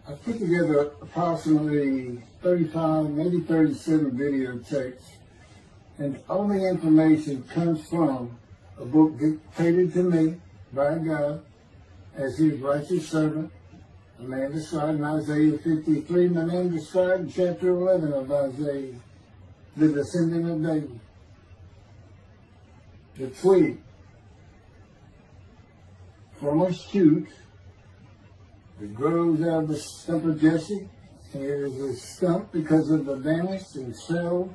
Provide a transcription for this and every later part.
I put together approximately 35, maybe 37 videotapes, and all the information comes from a book dictated to me by God as his righteous servant, a man described in Isaiah 53, and a man described in chapter 11 of Isaiah, the descendant of David, the twig from a shoot that grows out of the stump of Jesse. And it is a stump because of the vanished and failed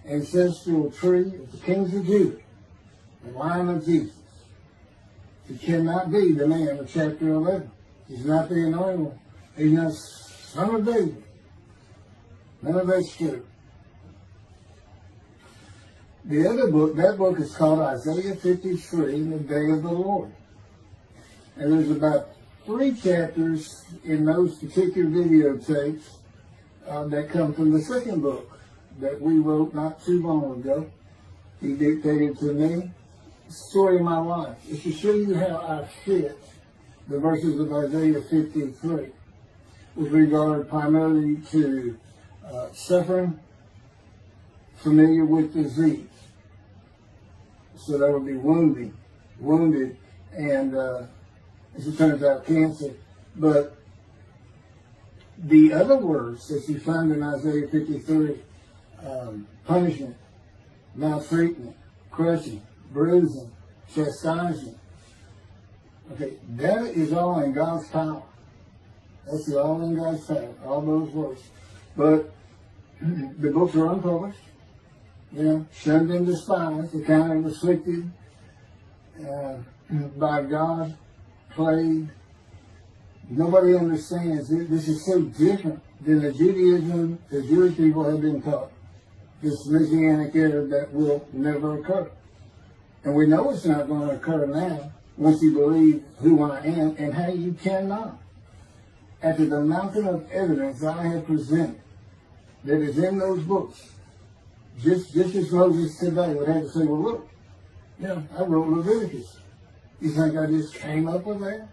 ancestral tree of the kings of Judah, the line of Jesus. He cannot be the man of chapter 11. He's not the anointed one. He's not son of David. None of that's true. The other book, that book is called Isaiah 53, The Day of the Lord. And there's about 3 chapters in those particular videotapes that come from the second book that we wrote not too long ago. He dictated to me the story of my life. It's to show you how I fit the verses of Isaiah 53 with regard primarily to suffering, familiar with disease. So that would be wounded, and as it turns out, cancer. But the other words that you find in Isaiah 53, punishment, maltreatment, crushing, bruising, chastisement, okay, that is all in God's power. That's all in God's power, all those words. But the books are unpublished, shunned and despised, accounted, afflicted by God, plagued. Nobody understands it. This is so different than the Judaism the Jewish people have been taught. This Messianic era that will never occur. And we know it's not going to occur now once you believe who I am and how you cannot. After the mountain of evidence I have presented that is in those books, just as Moses today would have to say, well, look, I wrote Leviticus. You think I just came up with that?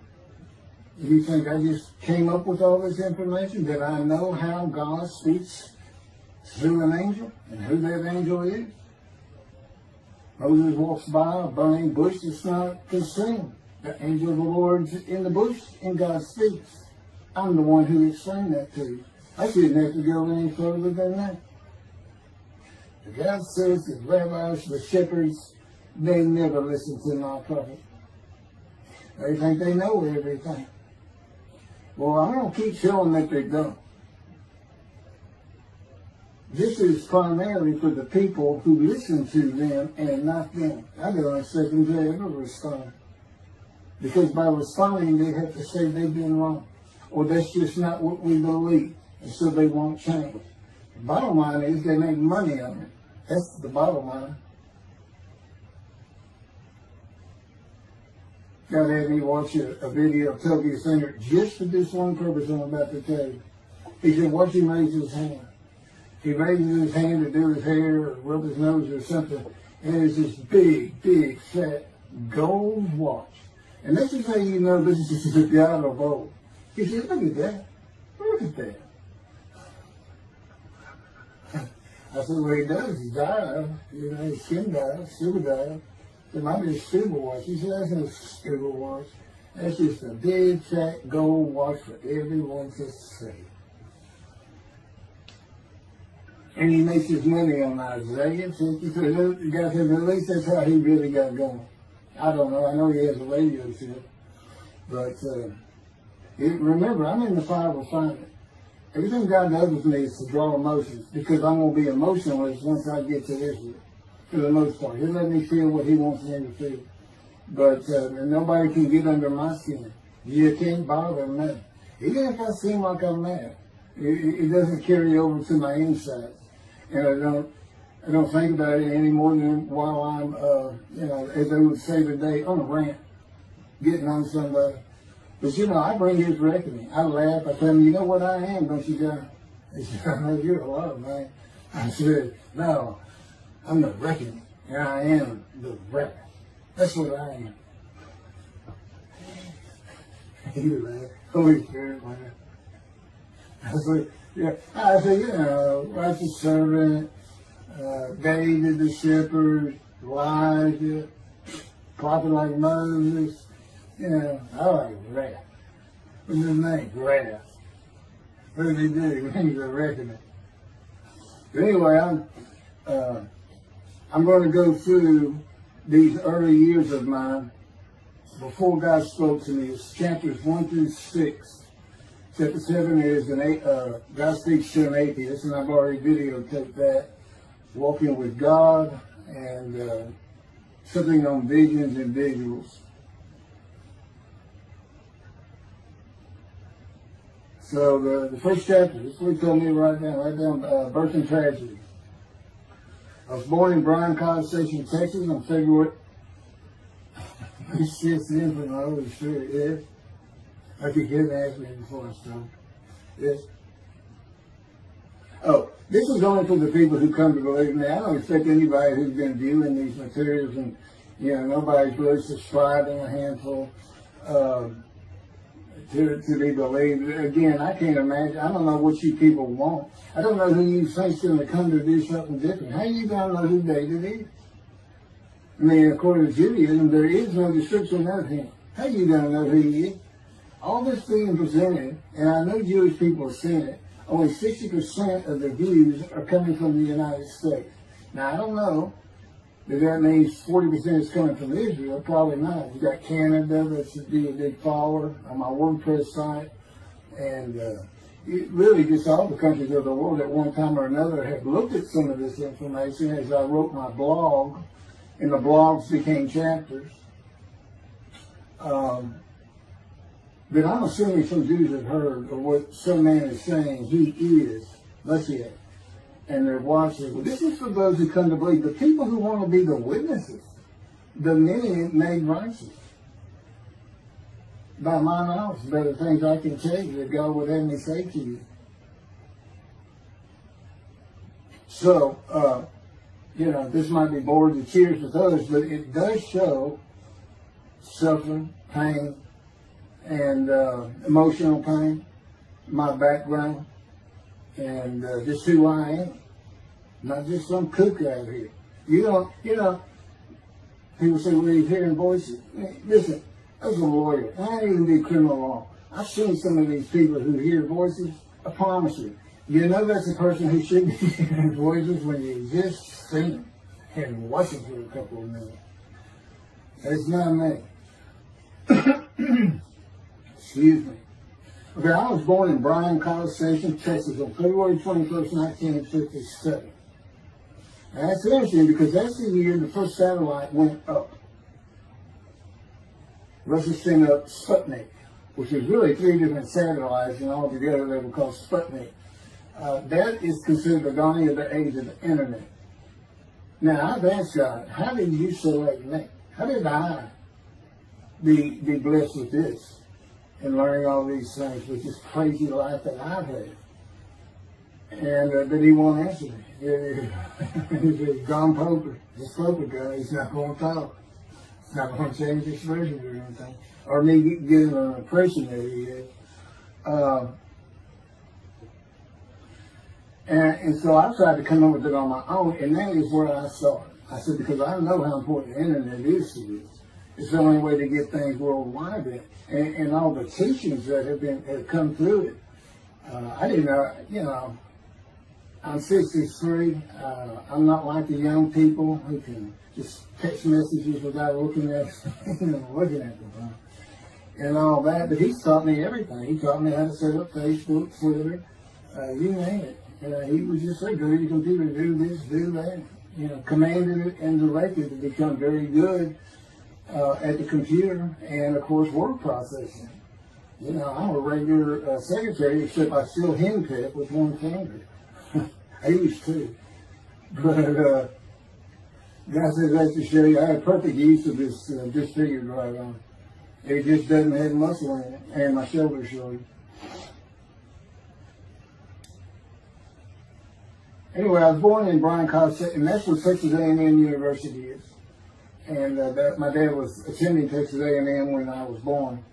You think I just came up with all this information? That I know how God speaks through an angel and who that angel is? Moses walks by a burning bush that's not consumed. The angel of the Lord's in the bush and God speaks. I'm the one who explained that to you. I shouldn't have to go any further than that. The God says the rabbis, the shepherds, they never listen to my prophet. They think they know everything. Well, I'm going to keep showing that they don't. This is primarily for the people who listen to them and not them. I don't expect them to ever respond. Because by responding, they have to say they've been wrong. Or that's just not what we believe. And so they won't change. The bottom line is they make money on it. That's the bottom line. God had me watch a video of Toby Singer just for this one purpose I'm about to tell you. He said, watch him raise his hand. He raises his hand to do his hair or rub his nose or something, and there's this big, fat gold watch. And this is how you know this is the God of old. He said, look at that. Look at that. I said, well, he does. He died. His skin died, silver died. It might be a silver watch. He said, that's no silver watch. That's just a big, fat gold watch for everyone to see. And he makes his money on Isaiah 53. You guys said, at least that's how he really got going. I don't know. I know he has a radio show. But remember, I'm in the fire of refinement. Everything God does with me is to draw emotions, because I'm going to be emotionless once I get to Israel, for the most part. He'll let me feel what he wants me to feel. But nobody can get under my skin. You can't bother me. Even if I seem like I'm mad, it doesn't carry over to my insides. And I don't think about it any more than while I'm, as they would say today, on a rant, getting on somebody. But I bring his reckoning. I laugh. I tell him, you know what I am, don't you, God? He said, I know you're a lot, man. I said, no, I'm the reckoning. And I am the reckoning. That's what I am. He laughed. Holy Spirit, man. I said, righteous servant, David the shepherd, Elijah, prophet like Moses. I like wrath. What's his name? Wrath. What did he do? He was a reckoning. But anyway, I'm going to go through these early years of mine before God spoke to me. It's chapters 1 through 6. Chapter 7 is God speaks to an atheist, and I've already videotaped that. Walking with God, and something on visions and visuals. So the first chapter, this is what he told me right down, birth and tragedy. I was born in Bryan College Station, Texas on February 6th, infant, the Holy Spirit, yes. I could get asked me before I started. Yes. Oh, this is only for the people who come to believe in me. I don't expect anybody who's been viewing these materials and, nobody's really subscribed in a handful to be believed. Again, I can't imagine. I don't know what you people want. I don't know who you think's going to come to do something different. How you going to know who David is? I mean, according to Judaism, there is no description of him. How you going to know who he is? All this being presented, and I know Jewish people are seeing it, only 60% of the views are coming from the United States. Now, I don't know if that means 40% is coming from Israel. Probably not. You got Canada, that's a big follower on my WordPress site. And really just all the countries of the world at one time or another have looked at some of this information as I wrote my blog, and the blogs became chapters. But I'm assuming some Jews have heard of what some man is saying he is Moshiach. And they're watching. Well, this is for those who come to believe. The people who want to be the witnesses, the many made righteous. By my knowledge, there are things I can tell you that God would have me say to you. So, this might be bored to tears with others, but it does show suffering, pain, and emotional pain, my background, and just who I am. Not just some kook out here. People say, well, you're hearing voices. Listen, I was a lawyer. I didn't even do criminal law. I've seen some of these people who hear voices. I promise you. That's a person who should be hearing voices when you just see them and watch them for a couple of minutes. That's not me. Excuse me. Okay, I was born in Bryan College Station, Texas on February 21st, 1957. And that's interesting because that's the year the first satellite went up. Russia sent up Sputnik, which is really 3 different satellites, and all together they were called Sputnik. That is considered the dawning of the age of the internet. Now, I've asked God, how did you select me? How did I be blessed with this and learning all these things with this crazy life that I've had? And but he won't answer me. He's John Poker, this Poker guy, he's not going to talk. He's not going to change his expression or anything. Or me getting an impression that he is. And so I tried to come up with it on my own, and that is where I saw it. I said, because I know how important the internet is to this. It's the only way to get things worldwide, and all the teachings that have come through it. I didn't know, I'm 63. I'm not like the young people who can just text messages without looking at them, and all that. But he's taught me everything. He taught me how to set up Facebook, Twitter, you name it. He was just like, go to your computer, do this, do that. Commanded it and directed to become very good at the computer and, of course, word processing. I'm a regular secretary, except I still henpeck with one finger. I used to. But God says that to show you I have perfect use of this disfigured right arm. It just doesn't have muscle in it, and my shoulder showed. Anyway, I was born in Bryan College, and that's where Texas A&M University is. And my dad was attending Texas A&M when I was born.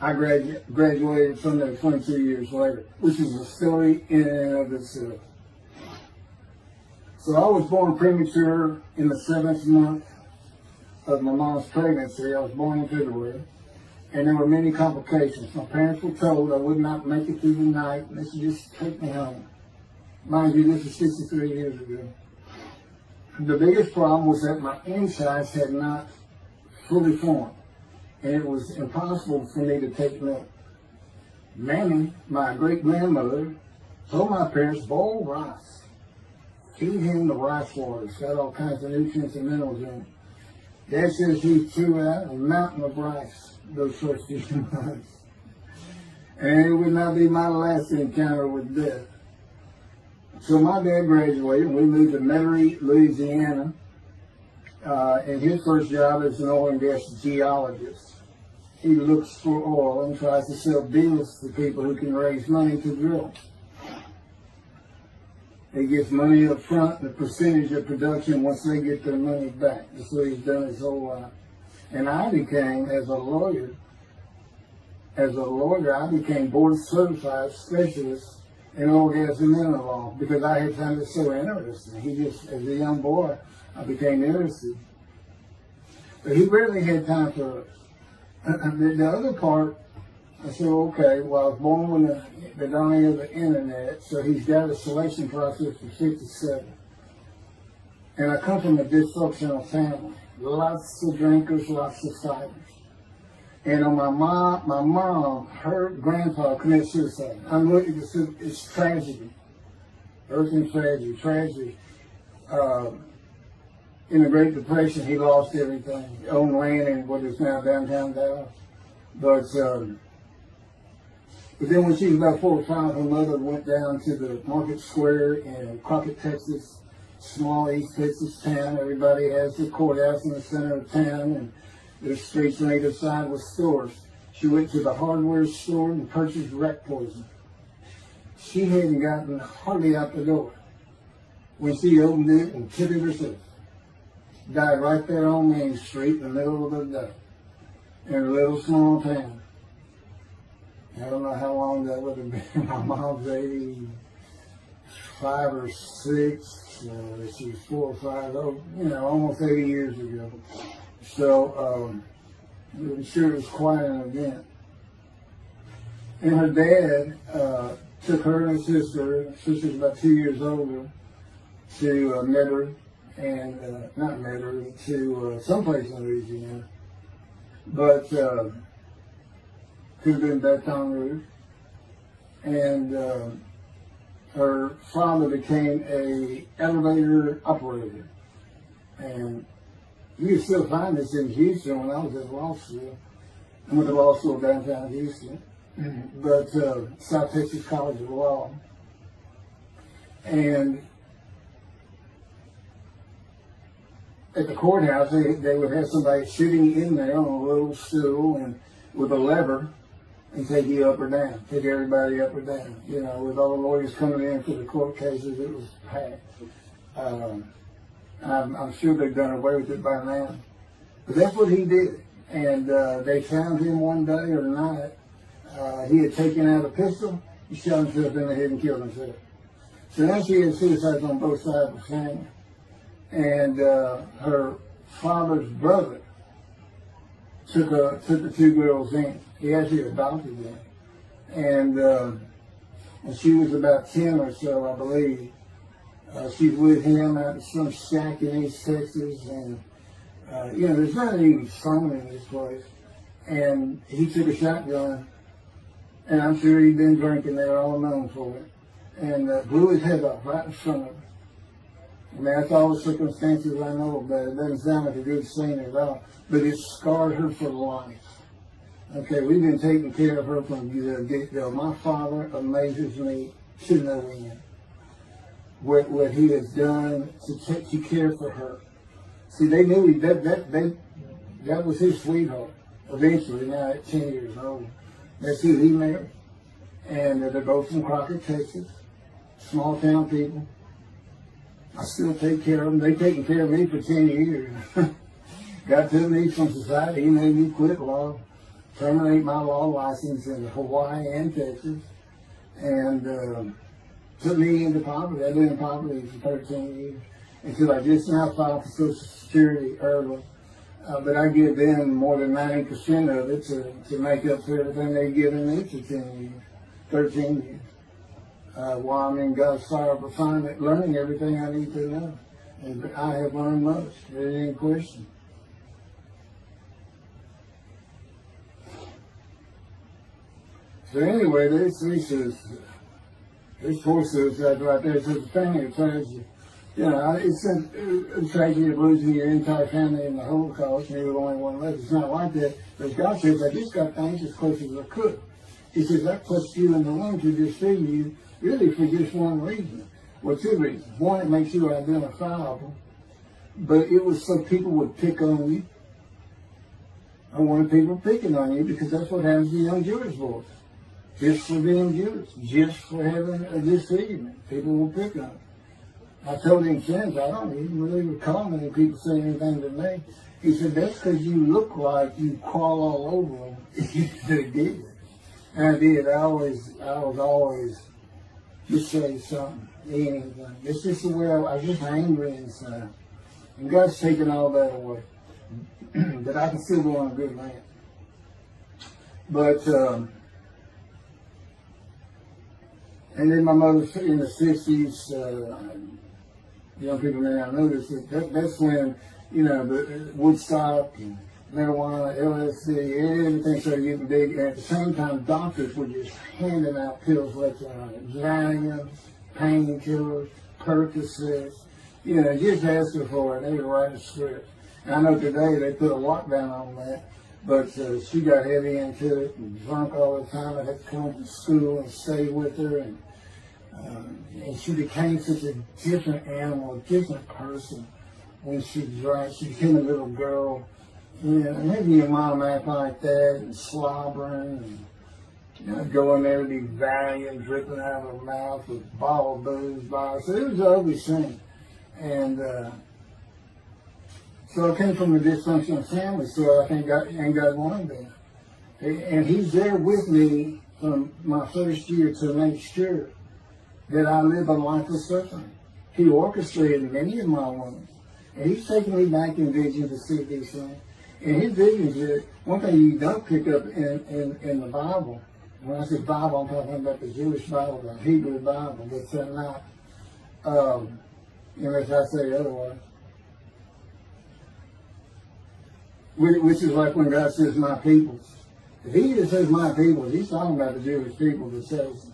I graduated from there 22 years later, which is a story in and of itself. So I was born premature in the 7th month of my mom's pregnancy. I was born in February, and there were many complications. My parents were told I would not make it through the night, and they should just take me home. Mind you, this is 63 years ago. The biggest problem was that my insides had not fully formed, and it was impossible for me to take milk. Mammy, my great-grandmother, told my parents, boil rice. Feed him the rice water. It's got all kinds of nutrients and minerals in it. Dad says he threw out a mountain of rice those first few months. And it would not be my last encounter with death. So my dad graduated, and we moved to Metairie, Louisiana. And his first job is an oil and gas geologist. He looks for oil and tries to sell deals to people who can raise money to drill. He gets money up front and a percentage of production once they get their money back. That's what he's done his whole life. And I became, as a lawyer, I became board certified specialist in oil, gas, and mineral law because I had found it so interesting. As a young boy, I became interested. But he barely had time for us. The other part, I said, okay, well, I was born when the dawning of the internet, so he's got a selection process for 57. And I come from a dysfunctional family. Lots of drinkers, lots of fighters. And on my mom, her grandpa committed suicide. It's tragedy. Earthly tragedy. In the Great Depression, he lost everything. He owned land in what is now downtown Dallas. But then when she was about 4 or 5, her mother went down to the Market Square in Crockett, Texas, small East Texas town. Everybody has the courthouse in the center of town, and there's streets on either side with stores. She went to the hardware store and purchased rat poison. She hadn't gotten hardly out the door when she opened it and took it herself. Died right there on Main Street in the middle of the day in a little small town. I don't know how long that would have been. My mom's 85 or 6. She was 4 or 5, almost 80 years ago. So I'm sure it was quite an event. And her dad took her and her sister's about 2 years older, to Metairie, and not Metairie, to someplace in Louisiana. But could have been Baton Rouge. And her father became a elevator operator. And you can still find this in Houston when I was at law school. I went to law school downtown Houston, but South Texas College of Law. And at the courthouse, they would have somebody sitting in there on a little stool and with a lever and take you up or down, take everybody up or down. With all the lawyers coming in for the court cases, it was packed. I'm sure they've done away with it by now. But that's what he did. And they found him one day or night. He had taken out a pistol, he shot himself in the head and killed himself. So now she had suicides on both sides of the family. And her father's brother took the 2 girls in. He actually adopted them. And she was about 10 or so, I believe. She's with him out in some shack in East Texas. And, there's not any phone in this place. And he took a shotgun. And I'm sure he'd been drinking there, all known for it. And blew his head off right in front of her. I mean, that's all the circumstances I know about it. It doesn't sound like a good scene at all, but it scarred her for life. Okay, we've been taking care of her from the get-go. My father amazes me to no end. What he has done to care for her. See, they knew that was his sweetheart. Eventually, now at 10 years old, that's who he married. And they're both from Crockett, Texas. Small town people. I still take care of them. They've taken care of me for 10 years. Got to me from society. He made me quit law. terminate my law license in Hawaii and Texas, and put me into poverty. I've been in poverty for 13 years until I just now filed for Social Security early. But I give them more than 90% of it to make up for everything they've given me for 10 years, 13 years. While I'm in God's fire of refinement, learning everything I need to know. And I have learned much. There ain't any question. So anyway, this horses right there says the family tragedy. You know, it's a tragedy of losing your entire family in the Holocaust, and you're the only one left. It's not like that. But God says, I just got things as close as I could. He says, I put you in the womb to deceive you, really for just one reason. Well, two reasons. One, it makes you identifiable, but it was so people would pick on you. I wanted people picking on you because that's what happens to young Jewish boys. Just for being Jewish, just for having a disfigurement. People will pick on you. I told him since, I don't even really recall many people saying anything to me. He said, that's because you look like you crawl all over them. They did. And I did. I was always just say something, anything. It's just the way I was just angry inside. And God's taken all that away. But I can still go on a good man. But, and then my mother in the 60s, young people may not know this, that's when, you know, the Woodstock and marijuana, LSD, everything started getting big. And at the same time, doctors were just handing out pills left and right. Valium, painkillers, Percocets, you know, just asking for it. They would write a script. And I know today they put a lockdown on that, but she got heavy into it and drunk all the time. I had to come from school and stay with her. And she became such a different animal, a different person when she drank. She became a little girl. You know, maybe your mom act like that and slobbering and, you know, going there to be valiant, dripping out of her mouth with bottled booze by her. So it was an ugly scene. And so I came from a dysfunctional family, so I think God wanted that. And He's there with me from my first year to make sure that I live a life of suffering. He orchestrated many of my wounds. And He's taken me back in vision to see these things. And His visions are one thing you don't pick up in the Bible. When I say Bible, I'm talking about the Jewish Bible, the Hebrew Bible, but not, unless I say otherwise. Which is like when God says, my people. If He just says my people, He's talking about the Jewish people that says,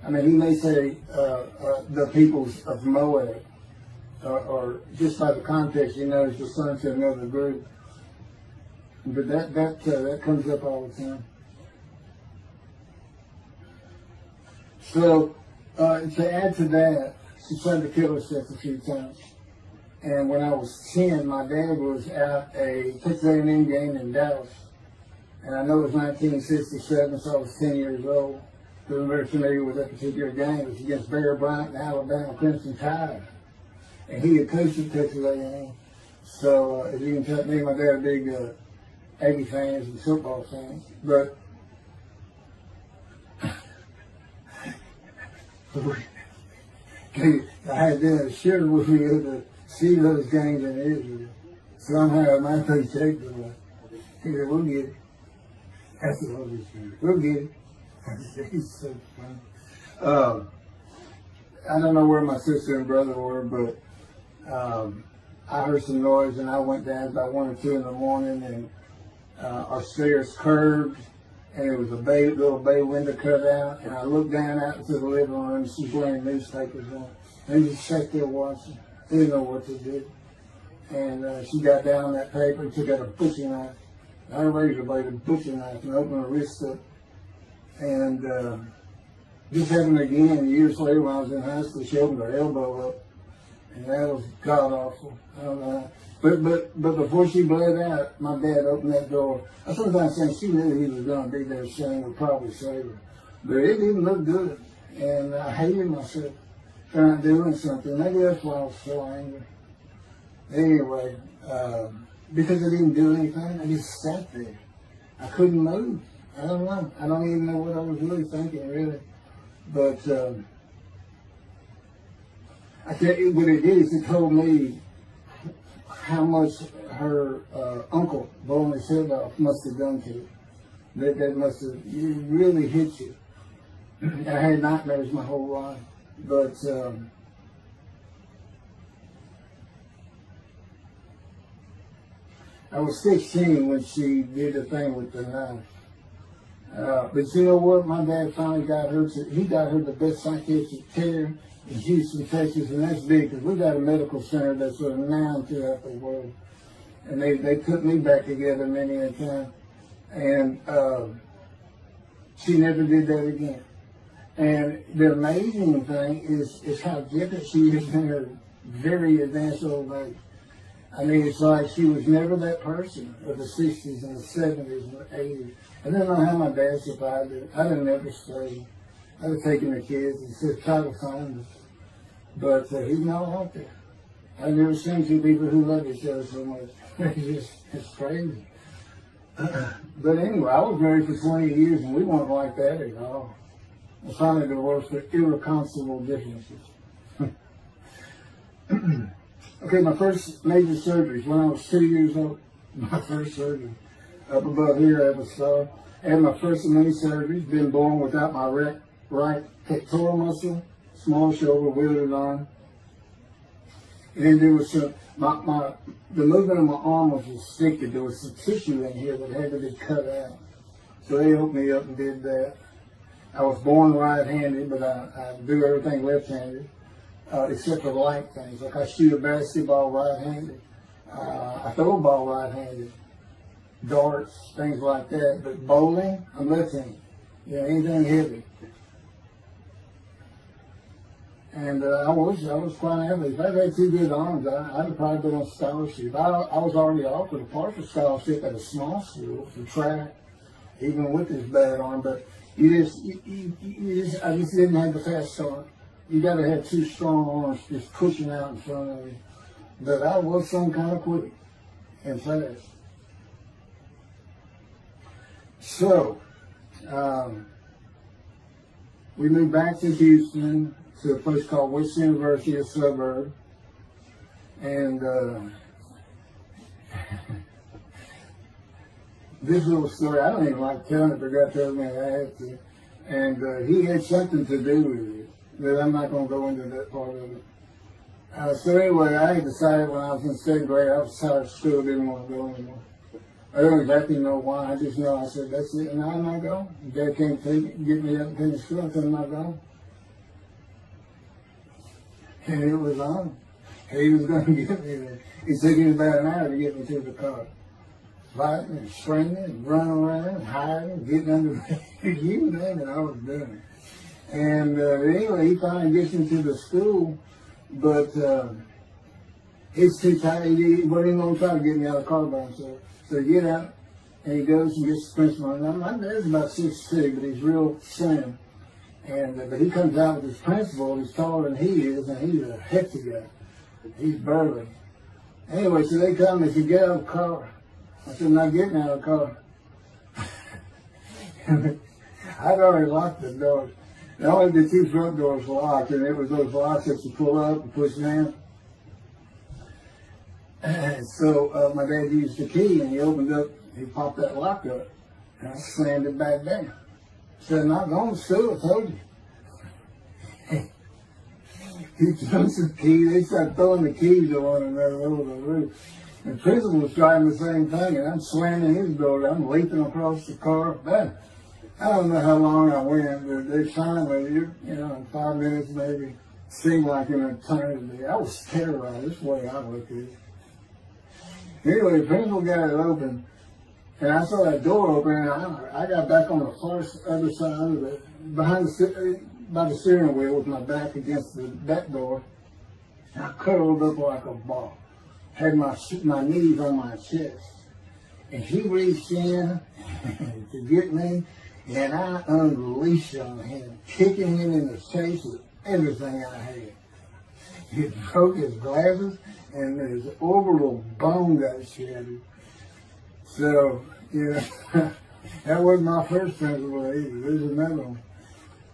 I mean, He may say the peoples of Moab, or just by the context, He knows the son to another group. But that comes up all the time. So to add to that, she tried to kill herself a few times. And when I was 10, my dad was at a Texas A&M game in Dallas. And I know it was 1967, so I was 10 years old. So I'm very familiar with that particular game. It was against Bear Bryant and Alabama Crimson Tide. And he had coached at Texas A&M. So as you can tell, me and my dad are big Aggie fans and football fans. But I had them shared with me to see those games in Israel. Somehow my coach checked them. He said, we'll get it. I said, we'll get it. He's so funny. I don't know where my sister and brother were, but I heard some noise and I went down about 1 or 2 in the morning, and our stairs curved and there was a little bay window cut out, and I looked down out into the living room and she's wearing newspapers on. And just sat there watching. Didn't know what to do. And she got down that paper and took out a butcher knife. I razor blade, a butcher knife, and opened her wrist up. And this happened again years later when I was in high school. She opened her elbow up, and that was god awful. I don't know. But before she bled out, my dad opened that door. I sometimes think she knew he was going to be there. Shane would probably save her, but it didn't look good, and I hated myself trying doing something. Maybe that's why I was so angry. Anyway, because I didn't do anything, I just sat there. I couldn't move. I don't know. I don't even know what I was really thinking, really. But I tell you what it is. It told me how much her uncle blowing his head off must have done to you. That must have really hit you. I had nightmares my whole life, but I was 16 when she did the thing with the knife. But you know what? My dad finally got her he got her the best psychiatric care in Houston, Texas, and that's big because we got a medical center that's renowned throughout the world. And they put me back together many a time. And she never did that again. And the amazing thing is how different she is in her very advanced old age. I mean, it's like she was never that person of the 60s and the 70s and the 80s. I don't know how my dad survived it. I'd have never stayed. I'd have taken the kids and said, try to find us. But he's not out there. I've never seen two people who love each other so much. It's crazy. But anyway, I was married for 20 years and we weren't like that at all. I finally divorced for irreconcilable differences. Okay, my first major surgeries when I was 2 years old. My first surgery. Up above here, I have a scar. I had my first of many surgeries. Been born without my right pectoral muscle, small shoulder, welded on. And there was some, the movement of my arm was restricted. There was some tissue in here that had to be cut out. So they opened me up and did that. I was born right-handed, but I do everything left-handed, except for light things. Like I shoot a basketball right-handed. I throw a ball right-handed. Darts, things like that. But bowling, I'm left-handed. Yeah, anything heavy. And I was quite average. If I had two good arms, I'd have probably been on scholarship. I was already offered a partial scholarship at a small school for track, even with this bad arm. But I just didn't have the fast start. You got to have two strong arms just pushing out in front of you. But I was some kind of quick and fast. So we moved back to Houston, to a place called West University, a suburb. And this little story, I don't even like telling it, but God told me I had to. And he had something to do with it, but I'm not going to go into that part of it. So anyway, I had decided when I was in second grade, I was tired of school, didn't want to go anymore. I don't exactly know why, I just know I said, that's it, and I'm not going. Dad came to get me up and finish school, I said, I'm not going. And it was on. He was going to get me there. It took him about an hour to get me to the car. Fighting and screaming and running around and hiding, getting under the you name it, I was doing it. And anyway, he finally gets me to the school, but he's too tired. He wasn't even going to try to get me out of the car by himself. So he get out, and he goes and gets the principal. Now, my dad's about 6'2", but he's real slim. And but he comes out with his principal, he's taller than he is, and he's a hefty guy. He's burly. Anyway, so they come and said, get out of the car. I said, I'm not getting out of the car. I'd already locked the doors. Only the two front doors were locked, and it was those locks that you pull up and push down. And so my dad used the key, and he opened up, he popped that lock up, and I slammed it back down. Said, I'm not going to school, I told you. He jumps the key, they start throwing the keys at one another over the roof. And the principal was trying the same thing, and I'm slamming his door, I'm leaping across the car. Man, I don't know how long I went, but they finally, in 5 minutes maybe, seemed like an eternity. I was terrorized, this way I looked at it. Anyway, the principal got it open. And I saw that door open, and I got back on the far other side of it, by the steering wheel with my back against the back door. And I curled up like a ball. Had my knees on my chest. And he reached in to get me, and I unleashed on him, kicking him in the face with everything I had. He broke his glasses, and his orbital bone got shattered. So, That wasn't my first principal either. There's another one.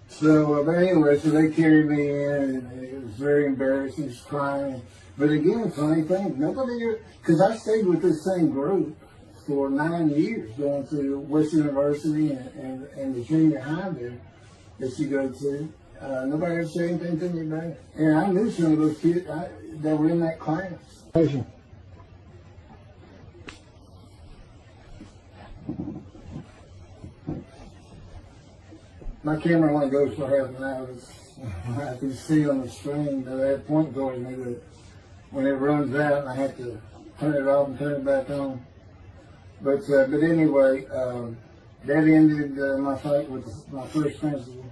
So, but anyway, so they carried me in, and it was very embarrassing, just crying. But again, funny thing, nobody, because I stayed with this same group for 9 years, going to West University and the junior high there that you go to. Nobody ever said anything to me about it. And I knew some of those kids that were in that class. My camera only goes for half an hour. I can see on the screen that I have point towards me that when it runs out, I have to turn it off and turn it back on. But anyway, that ended my fight with my first principal.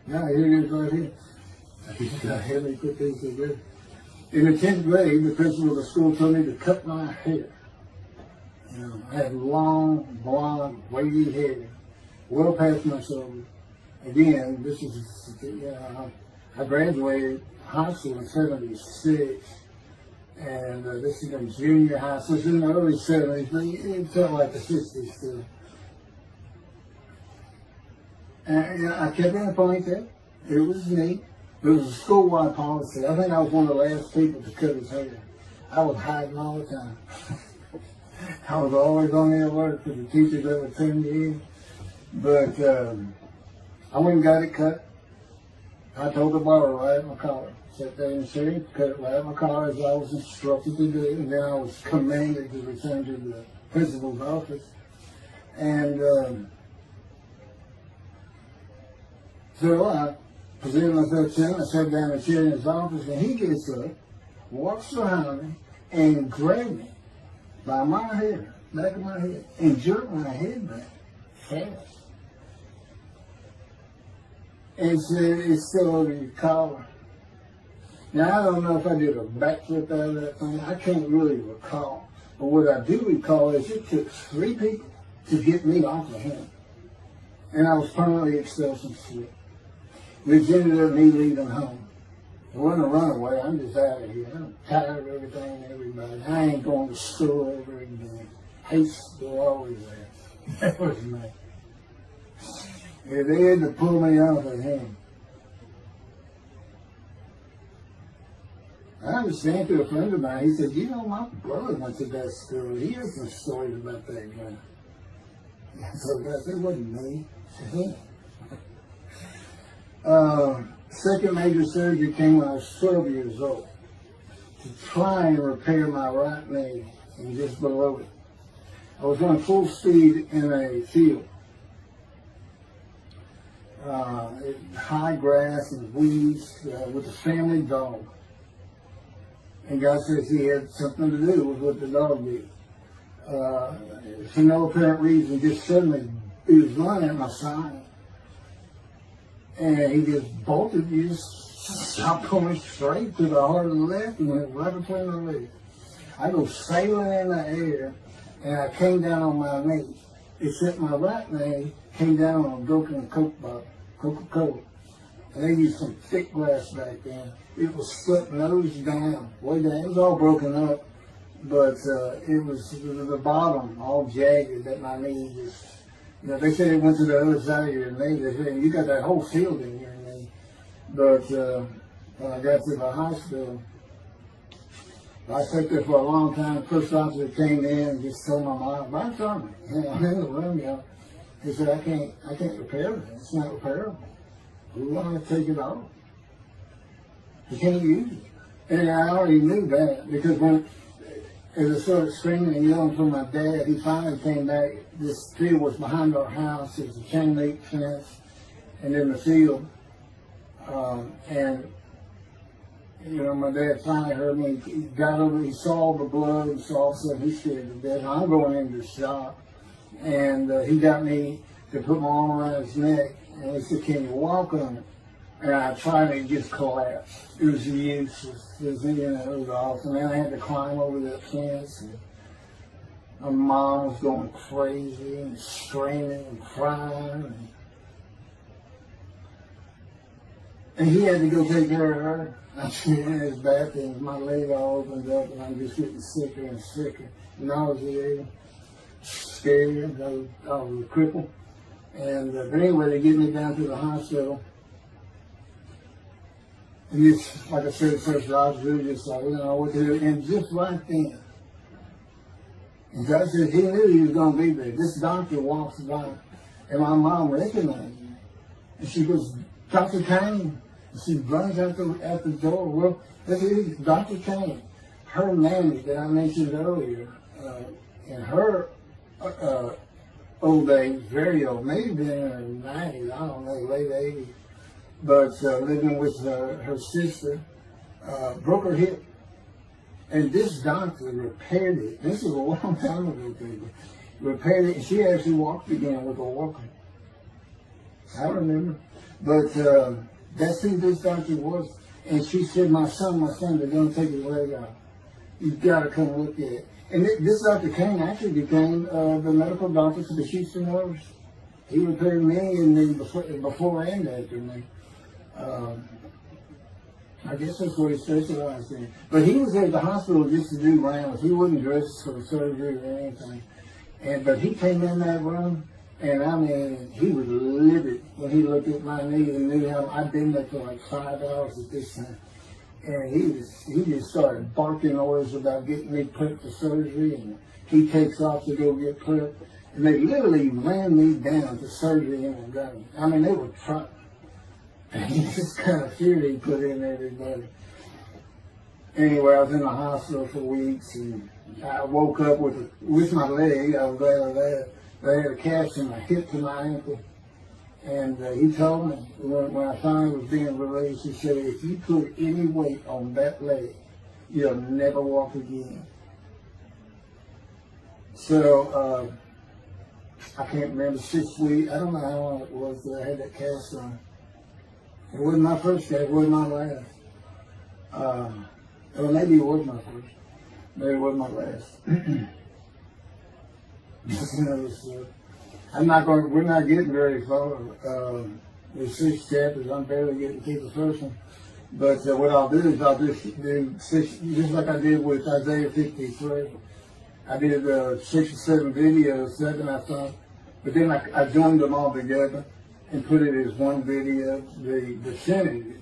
Yeah, here it is right here. I had me put these together. In the 10th grade, the principal of the school told me to cut my hair. You know, I had long, blonde, wavy hair, well past my shoulder. Again, this is, I graduated high school in '76, and this is in junior high, so it's in the early '70s, but it felt like the '60s still. And I kept in a ponytail. It was neat. It was a school-wide policy. I think I was one of the last people to cut his hair. I was hiding all the time. I was always on the alert for the teachers that would send me in. But I went and got it cut. I told the barber right at my collar. Sat there in the chair, cut it right at my collar as I was instructed to do. And then I was commanded to return to the principal's office. And so I presented myself to him. I sat down in the chair in his office, and he gets up, walks behind me, and grabbed me by my hair, back of my head, and jerked my head back fast. And said, "It's still over your collar." Now, I don't know if I did a backflip out of that thing. I can't really recall. But what I do recall is it took 3 people to get me off of him. And I was permanently expelled from school. Which ended up me leaving home. It wasn't a runaway. I'm just out of here. I'm tired of everything and everybody. I ain't going to school ever again. Hate school always there. That was me. Yeah, they had to pull me off of him. I understand through a friend of mine. He said, "You know, my brother went to that school. He has some stories about that guy." So I said, "It wasn't me. It was him." Second major surgery came when I was 12 years old to try and repair my right knee and just below it. I was on full speed in a field. High grass and weeds with a family dog. And God says he had something to do with what the dog did. For no apparent reason, just suddenly he was running at my side. And he just bolted, he just stopped going straight to the heart of the left and went right between the legs. I go sailing in the air, and I came down on my knee. Except my right knee came down on a broken Coke bottle, Coca-Cola. And they used some thick glass back then. It was split nose down, way down. It was all broken up, but it was the bottom all jagged at my knee. Just, you know, they said it went to the other side of your knee. They said, "You got that whole field in your knee." But when I got to the hospital, I sat there for a long time. The first officer came in and just told my mom, "I'm sorry, I'm in the room, you know." He said, I can't repair it. It's not repairable. We want to take it off. You can't use it." And I already knew that, because as I started screaming and yelling for my dad, he finally came back. This field was behind our house. It was a chain link fence, and in the field. And you know, my dad finally heard me. He got over. He saw the blood, and so all of a sudden he scared to death. I'm going into shock, and he got me to put my arm around his neck, and he said, "Can you walk on it?" And I tried, and it just collapsed. It was useless. It was awesome. And then I had to climb over that fence. And my mom was going crazy and screaming and crying. And he had to go take care of her. I'm sitting in his bathroom, my leg all opened up, and I'm just getting sicker and sicker. Nauseated, scared, I was a cripple. And but anyway, they get me down to the hospital. And just, like I said, first I was really just like, I don't know what to do. And just right then, and God said he knew he was going to be there. This doctor walks by, and my mom recognized me. And she goes, Dr. Kane. And she runs out the door. Well, this is Dr. Kane. Her nanny that I mentioned earlier, in her old age, very old, maybe been in her 90s, I don't know, late 80s, but living with her sister, broke her hip. And this doctor repaired it. This is a long time ago, people. Repaired it, and she actually walked again with a walker. I remember. But that's who this doctor was. And she said, my son, they're going to take his leg out. You've got to come look at it. And this Dr. King actually became the medical doctor for the Houston Royals. He repaired me and then before and after me. I guess that's what he specialized in. But he was at the hospital just to do rounds. He wasn't dressed for surgery or anything. But he came in that room, and I mean, he was livid when he looked at my knee and knew how I'd been there for like 5 hours at this time. And he just started barking orders about getting me prepped for surgery, and he takes off to go get prepped. And they literally ran me down to surgery in Montgomery. I mean, they were trying. This kind of fear he put in everybody. Anyway, I was in the hospital for weeks, and I woke up with my leg. I was glad of that. They had a cast in my hip to my ankle. And he told me, when I finally was being released, he said, if you put any weight on that leg, you'll never walk again. So, I can't remember, 6 weeks, I don't know how long it was that I had that cast on. It wasn't my first cast, it wasn't my last. Or maybe it was my first. Maybe it wasn't my last. That's another story. We're not getting very far. There's 6 chapters, I'm barely getting to the first one. But what I'll do is I'll just do 6, just like I did with Isaiah 53. I did 6 or 7 videos, 7 I thought, but then I joined them all together and put it as one video, the definitive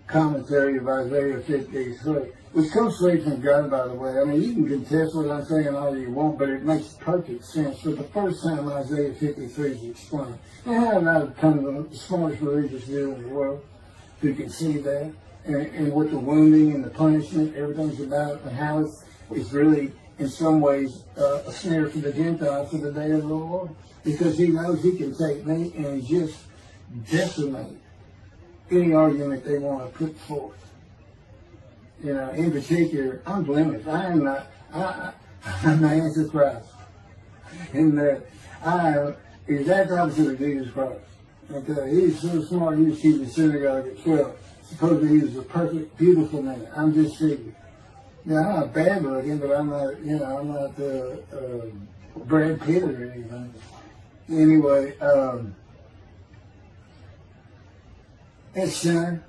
commentary of Isaiah 53, which comes straight from God, by the way. I mean, you can contest what I'm saying all you want, but it makes perfect sense. For the first time Isaiah 53 is explained. And how did I become the smartest religious dude in the world who can see that? And what the wounding and the punishment, everything's about, and how it's really, in some ways, a snare for the Gentiles for the day of the Lord. Because he knows he can take me and just decimate any argument they want to put forth. You know, in particular, I'm blemished. I'm the Antichrist. In that I am exact opposite of Jesus Christ. Okay, he's so smart, he was keeping the synagogue at 12. Supposedly he was a perfect, beautiful man. I'm just figured. Now, I'm not bad looking, but I'm not, I'm not Brad Pitt or anything. Anyway, it's sin,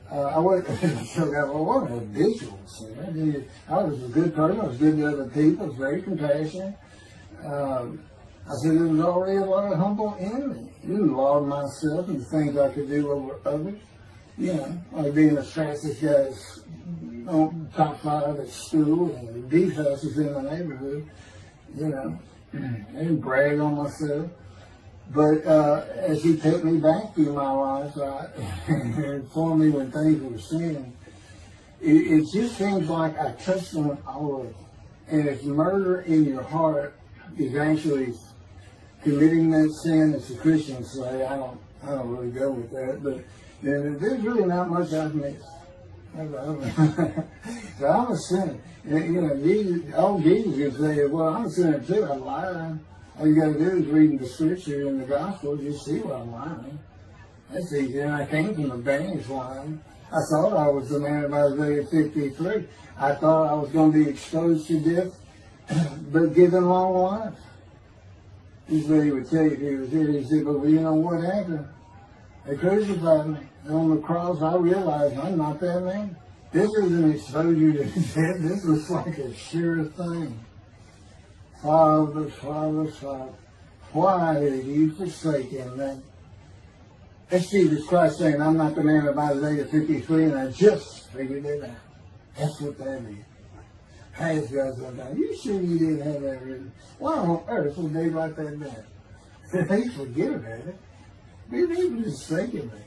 I wasn't a visual sinner. I was a good person, I was good to other people, I was very compassionate. I said there was already a lot of humble in me. I didn't laud myself and the things I could do over others. Like being the fastest guy, top 5 at school, and the fastest in the neighborhood, I didn't brag on myself. But as he took me back through my life, and informed me when things were sin, it just seems like I touched on all of it. And if murder in your heart is actually committing that sin, as the Christians say, I don't really go with that, but there's really not much I've missed. So I'm a sinner. Jesus would say, well, I'm a sinner too, I'm lying. All you got to do is read the scripture in the gospel, you see why I'm lying. That's easy, and I came from a banished line. I thought I was the man of Isaiah 53. I thought I was going to be exposed to death, but given long life. This is what he would tell you if he was here. He said, but you know what happened? They crucified me. And on the cross, I realized I'm not that man. This is an exposure to death. This was like a sure thing. Father, Father, Father, why have you forsaken me? That's Jesus Christ saying, I'm not the man of Isaiah 53, and I just figured it out. That's what that is. Has God sometimes? You sure you didn't have that written? Why on earth would they write that down? They forget about it. Maybe they were just thinking that.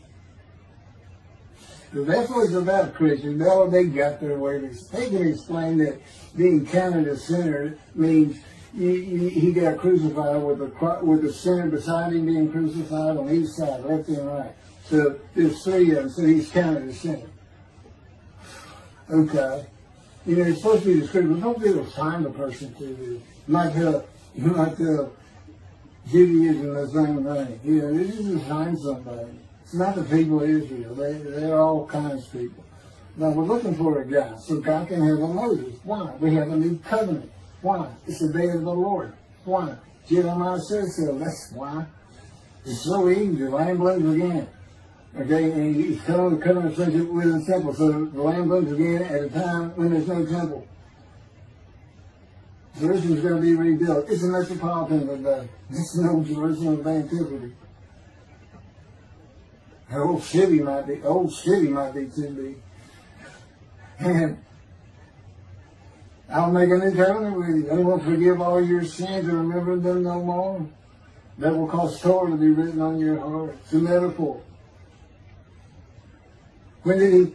So that's what it's about, Christians. All they got their way. They can explain that being counted a sinner means he got crucified with the sinner beside him being crucified on each side, left and right. So there's three of them, so he's counted a sinner. Okay. You know, it's supposed to be the scripture. Don't be able to find a person to do. Like Judaism, the same thing. You know, this is to find somebody. It's not the people of Israel. They're all kinds of people. Now, we're looking for a guy so God can have a Moses. Why? We have a new covenant. Why? It's the day of the Lord. Why? Jeremiah says so. That's why. It's so easy. The lamb blooms again. Okay, and he's coming with the temple. So the lamb blooms again at a time when there's no temple. Jerusalem's going to be rebuilt. It's a metropolitan today. This is no Jerusalem of antiquity. The old city might be too big. And I'll make a new covenant with you. I won't forgive all your sins and remember them no more. That will cause Torah to be written on your heart. It's a metaphor. When did he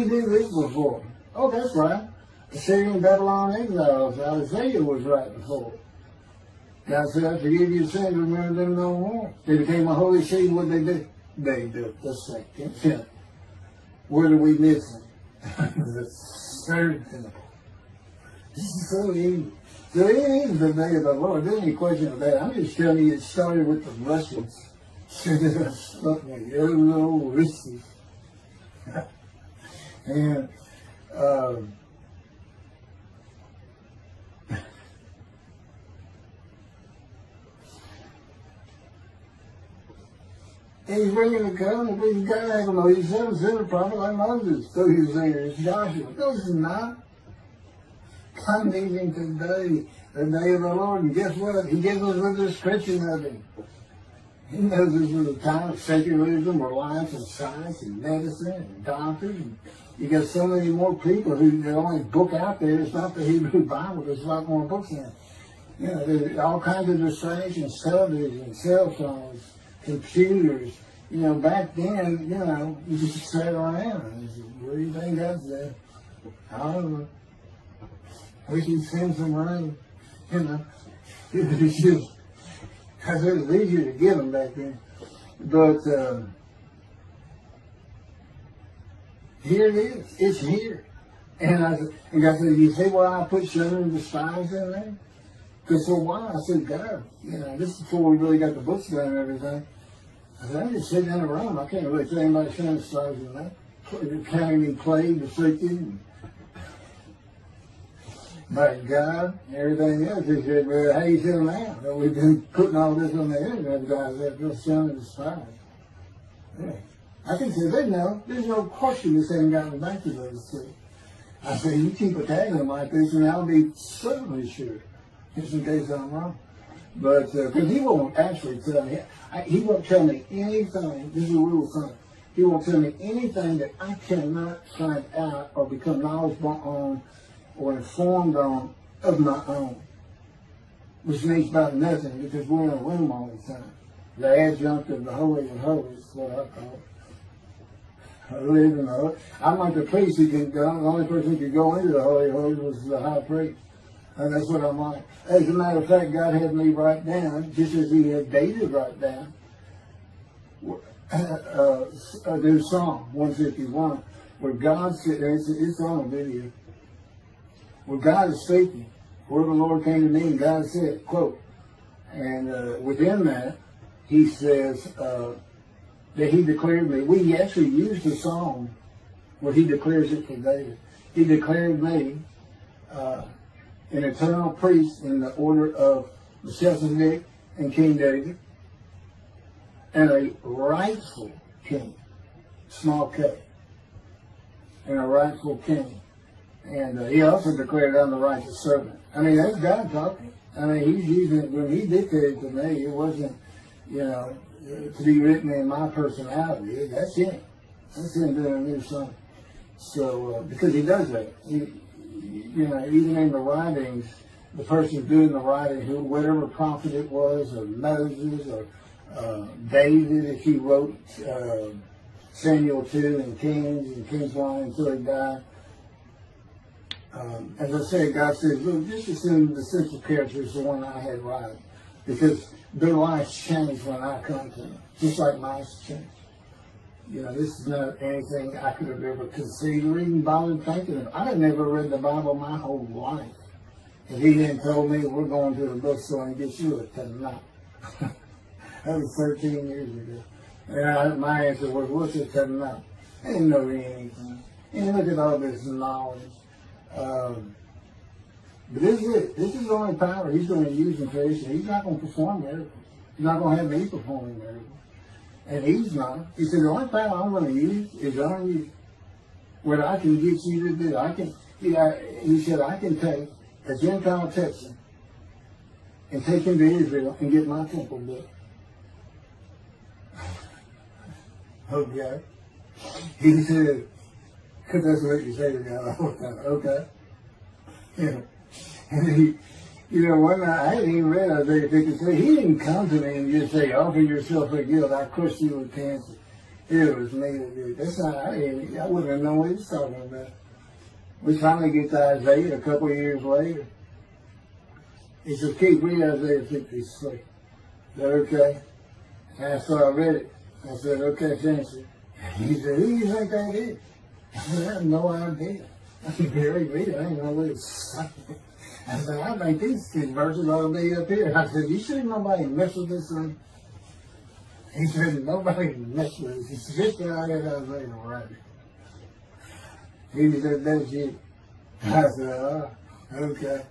do this before? Oh, that's right. Assyrian Babylon exiles. Isaiah was right before. God said, I forgive your sins, remember them no more. They became a holy city. What did they do? They built the second temple. What are we missing? The third temple. This is so easy. So it is the day of the Lord. There's any question of that. I'm just telling you it started with the Russians. Little Russians. And he's bringing the covenant, but he's got to have a Moses. He's sent a prophet like Moses. So he was saying, it's Joshua. No, it's not. I'm even today, the day of the Lord. And guess what? He gives us a description of him. He knows this is a time of secularism, reliance on science and medicine and doctors. And you got so many more people who the only book out there is not the Hebrew Bible. There's a lot more books in it. You know, there's all kinds of distractions, television, cell phones, computers. You know, back then, you know, you just sat around and said, what do you think God's there? I don't know. We can send some rain. You know, it's just, because it was easier to get them back then. But here it is. It's here. And God said, you see why I put Shunner and the spies in there? Because for a while I said, God, you know, this is before we really got the books done and everything. I said, I'm just sitting in a room. I can't really tell anybody Shunner spies in that. Counting me plagued, afflicted, by God and everything else. He said, well, how you feel now? Well, we've been putting all this on the internet, guys, that just sounded inspired. Yeah. I can say, they know. There's no question this ain't gotten back to those two. I say, you keep attacking them like this, and I'll be certainly sure, just in case I'm wrong. But, because he won't actually tell me, he won't tell me anything, this is a rule of thumb, he won't tell me anything that I cannot find out or become knowledgeable on or informed on of my own, which means about nothing because we're in a room all the time. The adjunct of the Holy of Holies is what I call it. I live in the Holy. I'm like the priest who can go, the only person who could go into the Holy of Holies was the high priest. And that's what I'm like. As a matter of fact, God had me write down, just as he had David write down, there's Psalm 151, where God said, it's on a video, where God is speaking, where the Lord came to me and God said, quote, and within that, he says that he declared me. We actually used the song where he declares it for David. He declared me an eternal priest in the order of Melchizedek and King David. and a rightful king, small k, and a rightful king. And he also declared I'm the righteous servant. I mean, that's God talking. I mean, he's using it when he dictated to me. It wasn't, to be written in my personality. That's him. That's him doing a new song. So, because he does that. Even in the writings, the person doing the writing, whatever prophet it was, or Moses, or David, if he wrote Samuel 2 and Kings 1 until he died. As I said, God says, look, just assume the central character is the one I had right. Because their lives change when I come to them. Just like mine changed. This is not anything I could have ever conceived or even bothered thinking of. I had never read the Bible my whole life. If he hadn't told me we're going to the bookstore and get you a Tanakh. That was 13 years ago. And my answer was, what's a Tanakh? I didn't know anything. And look at all this knowledge. But this is it. This is the only power he's going to use in creation. He's not going to perform miracles. He's not going to have me performing miracles. And he's not. He said, the only power I'm going to use is on you. What I can get you to do. He said, I can take a Gentile Texan and take him to Israel and get my temple built. Okay. He said, because that's what you say to God all the time. Okay. And one night, I hadn't even read Isaiah 53. He didn't come to me and just say, offer yourself for guilt. I crushed you with cancer. It was me that did. That's not, I wouldn't have known what he was talking about. We finally get to Isaiah a couple of years later. He says, keep reading Isaiah 53. Is that okay? And so I read it. I said, okay, finish it. He said, who do you think that is? I said, I have no idea. I said, barely read it. I ain't know what it's saying. I said, I think these verses ought to be up here. I said, you sure nobody mess with this thing? He said, nobody mess with it. He said, just get out of Isaiah and write it. He said, that's you. I said, oh, okay.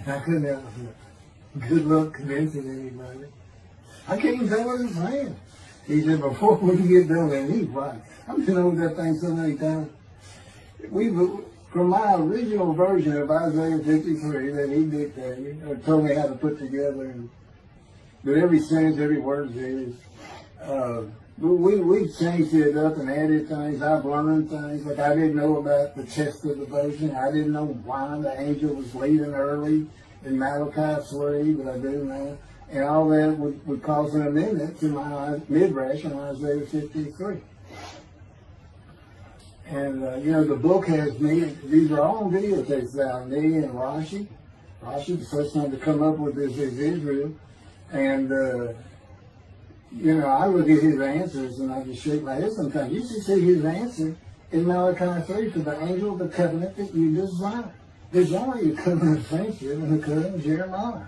I couldn't have good luck convincing anybody. I can't even tell what he's saying. He said, before we get done, and he's right. I've been over that thing so many times. From my original version of Isaiah 53 that he dictated, or told me how to put together, but every sentence, every word is, we changed it up and added things. I've learned things. Like I didn't know about the chest of devotion. I didn't know why the angel was leaving early in Malachi 3, but I do now. And all that would cause an amendment to my midrash in Isaiah 53. And, the book has me, these are all on videotapes now, me and Rashi. Rashi, the first one to come up with this is Israel. And, I look at his answers and I just shake my head sometimes. You should see his answer in Malachi 3 to the angel of the covenant that you desire. There's only a covenant of friendship in the covenant of Jeremiah.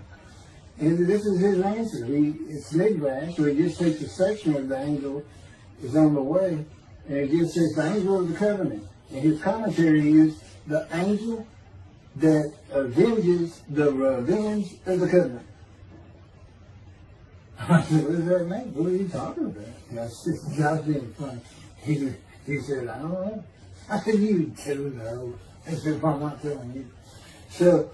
And this is his answer. It's midrash, so he just takes a section of the angel is on the way. And it just says the angel of the covenant. And his commentary is the angel that avenges the revenge of the covenant. I said, what does that mean? What are you talking about? And I said, God's being funny. He said, I don't know. I said, you do know. I said, well, I'm not telling you. So,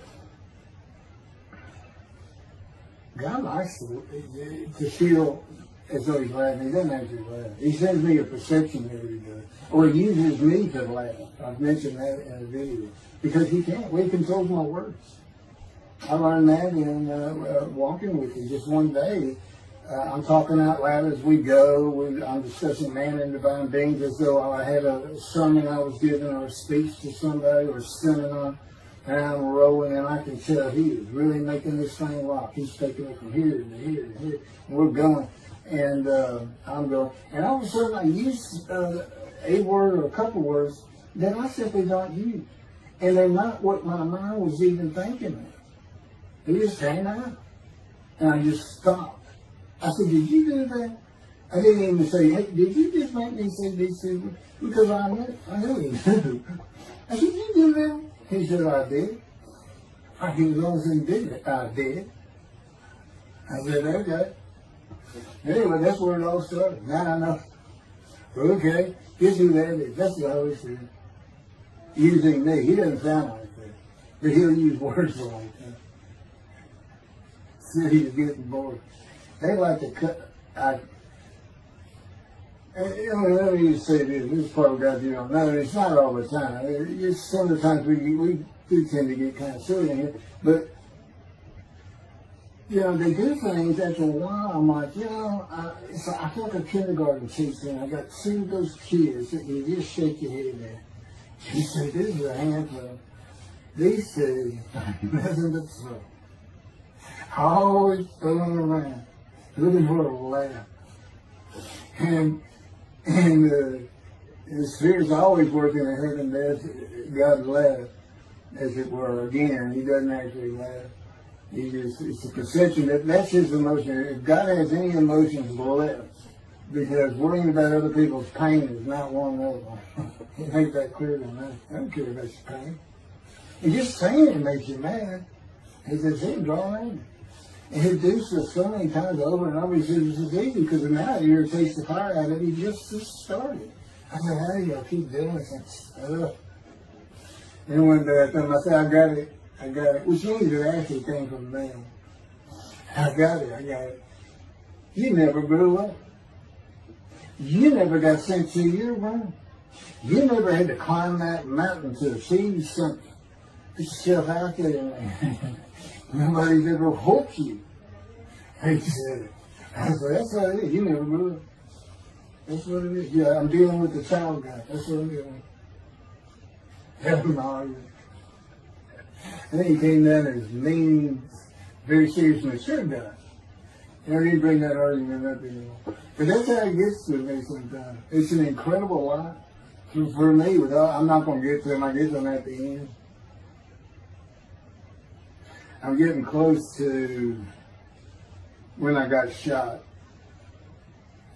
God likes to feel as though he's laughing. He doesn't actually laugh. He sends me a perception every day. Or he uses me to laugh. I've mentioned that in a video. Because he can't. Well, he controls my words. I learned that in walking with him. Just one day, I'm talking out loud as we go. I'm discussing man and divine beings as though I had a sermon I was giving or a speech to somebody or a seminar. And I'm rolling, and I can tell he is really making this thing rock. He's taking it from here to here to here. And we're going. And I'm going. And all of a sudden, I use a word or a couple words that I simply don't use. And they're not what my mind was even thinking of. They just came out. And I just stopped. I said, did you do that? I didn't even say, hey, did you just make me say these things? Because I know you do. I said, did you do that? He said, I did. He was almost indignant. I did. I said, okay. Anyway, that's where it all started. Now I know. Okay, here's who that is. That's the Holy Spirit. Using me. He doesn't sound like that. But he'll use words like that. So he's getting bored. They like to cut. Let me just say this. This is part of God you don't know. It's not all the time. It's sometimes we do tend to get kind of silly in here. But, they do things after a while. I'm like, I feel like a kindergarten teacher, and I got two of those kids that you just shake your head at. You say, this is a handful. These two, nothing but trouble. Always throwing around, looking for a laugh. And the Spirit's always working in heaven. There's God laugh, as it were. Again, he doesn't actually laugh. It's a perception that's his emotion. If God has any emotions left, because worrying about other people's pain is not one of them. He made that clear to me. I don't care about your pain. And just saying it makes you mad. He says, he'll draw in. And he do so many times over and over. He says, this is easy because now it irritates the fire out of it. He just started. I said, how do y'all keep doing this? And one day I told him, I said, I got it. Which means it actually came from them. I got it. You never grew up. You never got sent to your room. You never had to climb that mountain to achieve something. Put yourself out there. Nobody's ever hoped you. He said, I said, that's what it is. You never grew up. That's what it is. Yeah, I'm dealing with the child guy. That's what I'm dealing with. Help him argument. And then he came down as mean, very serious and mature guy. And I didn't bring that argument up anymore. But that's how it gets to me sometimes. It's an incredible life. For me, I'm not going to get to them. I get to them at the end. I'm getting close to when I got shot.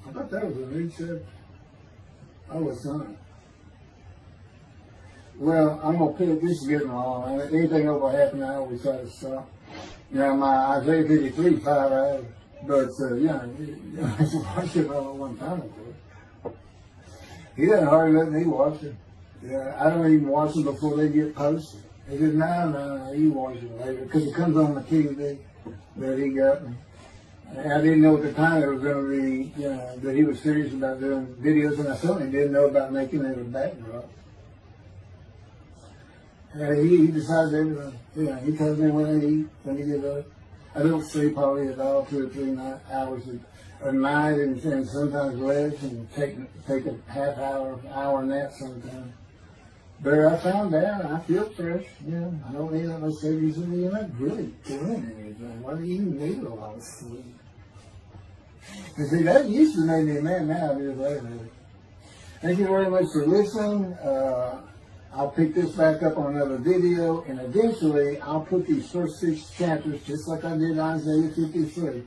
I thought that was a new chapter. I was not. Well, I'm going to put it, this is getting long. Anything over half an hour, we try to stop. My Isaiah 53, 5 hours. But, I watch it all at one time, of course. He doesn't hardly let me watch it. Yeah, I don't even watch them before they get posted. He said, no, you watch it later. Because it comes on the TV that he got me. I didn't know at the time it was going to be, that he was serious about doing videos, and I certainly didn't know about making it a backdrop. He decides everything. He tells me when I eat, when he gets up. I don't sleep probably at all, 2 or 3 hours a night, and sometimes less, and take a half hour nap sometimes. But I found out I feel fresh. I don't need that much sleep. He said, you're not really doing anything. Why do you need a lot of sleep? And see, that used to make me mad. Now it is later. Thank you very much for listening. I'll pick this back up on another video, and eventually I'll put these first 6 chapters, just like I did Isaiah 53,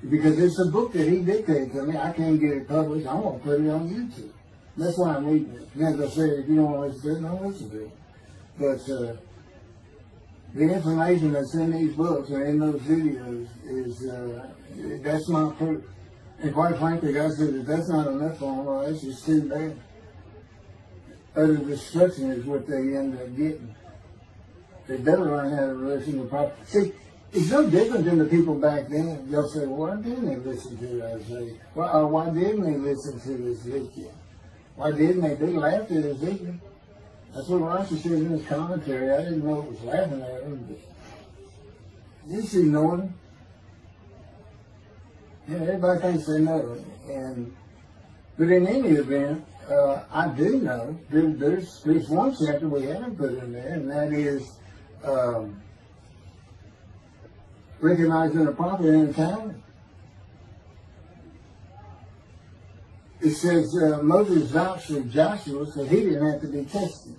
because it's a book that he dictated to me. I can't get it published. I'm going to put it on YouTube. That's why I'm reading it. And as I said, if you don't want to listen to it, don't listen to it. But the information that's in these books and in those videos is, that's not proof. And quite frankly, God said, if that's not enough for them, well, that's just too bad. Utter destruction is what they end up getting. They better learn how to listen to proper. See, it's no different than the people back then. They'll say, well, why didn't they listen to Isaiah? Well, why didn't they listen to Ezekiel? Why didn't they? They laughed at Ezekiel. That's what Rashi said in his commentary. I didn't know it was laughing at him, but just ignored him. Everybody thinks they know it. But in any event, I do know there's one chapter we haven't put in there, and that is recognizing a prophet in a time. It says Moses vouched for Joshua, so he didn't have to be tested.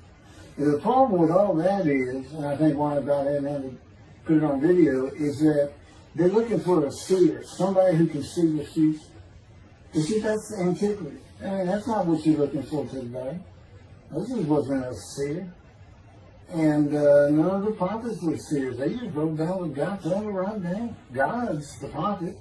And the problem with all that is, and I think why God hadn't had to put it on video, is that they're looking for a seer, somebody who can see the future. You see, that's antiquity. I mean, that's not what you're looking for today. This is wasn't a seer. And none of the prophets were serious. They just wrote down what God told them to write down. God's the prophet.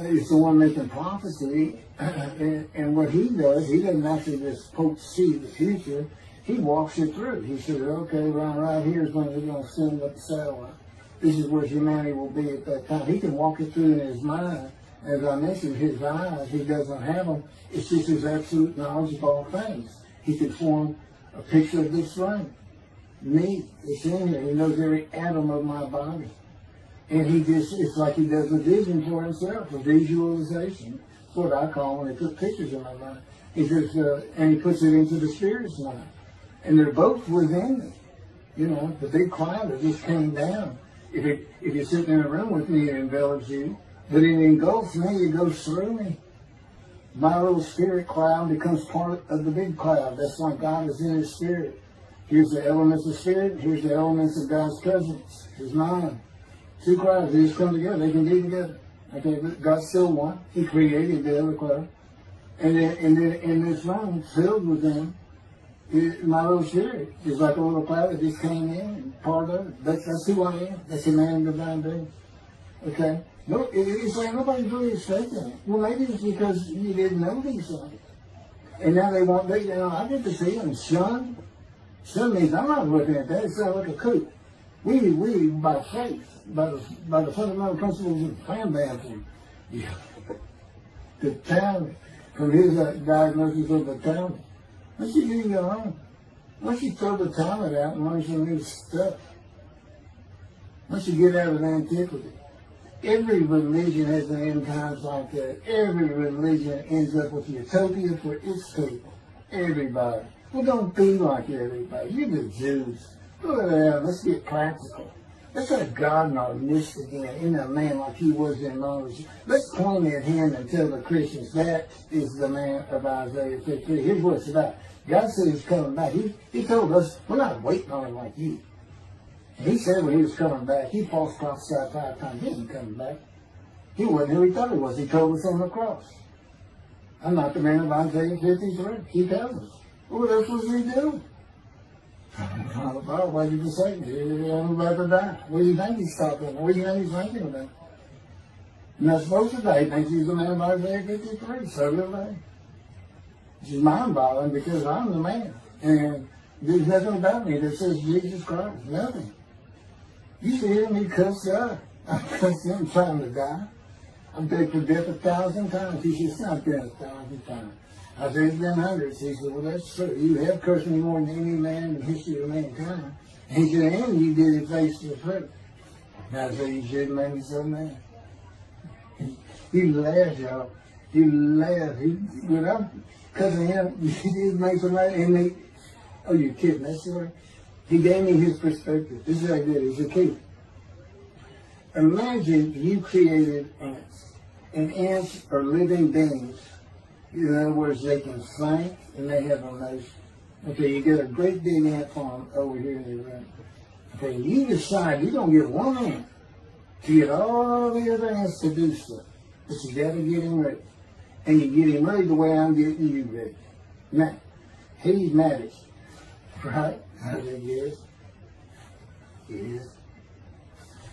He's the one making prophecy. And what he does, he doesn't actually just see the future. He walks it through. He says, okay, right here is when they're going to send up the satellite. This is where humanity will be at that time. He can walk it through in his mind. As I mentioned, his eyes, he doesn't have them. It's just his absolute knowledge of all things. He can form a picture of this room. Me, it's in here. He knows every atom of my body. And it's like he does a vision for himself, a visualization. That's what I call when they put pictures in my mind. He says, and he puts it into the spirit's mind. And they're both within me. You know, the big cloud that just came down. If you're sitting in a room with me, it envelops you. But it engulfs me, it goes through me. My little spirit cloud becomes part of the big cloud. That's why God is in his spirit. Here's the elements of spirit, here's the elements of God's presence, his mind. Two clouds, they just come together, they can be together. Okay, God's still one. He created the other cloud. And then in this room, filled with them, my little spirit is like a little cloud that just came in and part of it. That's who I am. That's a man divine being. Okay? No, it's like nobody's really expecting it. Well, maybe it's because you didn't know these things. And now they want, I get the feeling, son means I'm not looking at that. It sounds like a coup. We by faith, by the fundamental principles of fan baptism, the talent, from his diagnosis of the talent. Once you do your own, once you throw the talent out and learn some new stuff, once you get out of antiquity, every religion has an end times like that. Every religion ends up with utopia for its people. Everybody. Well, don't be like everybody. You're the Jews. Go ahead, let's get practical. Let's have God in our midst again, in a man like he was in Moses. Let's point at him and tell the Christians that is the man of Isaiah 53. Here's what it's about. God said he's coming back. He told us, we're not waiting on him like you. And he said when he was coming back, he false prophesied 5 times. He ain't coming back. He wasn't who he thought he was. He told us on the cross. I'm not the man of Isaiah 53. He tells us. What else was he doing? Well, what did you say? I'm about to die. What do you think he's talking about? What do you think he's thinking about? You're not supposed to die. He thinks he's the man of Isaiah 53. So do they. Which is mind-boggling because I'm the man. And there's nothing about me that says Jesus Christ. Nothing. You see him, he cussed God. I cussed him trying to die. I've begged for death 1,000 times. He said, it's not been 1,000 times. I said, it's been hundreds. He said, well, that's true. You have cursed me more than any man in the history of mankind. And he said, and you did it face to face. And I said, you should make me so mad. He laughed, y'all. He laughed. When I'm cussing him, he did make so mad. And oh, you're kidding. That's right. He gave me his perspective. This is how he did it. He's a kid. Imagine you created ants. And ants are living beings. In other words, they can think and they have emotion. Okay, you get a great big ant farm over here in the room. Okay, you decide you're going to get one ant to get all the other ants to do stuff. But you got to get him ready. And you get him ready the way I'm getting you ready. Now, he's mad at you. Right? I said, yes. Yes.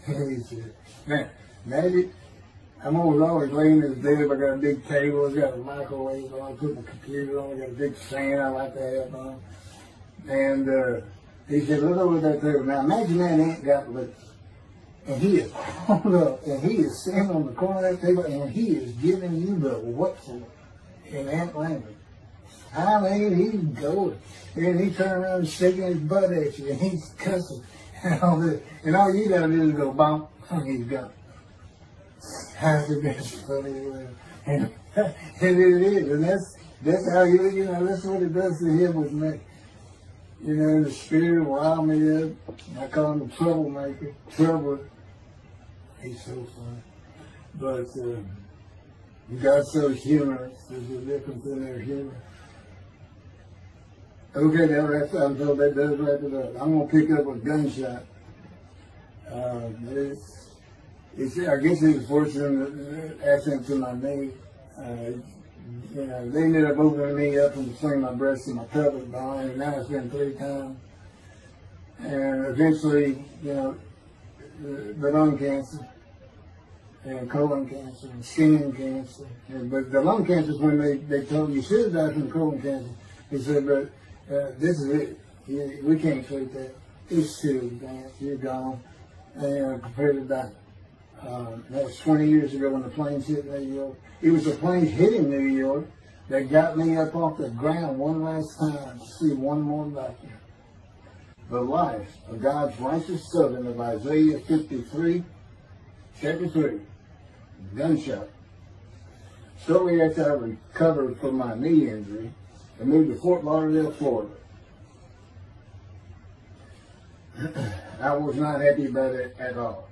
He said, now, Magic, I'm always laying in the bed. I got a big table. I got a microwave on. I put my computer on. I got a big fan I like to have on. And he said, look over that table. Now, imagine that ant got loose. And he is pulled up. And he is sitting on the corner of that table. And he is giving you the what for in ant language. I mean, he's going. And he turned around and shaking his butt at you. And he's cussing. And all this. And all you got to do is go bump. And he's gone. That's the best funny way. And it is. And that's how you know, that's what it does to him with me. You know, the spirit wild me up. I call him the troublemaker. Trouble. He's so funny. But God's so humorous. There's a difference in their humor. Okay, that wraps up. So that does wrap it up. I'm going to pick up a gunshot. I guess he was fortunate accident to my knee. You know, they ended up opening me up and between my breast and my pelvic bone, and now it's been 3 times. and eventually, the lung cancer, and colon cancer, and skin cancer. But the lung cancer is when they told me you should have died from colon cancer. He said, but this is it. We can't treat that. It's too advanced. You're gone. And prepare to die. That was 20 years ago when the planes hit New York. It was the planes hitting New York that got me up off the ground one last time to see one more doctor. The life of God's righteous servant of Isaiah 53, chapter 3, gunshot. Shortly after I recovered from my knee injury, I moved to Fort Lauderdale, Florida. I was not happy about it at all.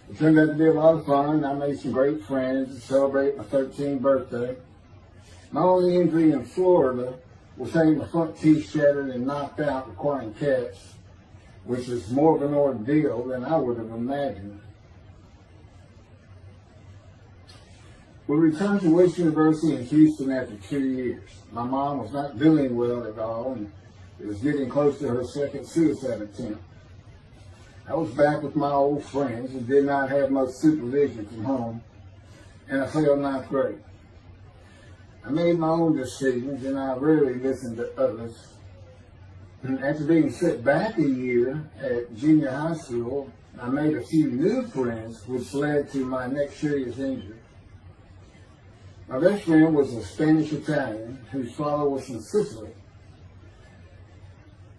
It turned out to be a lot of fun. I made some great friends to celebrate my 13th birthday. My only injury in Florida was having my front teeth shattered and knocked out, requiring caps, which is more of an ordeal than I would have imagined. We returned to West University in Houston after 2 years. My mom was not doing well at all, and it was getting close to her second suicide attempt. I was back with my old friends and did not have much supervision from home, and I failed ninth grade. I made my own decisions, and I rarely listened to others. And after being set back a year at junior high school, I made a few new friends, which led to my next serious injury. My best friend was a Spanish Italian whose father was from Sicily.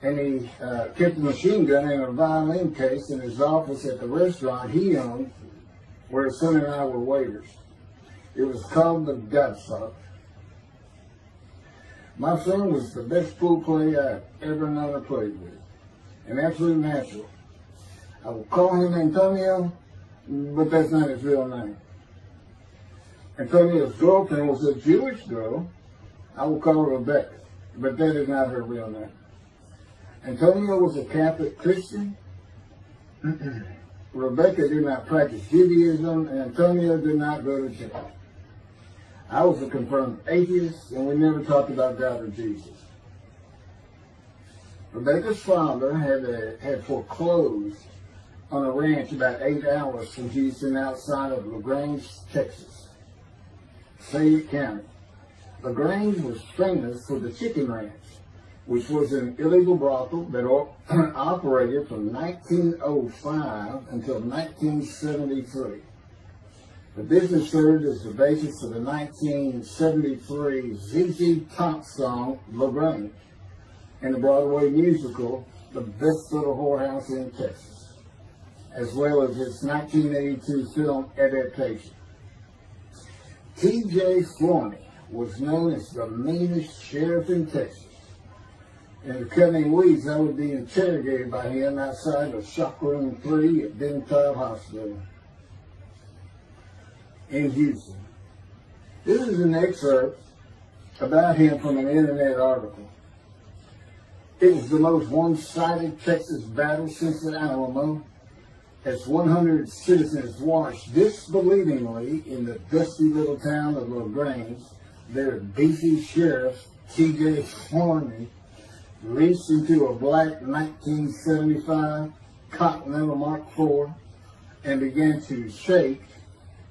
And he kept a machine gun and a violin case in his office at the restaurant he owned, where his son and I were waiters. It was called the Godfather. My son was the best pool player I've ever known to play with, and absolutely natural. I will call him Antonio, but that's not his real name. Antonio's girlfriend was a Jewish girl. I will call her Rebecca, but that is not her real name. Antonio was a Catholic Christian. Rebecca did not practice Judaism, and Antonio did not go to church. I was a confirmed atheist, and we never talked about God or Jesus. Rebecca's father had foreclosed on a ranch about 8 hours from Houston outside of LaGrange, Texas, Fayette County. LaGrange was famous for the Chicken Ranch, which was an illegal brothel that operated from 1905 until 1973. The business served as the basis for the 1973 ZZ Top song, LaGrange, and the Broadway musical, The Best Little Whorehouse in Texas, as well as its 1982 film adaptation. T.J. Flourney was known as the meanest sheriff in Texas. In the coming weeks, I would be interrogated by him outside of Shock Room 3 at Dental Hospital in Houston. This is an excerpt about him from an internet article. It was the most one-sided Texas battle since the Alamo, as 100 citizens watched disbelievingly in the dusty little town of LaGrange, their beefy sheriff, T.J. Flourney, reached into a black 1975 Continental Mark IV and began to shake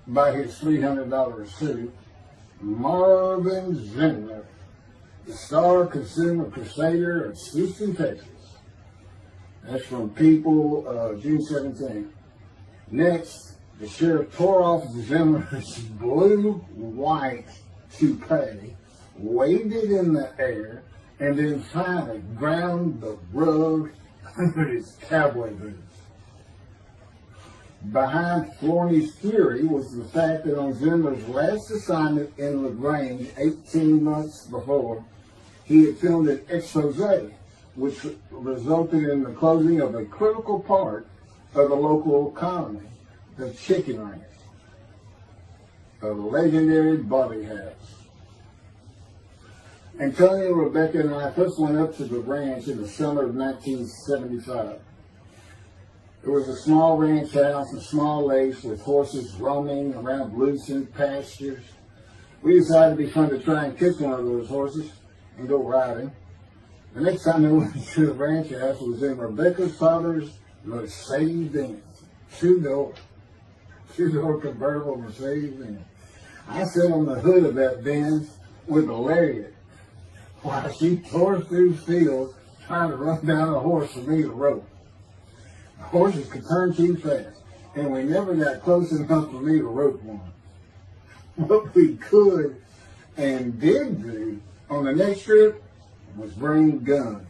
by his $300 suit Marvin Zimmer, the star consumer crusader of Houston, Texas. That's from People, June 17. Next, the sheriff tore off Zimmer's blue-white toupee, waved it in the air, and then finally ground the rug under his cowboy boots. Behind Flourney's fury was the fact that on Zimmer's last assignment in LaGrange 18 months before, he had filmed an expose, which resulted in the closing of a critical part of the local economy, the chicken ranch, a legendary Bobby house. Antonio, Rebecca, and I first went up to the ranch in the summer of 1975. It was a small ranch house and small lakes with horses roaming around loosened pastures. We decided it'd be fun to try and catch one of those horses and go riding. The next time I went to the ranch house was in Rebecca's father's Mercedes-Benz. Two-door convertible Mercedes-Benz. I sat on the hood of that Benz with a lariat while she tore through fields trying to run down a horse for me to rope. The horses could turn too fast, and we never got close enough for me to rope one. What we could and did do on the next trip was bring guns.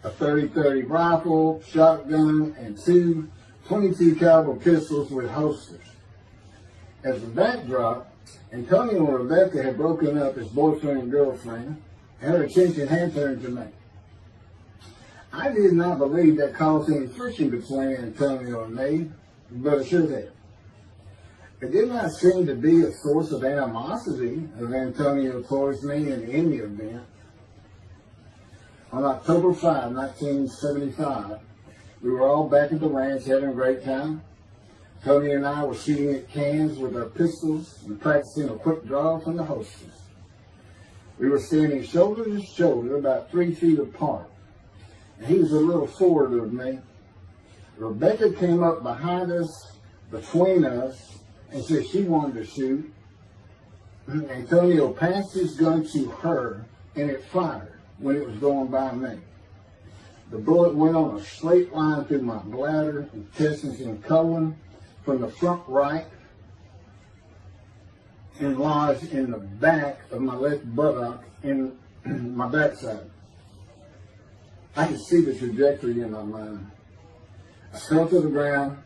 A 30-30 rifle, shotgun, and two 22 caliber pistols with holsters. As a backdrop, Antonio and Rebecca had broken up as boyfriend and girlfriend, and her attention had turned to me. I did not believe that caused any friction between Antonio and me, but it sure did. It did not seem to be a source of animosity of Antonio towards me in any event. On October 5, 1975, we were all back at the ranch having a great time. Tony and I were shooting at cans with our pistols and practicing a quick draw from the holsters. We were standing shoulder to shoulder, about 3 feet apart, and he was a little forward of me. Rebecca came up behind us, between us, and said she wanted to shoot. Antonio passed his gun to her, and it fired when it was going by me. The bullet went on a straight line through my bladder, intestines, and colon from the front right and lodged in the back of my left buttock in my backside. I could see the trajectory in my mind. I fell to the ground,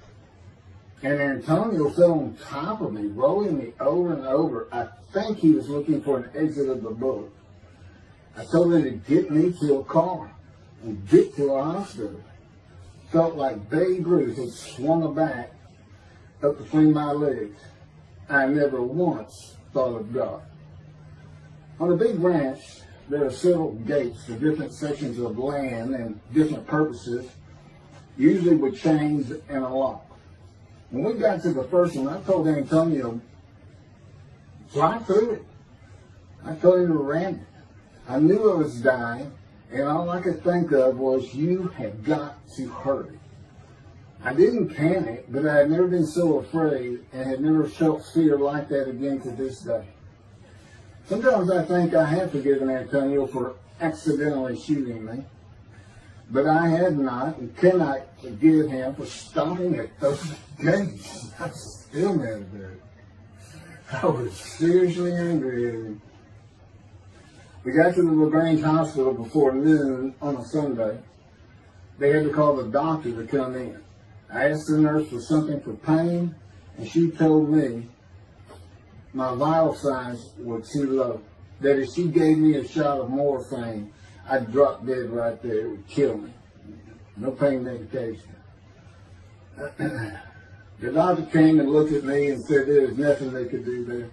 and Antonio fell on top of me, rolling me over and over. I think he was looking for an exit of the bullet. I told him to get me to a car and get to a hospital. Felt like Babe Ruth had swung a bat up between my legs. I never once thought of God. On a big ranch, there are several gates for different sections of land and different purposes, usually with chains and a lock. When we got to the first one, I told Antonio, fly through it. I told him to ram it. I knew I was dying, and all I could think of was, you have got to hurry. I didn't panic, but I had never been so afraid and had never felt fear like that again to this day. Sometimes I think I have forgiven Antonio for accidentally shooting me, but I had not and cannot forgive him for stopping at those gates. I'm still mad about it. I was seriously angry at him. We got to the LaGrange Hospital before noon on a Sunday. They had to call the doctor to come in. I asked the nurse for something for pain, and she told me my vital signs were too low. That if she gave me a shot of morphine, I'd drop dead right there. It would kill me. No pain medication. The doctor came and looked at me and said there was nothing they could do there.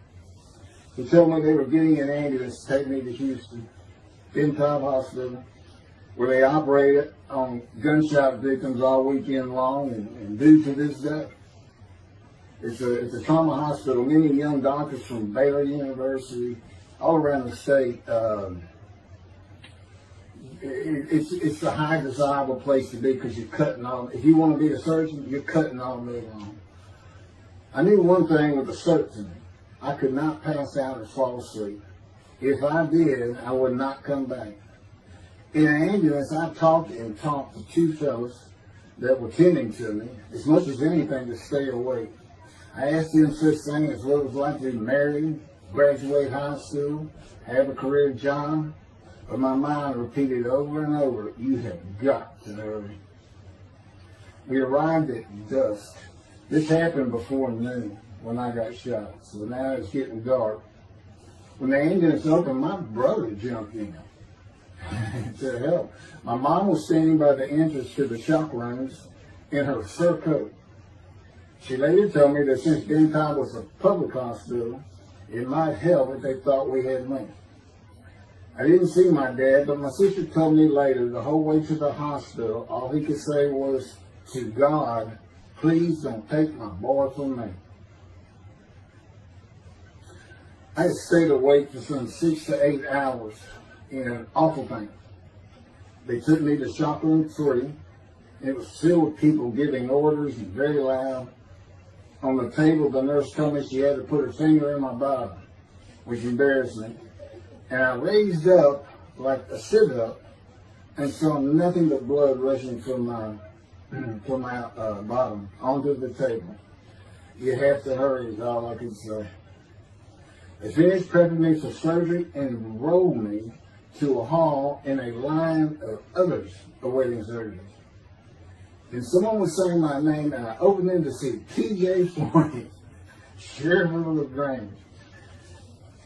He told me they were getting an ambulance to take me to Houston, Top Hospital, where they operated on gunshot victims all weekend long and do to this day. It's a trauma hospital. Many young doctors from Baylor University, all around the state. It's a high desirable place to be because you're cutting all. If you want to be a surgeon, you're cutting all day long. I knew one thing with a certainty. I could not pass out or fall asleep. If I did, I would not come back. In an ambulance, I talked to 2 fellows that were tending to me, as much as anything to stay awake. I asked them such things as what it was like to be married, graduate high school, have a career job, but my mind repeated over and over, you have got to hurry. We arrived at dusk. This happened before noon when I got shot, so now it's getting dark. When the ambulance opened, my brother jumped in to help. My mom was standing by the entrance to the shock rooms in her fur coat. She later told me that since Top was a public hospital, it might help if they thought we had money. I didn't see my dad, but my sister told me later, the whole way to the hospital, all he could say was, to God, please don't take my boy from me. I stayed awake for some 6 to 8 hours in awful pain. They took me to shop room 3. It was filled with people giving orders and very loud. On the table, the nurse told me she had to put her finger in my bottom, which embarrassed me. And I raised up like a sit-up and saw nothing but blood rushing from my bottom onto the table. You have to hurry is all I could say. They finished prepping me for surgery and enrolled me to a hall in a line of others awaiting surgery. And someone was saying my name, and I opened in to see T.J. Forney, Sheriff of LaGrange.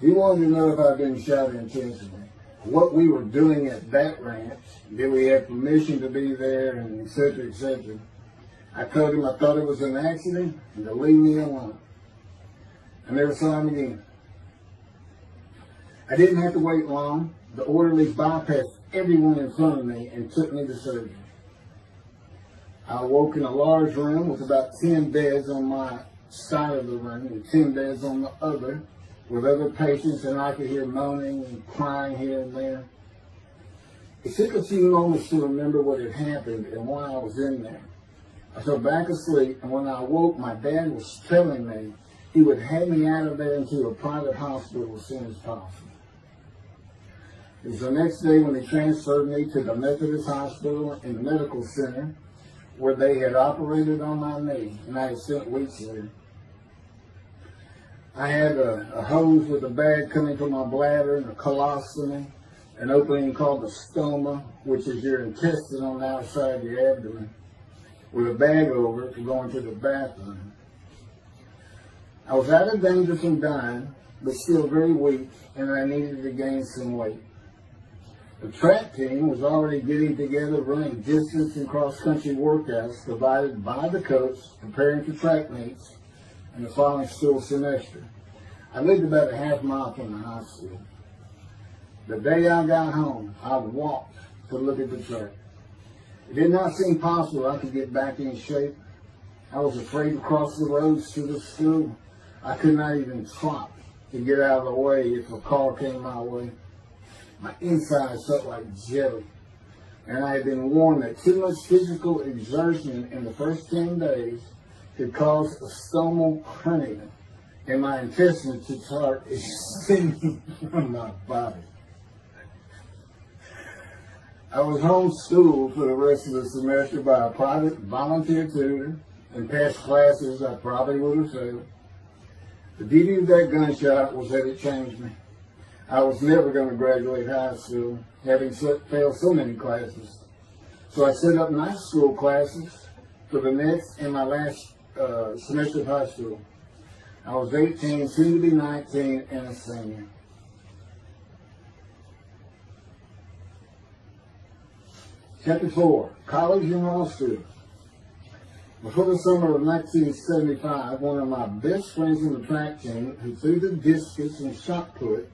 He wanted to know if I'd been shot intentionally, what we were doing at that ranch, did we have permission to be there, and et cetera, et cetera. I told him I thought it was an accident and to leave me alone. I never saw him again. I didn't have to wait long. The orderlies bypassed everyone in front of me and took me to surgery. I awoke in a large room with about 10 beds on my side of the room and 10 beds on the other, with other patients, and I could hear moaning and crying here and there. It took a few moments to remember what had happened and why I was in there. I fell back asleep, and when I awoke, my dad was telling me he would have me out of there into a private hospital as soon as possible. It was the next day when they transferred me to the Methodist Hospital in the medical center, where they had operated on my knee, and I had spent weeks there. I had a hose with a bag coming from my bladder and a colostomy, an opening called the stoma, which is your intestine on the outside of your abdomen, with a bag over it for going to the bathroom. I was out of danger from dying, but still very weak, and I needed to gain some weight. The track team was already getting together, running distance and cross-country workouts provided by the coach, preparing for track meets in the following school semester. I lived about a half mile from the high school. The day I got home, I walked to look at the track. It did not seem possible I could get back in shape. I was afraid to cross the roads to the school. I could not even trot to get out of the way if a car came my way. My insides felt like jelly, and I had been warned that too much physical exertion in the first 10 days could cause a stomal hernia, and my intestines to start extending from my body. I was homeschooled for the rest of the semester by a private volunteer tutor, and passed classes I probably would have failed. The beauty of that gunshot was that it changed me. I was never going to graduate high school, having failed so many classes. So I set up night school classes for the next and my last semester of high school. I was 18, soon to be 19, and a senior. Chapter 4, College and Law School. Before the summer of 1975, one of my best friends in the track team, who threw the discus and shot put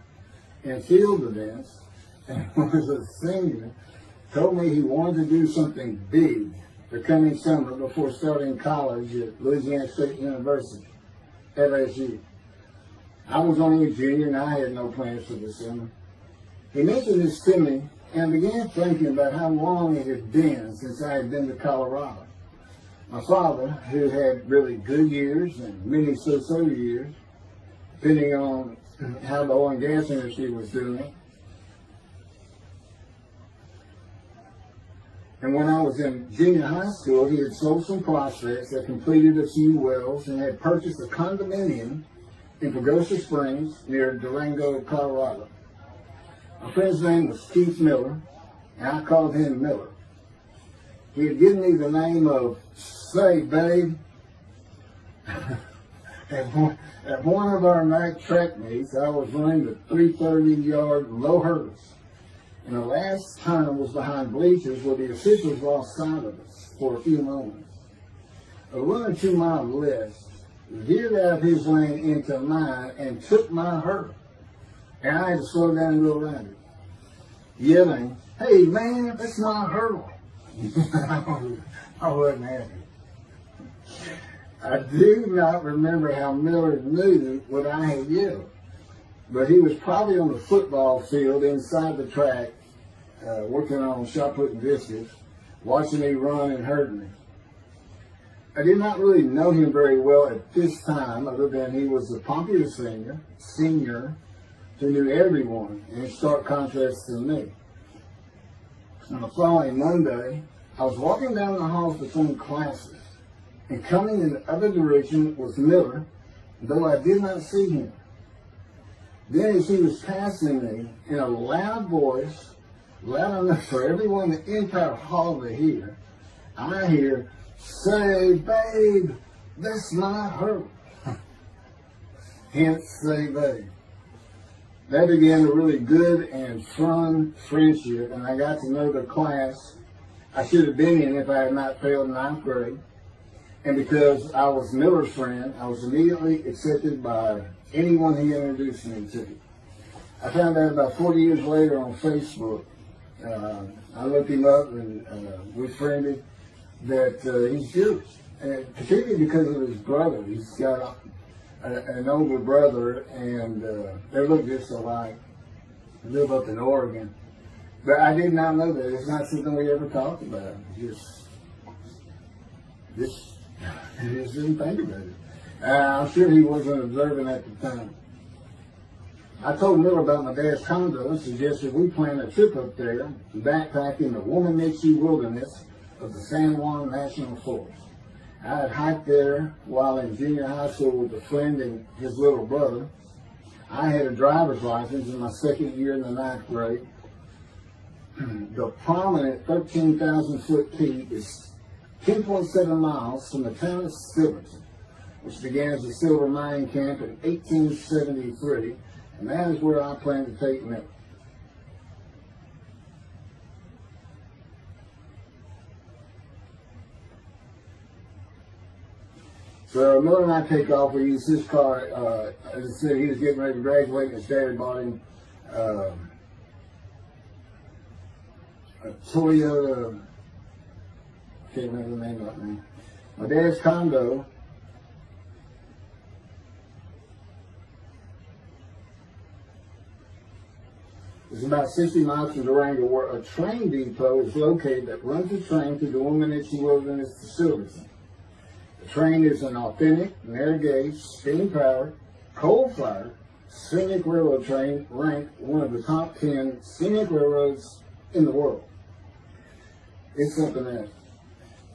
in field events and was a senior, told me he wanted to do something big the coming summer before starting college at Louisiana State University, LSU. I was only a junior and I had no plans for the summer. He mentioned this to me, and I began thinking about how long it had been since I had been to Colorado. My father, who had really good years and many so-so years, depending on how the oil and gas industry was doing. And when I was in junior high school, he had sold some prospects, had completed a few wells, and had purchased a condominium in Pagosa Springs near Durango, Colorado. My friend's name was Keith Miller, and I called him Miller. He had given me the name of Say Babe. At one of our night track meets, I was running the 330-yard low hurdles, and the last turn was behind bleachers where the officials lost sight of us for a few moments. A runner 2 miles left veered out of his lane into mine and took my hurdle, and I had to slow down and go around it, yelling, "Hey man, that's my hurdle." I wasn't happy. I do not remember how Miller knew what I had yelled, but he was probably on the football field inside the track, working on shot putting discus, watching me run and hurting me. I did not really know him very well at this time, other than he was a popular senior who knew everyone, in stark contrast to me. On the following Monday, I was walking down the halls between classes, and coming in the other direction was Miller, though I did not see him. Then as he was passing me, in a loud voice, loud enough for everyone in the entire hall to hear, I hear, "Say, babe, that's my her." Hence, say, babe. That began a really good and fun friendship, and I got to know the class I should have been in if I had not failed ninth grade. And because I was Miller's friend, I was immediately accepted by anyone he introduced me to. I found out about 40 years later on Facebook. I looked him up and we friended that he's Jewish, and particularly because of his brother. He's got an older brother, and they look just alike. They live up in Oregon. But I did not know that. It's not something we ever talked about. Just didn't think about it. I'm sure he wasn't observant at the time. I told Miller about my dad's condo and suggested we plan a trip up there, backpack in the Womanichi wilderness of the San Juan National Forest. I had hiked there while in junior high school with a friend and his little brother. I had a driver's license in my second year in the ninth grade. The prominent 13,000-foot peak is 10.7 miles from the town of Silverton, which began as a silver mining camp in 1873, and that is where I plan to take Miller. So Miller and I take off. We use his car. As I said, he was getting ready to graduate, and his dad bought him a Toyota. Can't remember the name of it. My dad's condo is about 60 miles from Durango, where a train depot is located that runs a train through the Womanichi Wilderness to Silverton. The train is an authentic, narrow gauge, steam-powered, coal-fired, scenic railroad train ranked one of the top 10 scenic railroads in the world. It's something else.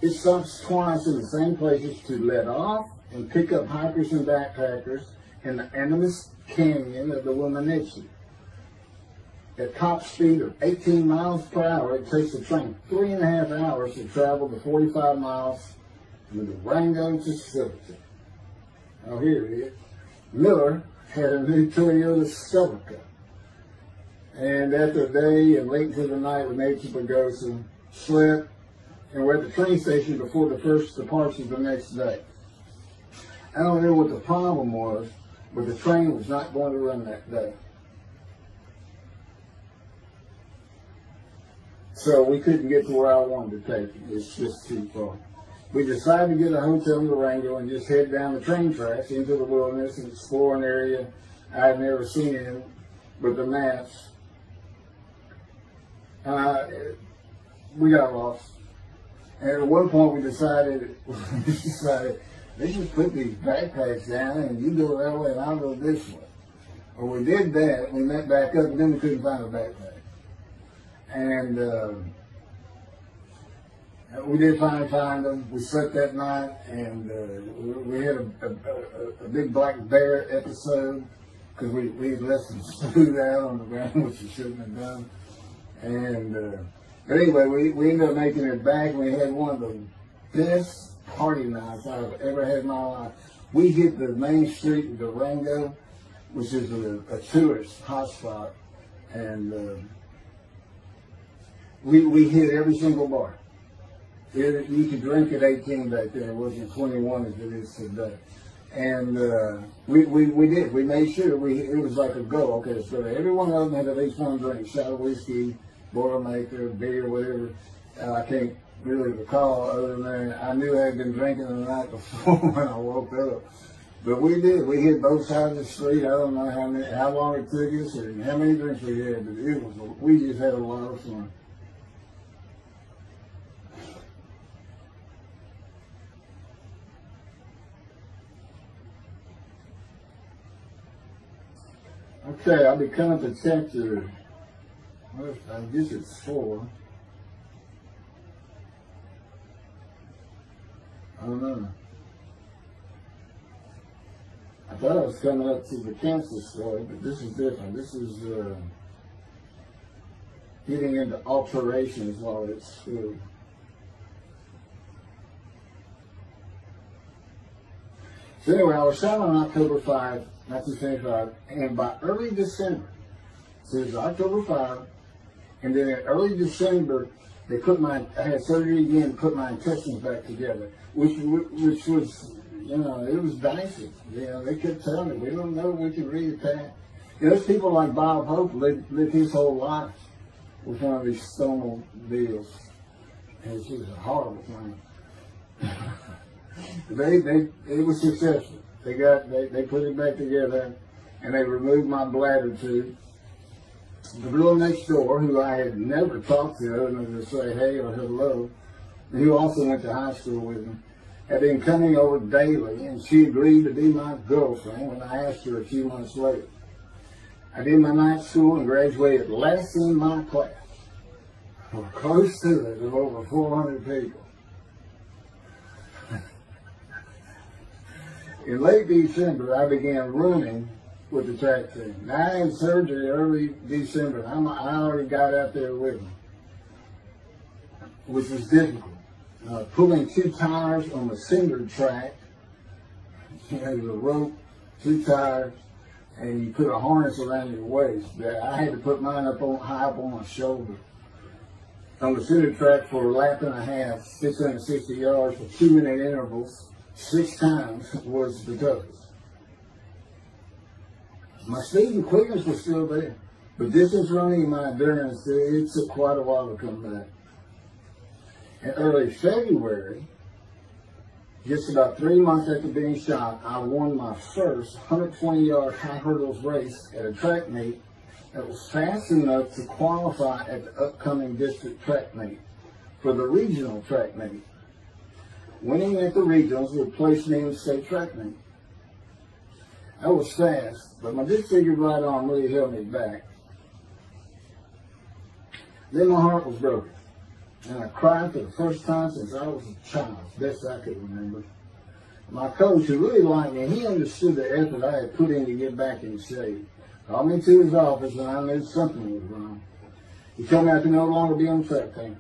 It stops twice in the same places to let off and pick up hikers and backpackers in the Animas Canyon of the Womanichi. At top speed of 18 miles per hour, it takes the train 3.5 hours to travel the 45 miles from Durango to Silverton. Oh, here it is. Miller had a new Toyota Celica. And after a day and late into the night, we made to Pagosa, slept, and we're at the train station before the first departure the next day. I don't know what the problem was, but the train was not going to run that day. So we couldn't get to where I wanted to take it. It's just too far. We decided to get a hotel in Durango and just head down the train tracks into the wilderness and explore an area I had never seen in with the maps. We got lost. And at one point we decided, let's just put these backpacks down and you go that way and I'll go this way. Well, we did that. We went back up and then we couldn't find a backpack. And we did finally find them. We slept that night, and we had a big black bear episode because we left some food out on the ground, which we shouldn't have done. And but anyway, we ended up making it back. We had one of the best party nights I've ever had in my life. We hit the main street of Durango, which is a tourist hotspot, and we hit every single bar. You could drink at 18 back then. It wasn't 21 as it is today. And we did. We made sure it was like a go. Okay, so every one of them had at least one drink: shot of whiskey, Boilermaker, beer, whatever. I can't really recall other than that. I knew I had been drinking the night before when I woke up. But we did. We hit both sides of the street. I don't know how long it took us and how many drinks we had, but we just had a lot of fun. Okay, I'll be coming to chapter, I guess it's 4. I don't know. I thought I was coming up to the cancer story, but this is different. This is getting into alterations while it's school. So anyway, I was shot on October 5, 1975, and by early December, so it was October 5, and then in early December, I had surgery again to put my intestines back together, which was, you know, it was dicey. You know, they kept telling me, we don't know if we can reattach. You know, there's people like Bob Hope lived his whole life with one of these stonal deals. And it's just a horrible thing. It was successful. They put it back together, and they removed my bladder tube. The girl next door, who I had never talked to other than to say hey or hello, and who also went to high school with me, had been coming over daily, and she agreed to be my girlfriend when I asked her a few months later. I did my night school and graduated last in my class, or close to it, of over 400 people. In late December, I began running with the track team. Now, I had surgery early December. I already got out there with them, which was difficult. Pulling 2 tires on the cinder track, you know, the rope, 2 tires, and you put a harness around your waist. I had to put mine high up on my shoulder. On the cinder track for a lap and a half, 660 yards for 2-minute intervals, 6 times was the toughest. My speed and quickness was still there, but distance running and my endurance, it took quite a while to come back. In early February, just about 3 months after being shot, I won my first 120-yard high hurdles race at a track meet that was fast enough to qualify at the upcoming district track meet for the regional track meet. Winning at the regionals would place me in the state track meet. I was fast, but my disfigured right arm really held me back. Then my heart was broken, and I cried for the first time since I was a child, best I could remember. My coach, who really liked me, he understood the effort I had put in to get back in shape. Called me to his office, and I knew something was wrong. He told me I could no longer be on the track team.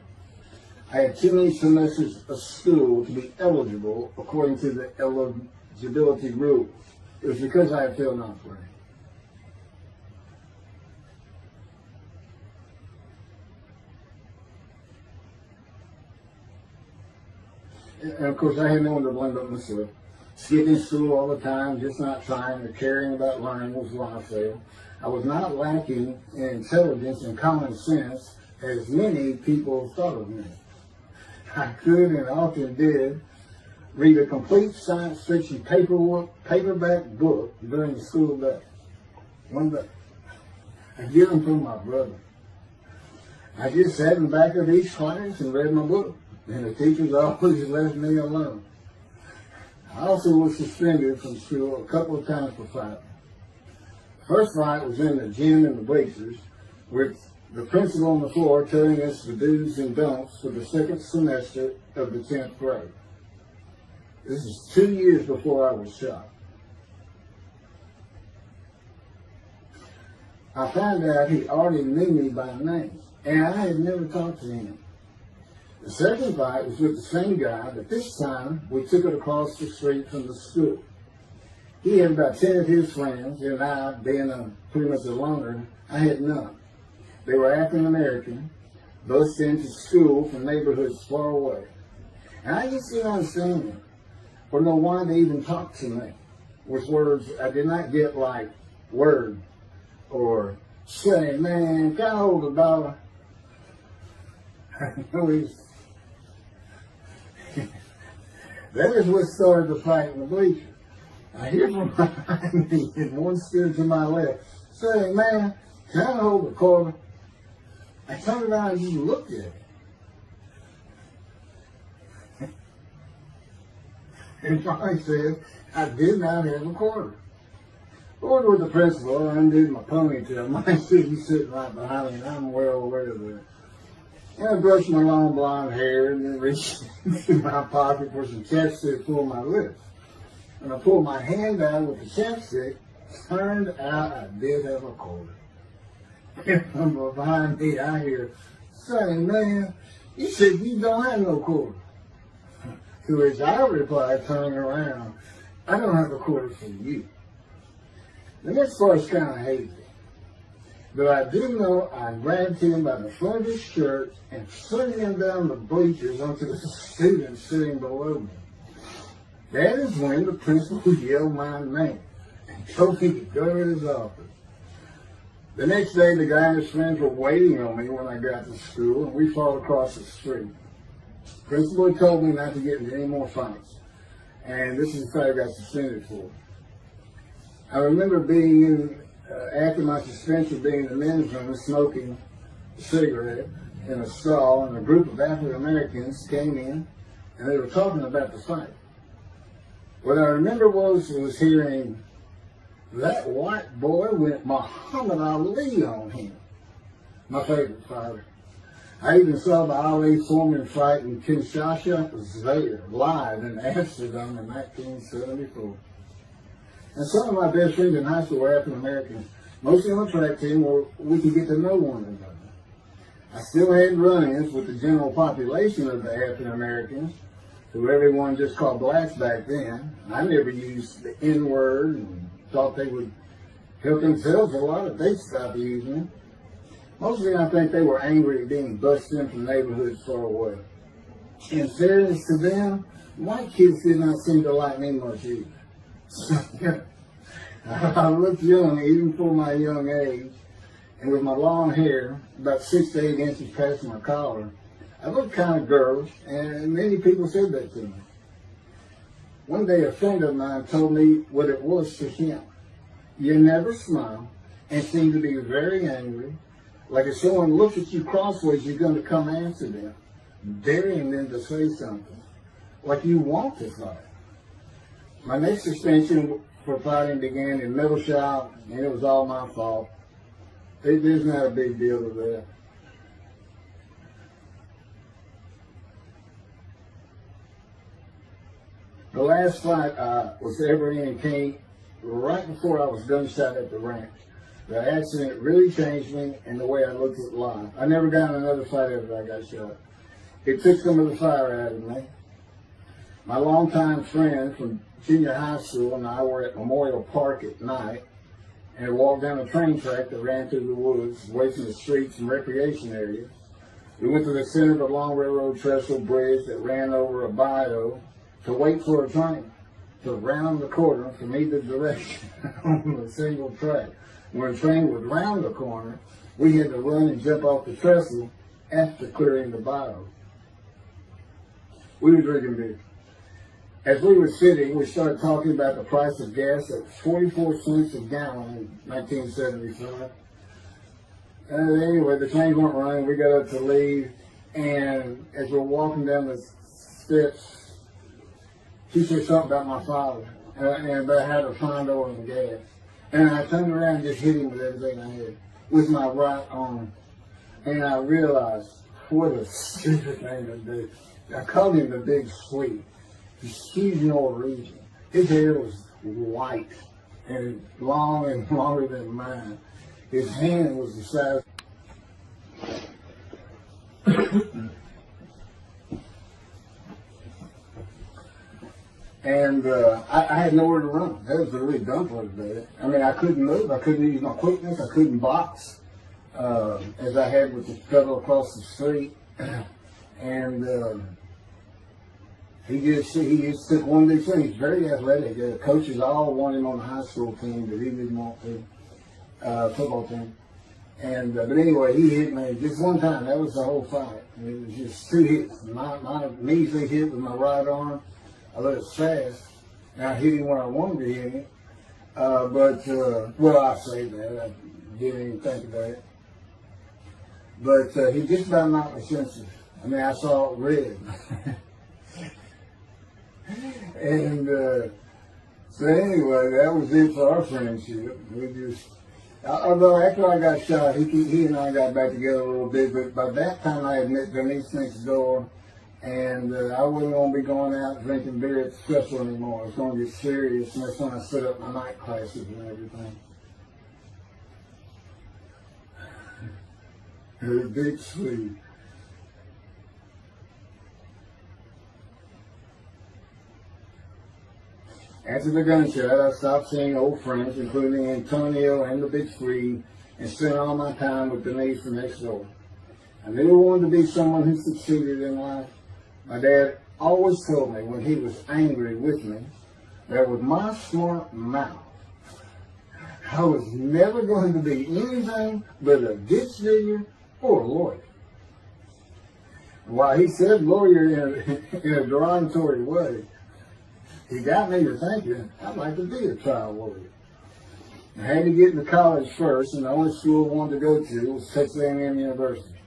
I had too many semesters of school to be eligible according to the eligibility rules. It was because I had failed ninth grade. And of course, I had no one to blame but myself. Skipping school all the time, just not trying or caring about learning was why I failed. I was not lacking in intelligence and common sense as many people thought of me. I could and often did read a complete science fiction paperback book during the school day. One day. I get them from my brother. I just sat in the back of each class and read my book, and the teachers always left me alone. I also was suspended from school a couple of times for fighting. The first fight was in the gym in the bleachers, with the principal on the floor telling us the do's and don'ts for the second semester of the 10th grade. This is 2 years before I was shot. I found out he already knew me by name, and I had never talked to him. The second fight was with the same guy, but this time we took it across the street from the school. He had about 10 of his friends, and I, being pretty much a loner, I had none. They were African American, bused into school from neighborhoods far away. And I just didn't understand them, or know why they even talked to me with words I did not get, like word or say, man, can I hold a dollar? That is what started the fight in the bleachers. I hear from behind me, and one stood to my left, saying, "Man, can I hold the quarter?" I turned around and just looked at it. And I said, I did not have a quarter. Going with the principal, I undid my ponytail. My city's sitting right behind me, and I'm well aware of that. And I brushed my long blonde hair and then reached into my pocket for some chapstick for my lips. When I pulled my hand out with the chapstick, turned out I did have a quarter. And from behind me, I hear, "Say, man, you said you don't have no quarter." To which I replied, turning around, "I don't have a quarter for you." The next part's kind of hazy. But I do know I grabbed him by the front of his shirt and threw him down the bleachers onto the students sitting below me. That is when the principal yelled my name and told me to go to his office. The next day, the guy and his friends were waiting on me when I got to school, and we fought across the street. The principal told me not to get into any more fights, and this is the fight I got suspended for. I remember being in, after my suspension, being in the men's room smoking a cigarette in a stall, and a group of African Americans came in, and they were talking about the fight. What I remember was hearing, "That white boy went Muhammad Ali on him." My favorite fighter. I even saw the Ali Foreman fight in Kinshasa there, live in Amsterdam in 1974. And some of my best friends in high school were African Americans, mostly on the track team where we could get to know one another. I still had run-ins with the general population of the African Americans, who everyone just called blacks back then. I never used the N-word and thought they would help themselves a lot if they stopped using it. Mostly I think they were angry at being bused in from neighborhoods far away. In fairness to them, white kids did not seem to like me much either. I looked young even for my young age, and with my long hair, about 6 to 8 inches past my collar, I looked kind of girlish, and many people said that to me. One day a friend of mine told me what it was to him. You never smile and seem to be very angry. Like if someone looks at you crossways, you're going to come after them, daring them to say something. Like you want to fight. My next suspension for fighting began in middle shop, and it was all my fault. There's not a big deal with that. The last fight I was ever in came right before I was gunshot at the ranch. The accident really changed me and the way I looked at life. I never got in another fight after I got shot. It took some of the fire out of me. My longtime friend from junior high school and I were at Memorial Park at night and walked down a train track that ran through the woods, away from the streets and recreation areas. We went to the center of the long railroad trestle bridge that ran over a bayou to wait for a train to round the corner from either direction on a single track. When a train would round the corner, we had to run and jump off the trestle after clearing the bayou. We were drinking beer. As we were sitting, we started talking about the price of gas at 44 cents a gallon in 1975. Anyway, the trains weren't running. We got up to leave, and as we're walking down the steps, she said something about my father and about how to find oil and gas. And I turned around and just hit him with everything I had, with my right arm. And I realized what a stupid thing to do. I called him the Big Sweet. He's huge in all region. His hair was white and long and longer than mine. His hand was the size. And I had nowhere to run. That was the really dumb part of it. I mean, I couldn't move. I couldn't use my quickness. I couldn't box as I had with the fellow across the street. And he just took one big thing. He's very athletic. The coaches all wanted him on the high school team, but he didn't want to, football team. And but anyway, he hit me just one time. That was the whole fight. And it was just 2 hits. My measly hit with my right arm. I let it fast, And I hit him when I wanted to hit him. Well, I say that. I didn't even think of that. But he just about knocked me senseless. I mean, I saw red. And so anyway, that was it for our friendship. We just, although after I got shot, he and I got back together a little bit, but by that time I had met Denise next door, and I wasn't going to be going out drinking beer at the special anymore. It was going to get serious, and that's when I set up my night classes and everything. Her big sleeve. After the gunshot, I stopped seeing old friends, including Antonio and the Big Three, and spent all my time with Denise from next door. I never wanted to be someone who succeeded in life. My dad always told me when he was angry with me that with my smart mouth, I was never going to be anything but a ditch digger or a lawyer. While he said lawyer in a derogatory way, he got me to thinking I'd like to be a trial lawyer. I had to get into college first, and the only school I wanted to go to was Texas A&M University.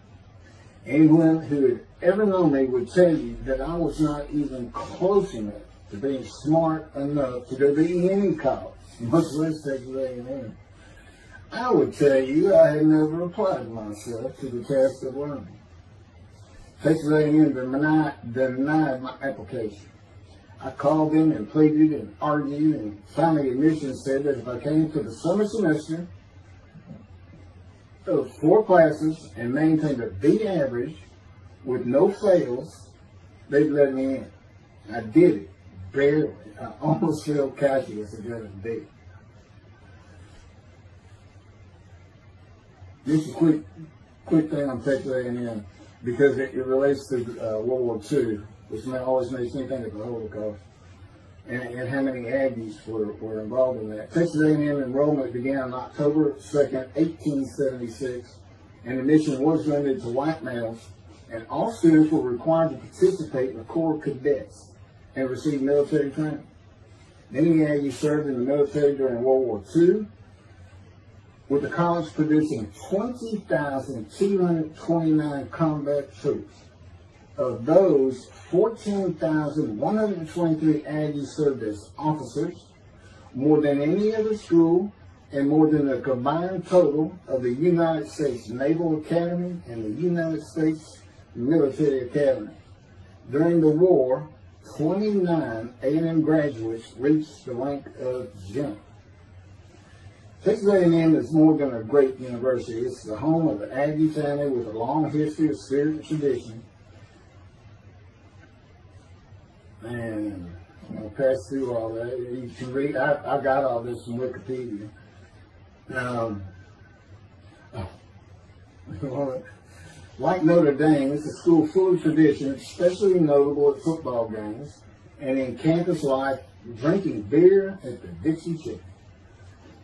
Anyone who had ever known me would tell you that I was not even close enough to being smart enough to go to any college, much less Texas A&M. I would tell you I had never applied myself to the task of learning. Texas A&M denied my application. I called them and pleaded and argued, and finally admissions said that if I came to the summer semester of 4 classes and maintained a B average with no fails, they'd let me in. I did it, barely. I almost failed calculus and got a B. Just a quick thing on Texas A&M, because it relates to World War II, which always makes me think of the Holocaust, and how many Aggies were involved in that. Texas A&M enrollment began on October 2nd, 1876, and admission was limited to white males, and all students were required to participate in the Corps of Cadets and receive military training. Many Aggies served in the military during World War II, with the college producing 20,229 combat troops. Of those, 14,123 Aggies served as officers, more than any other school, and more than the combined total of the United States Naval Academy and the United States Military Academy. During the war, 29 A&M graduates reached the rank of general. Texas A&M is more than a great university. It's the home of the Aggie family with a long history of spirit and tradition. And I'll pass through all that. You can read. I got all this from Wikipedia. Like Notre Dame, it's a school full of tradition, especially notable at football games and in campus life, drinking beer at the Dixie Chicken.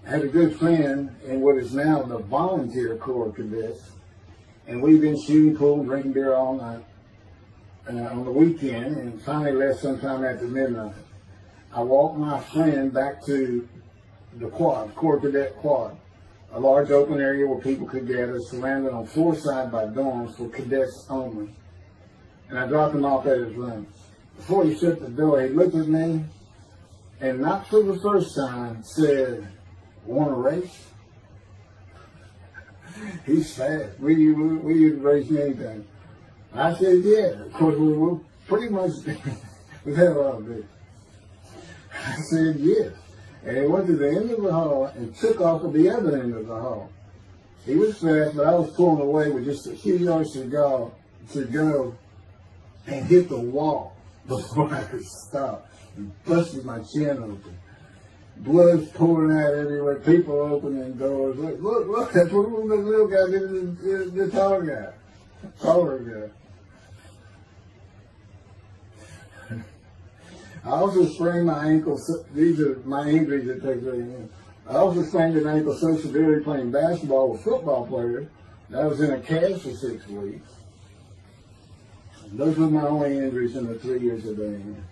I had a good friend in what is now the volunteer Corps of Cadets, and we've been shooting pool, drinking beer all night on the weekend, and finally left sometime after midnight. I walked my friend back to the quad, Corps Cadet Quad, a large open area where people could gather, surrounded on 4 sides by dorms for cadets only. And I dropped him off at his room. Before he shut the door, he looked at me, and not for the first time, said, "Want to race?" He's fast. We would race anything. I said, yeah. Of course, we were pretty much, we've had a lot of this. I said, yes. And he went to the end of the hall and took off at the other end of the hall. He was fast, but I was pulling away with just a few yards to go and hit the wall before I could stop and busted my chin open. Blood's pouring out everywhere, people opening doors. Look, that's what the little guy did to the taller guy. I also sprained my ankle. These are my injuries at Texas A&M. I also sprained an ankle so severely playing basketball with football players that I was in a cast for 6 weeks. Those were my only injuries in the 3 years of A&M.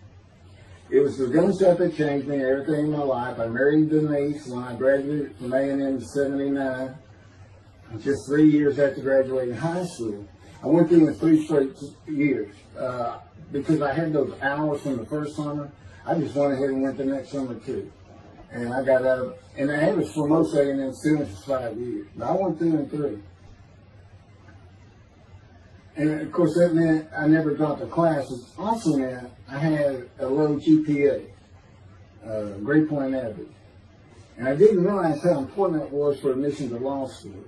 It was the gunshot that changed me, everything in my life. I married Denise when I graduated from A&M in '79. Just 3 years after graduating high school. I went through in 3 straight years. Because I had those hours from the first summer, I just went ahead and went the next summer too. And I got out of, and the average for most A&M students is 5 years. But I went through in 3. And of course that meant I never dropped a class. It also meant I had a low GPA, grade point average. And I didn't realize how important that was for admission to law school.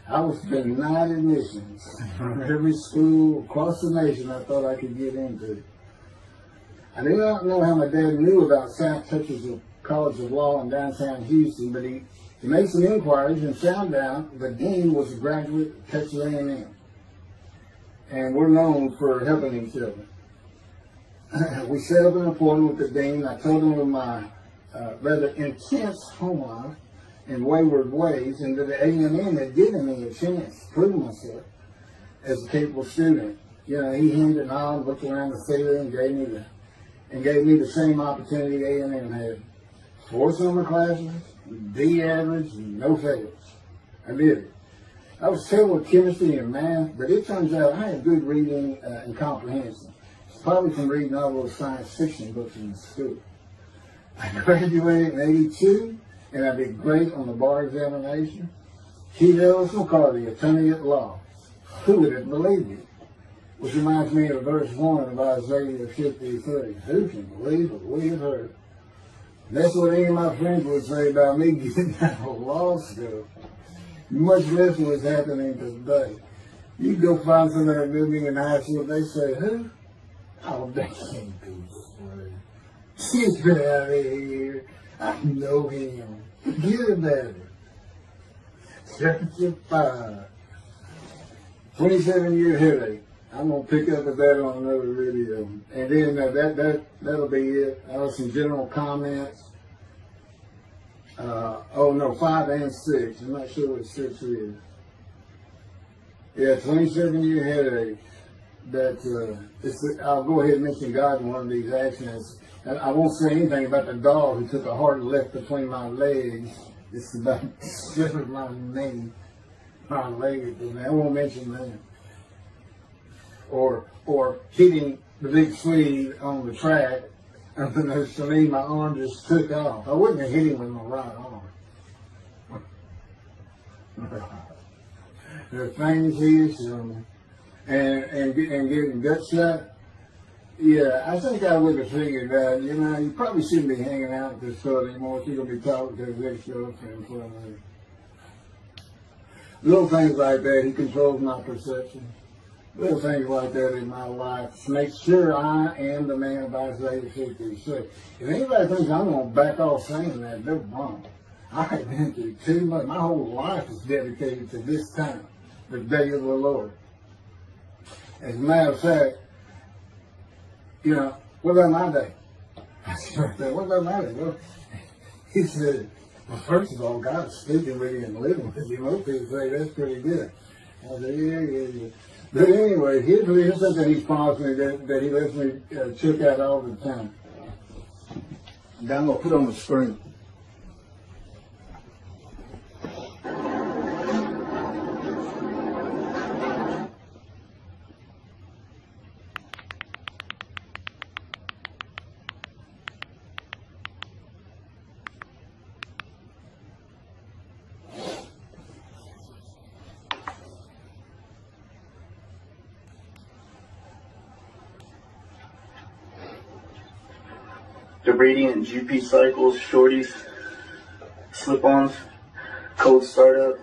I was denied admissions from every school across the nation I thought I could get into. I do not know how my dad knew about South Texas College of Law in downtown Houston, but he made some inquiries and found out the dean was a graduate of Texas A&M. And we're known for helping each other. We set up an appointment with the dean. I told him of my rather intense home life and wayward ways, and that the A&M had given me a chance to prove myself as a capable student. You know, he hemmed and hawed, looked around the theater and gave me the same opportunity A&M had. 4 summer classes, D average, and no fails. I did it. I was terrible with chemistry and math, but it turns out I had good reading and comprehension. It's probably from reading all those science fiction books in school. I graduated in '82, and I did great on the bar examination. Chief Ellis McCarty, attorney at law. Who would have believed it? Which reminds me of verse 1 of Isaiah 53. Who can believe what we have heard? That's what any of my friends would say about me getting out of law school. Much less what's happening today. You go find somebody that knew me in high school, they say, who? Oh, that can't be straight. Get out of here. I know him. Forget about it. Chapter 5. 27-year headache. I'm going to pick up with that on another video. And then that'll be it. I have some general comments. 5 and 6. I'm not sure what 6 is. Yeah, 27-year headache. I'll go ahead and mention God in one of these actions. And I won't say anything about the dog who took a hard left between my legs. It's about stripping my knee, my leg. I won't mention that. Or hitting the big Swede on the track. Unbeknownst to me, my arm just took off. I wouldn't have hit him with my right arm. The things he is showing. And getting gut shot. Yeah, I think I would have figured that, you probably shouldn't be hanging out with this fellow anymore if you're going to be talking to his ex-girlfriend for a minute. Little things like that, he controls my perception. Little things like that in my life to make sure I am the man of Isaiah 56. If anybody thinks I'm going to back off saying that, they're wrong. I have been through too much. My whole life is dedicated to this time, the day of the Lord. As a matter of fact, what about my day? I said, what about my day? Well, he said, well, first of all, God's speaking with you and living with you. Most people say that's pretty good. I said, yeah. But anyway, here's something he's promised me that he lets me check out all the time. And I'm going to put on the screen. The radiant GP cycles, shorties, slip-ons, cold startup.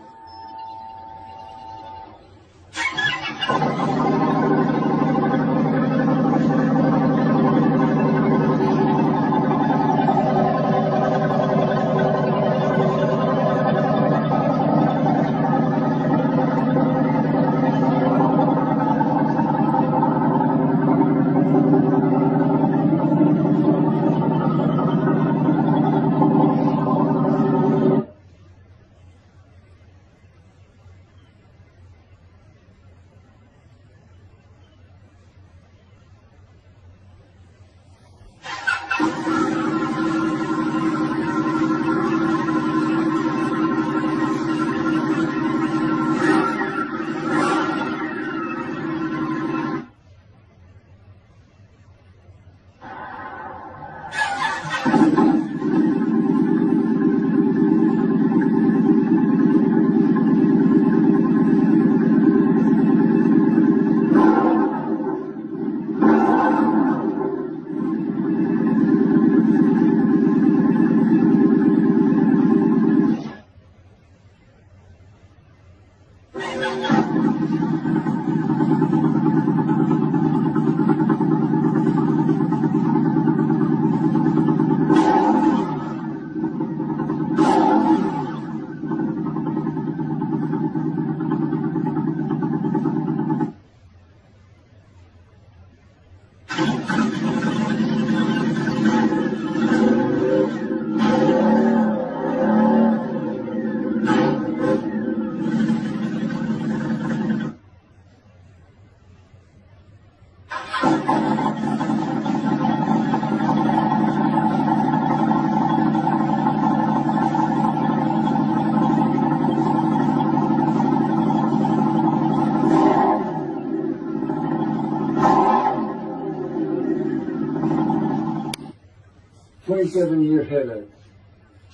27-year headache.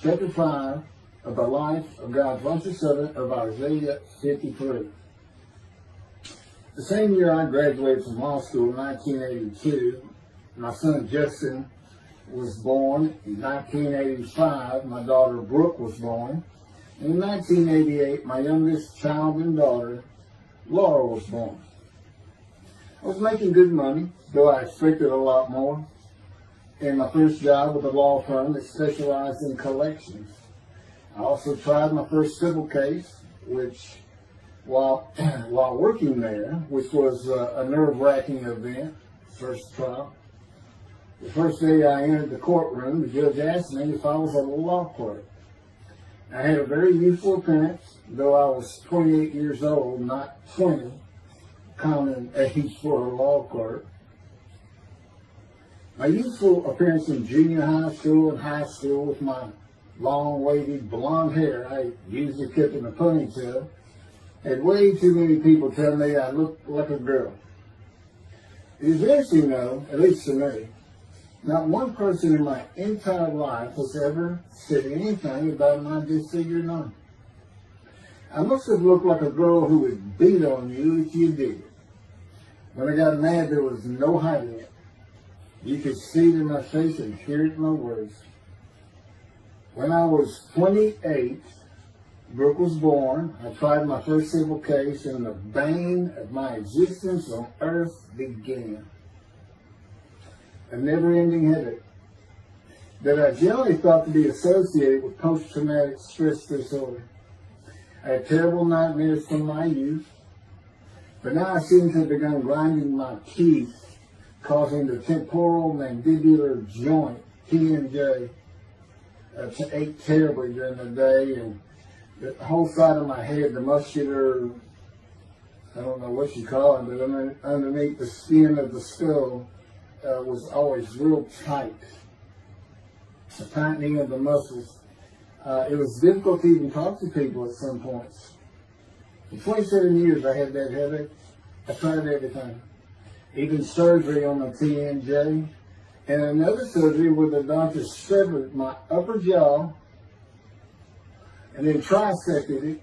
Chapter 5 of the life of God's righteous servant of Isaiah 53. The same year I graduated from law school in 1982, my son Justin was born. In 1985, my daughter Brooke was born. And in 1988, my youngest child and daughter, Laura, was born. I was making good money, though I expected a lot more. And my first job with a law firm that specialized in collections. I also tried my first civil case, which, while working there, which was a nerve-wracking event, first trial. The first day I entered the courtroom, the judge asked me if I was a law clerk. I had a very youthful appearance, though I was 28 years old, not 20, common age for a law clerk. My youthful appearance in junior high school and high school with my long, wavy blonde hair I usually kept in a ponytail had way too many people tell me I looked like a girl. It is interesting, though, at least to me, not one person in my entire life has ever said anything about my disfigured arm. I must have looked like a girl who would beat on you if you did it. When I got mad, there was no hiding it. You could see it in my face and hear it in my words. When I was 28, Brooke was born. I tried my first civil case, and the bane of my existence on earth began. A never-ending headache that I generally thought to be associated with post-traumatic stress disorder. I had terrible nightmares from my youth, but now I seem to have begun grinding my teeth, causing the temporal mandibular joint, TMJ, to ache terribly during the day, and the whole side of my head, the muscular, I don't know what you call it, but underneath the skin of the skull, was always real tight. A tightening of the muscles. It was difficult to even talk to people at some points. For 27 years I had that headache. I tried everything. Even surgery on the TMJ. And another surgery where the doctor severed my upper jaw and then trisected it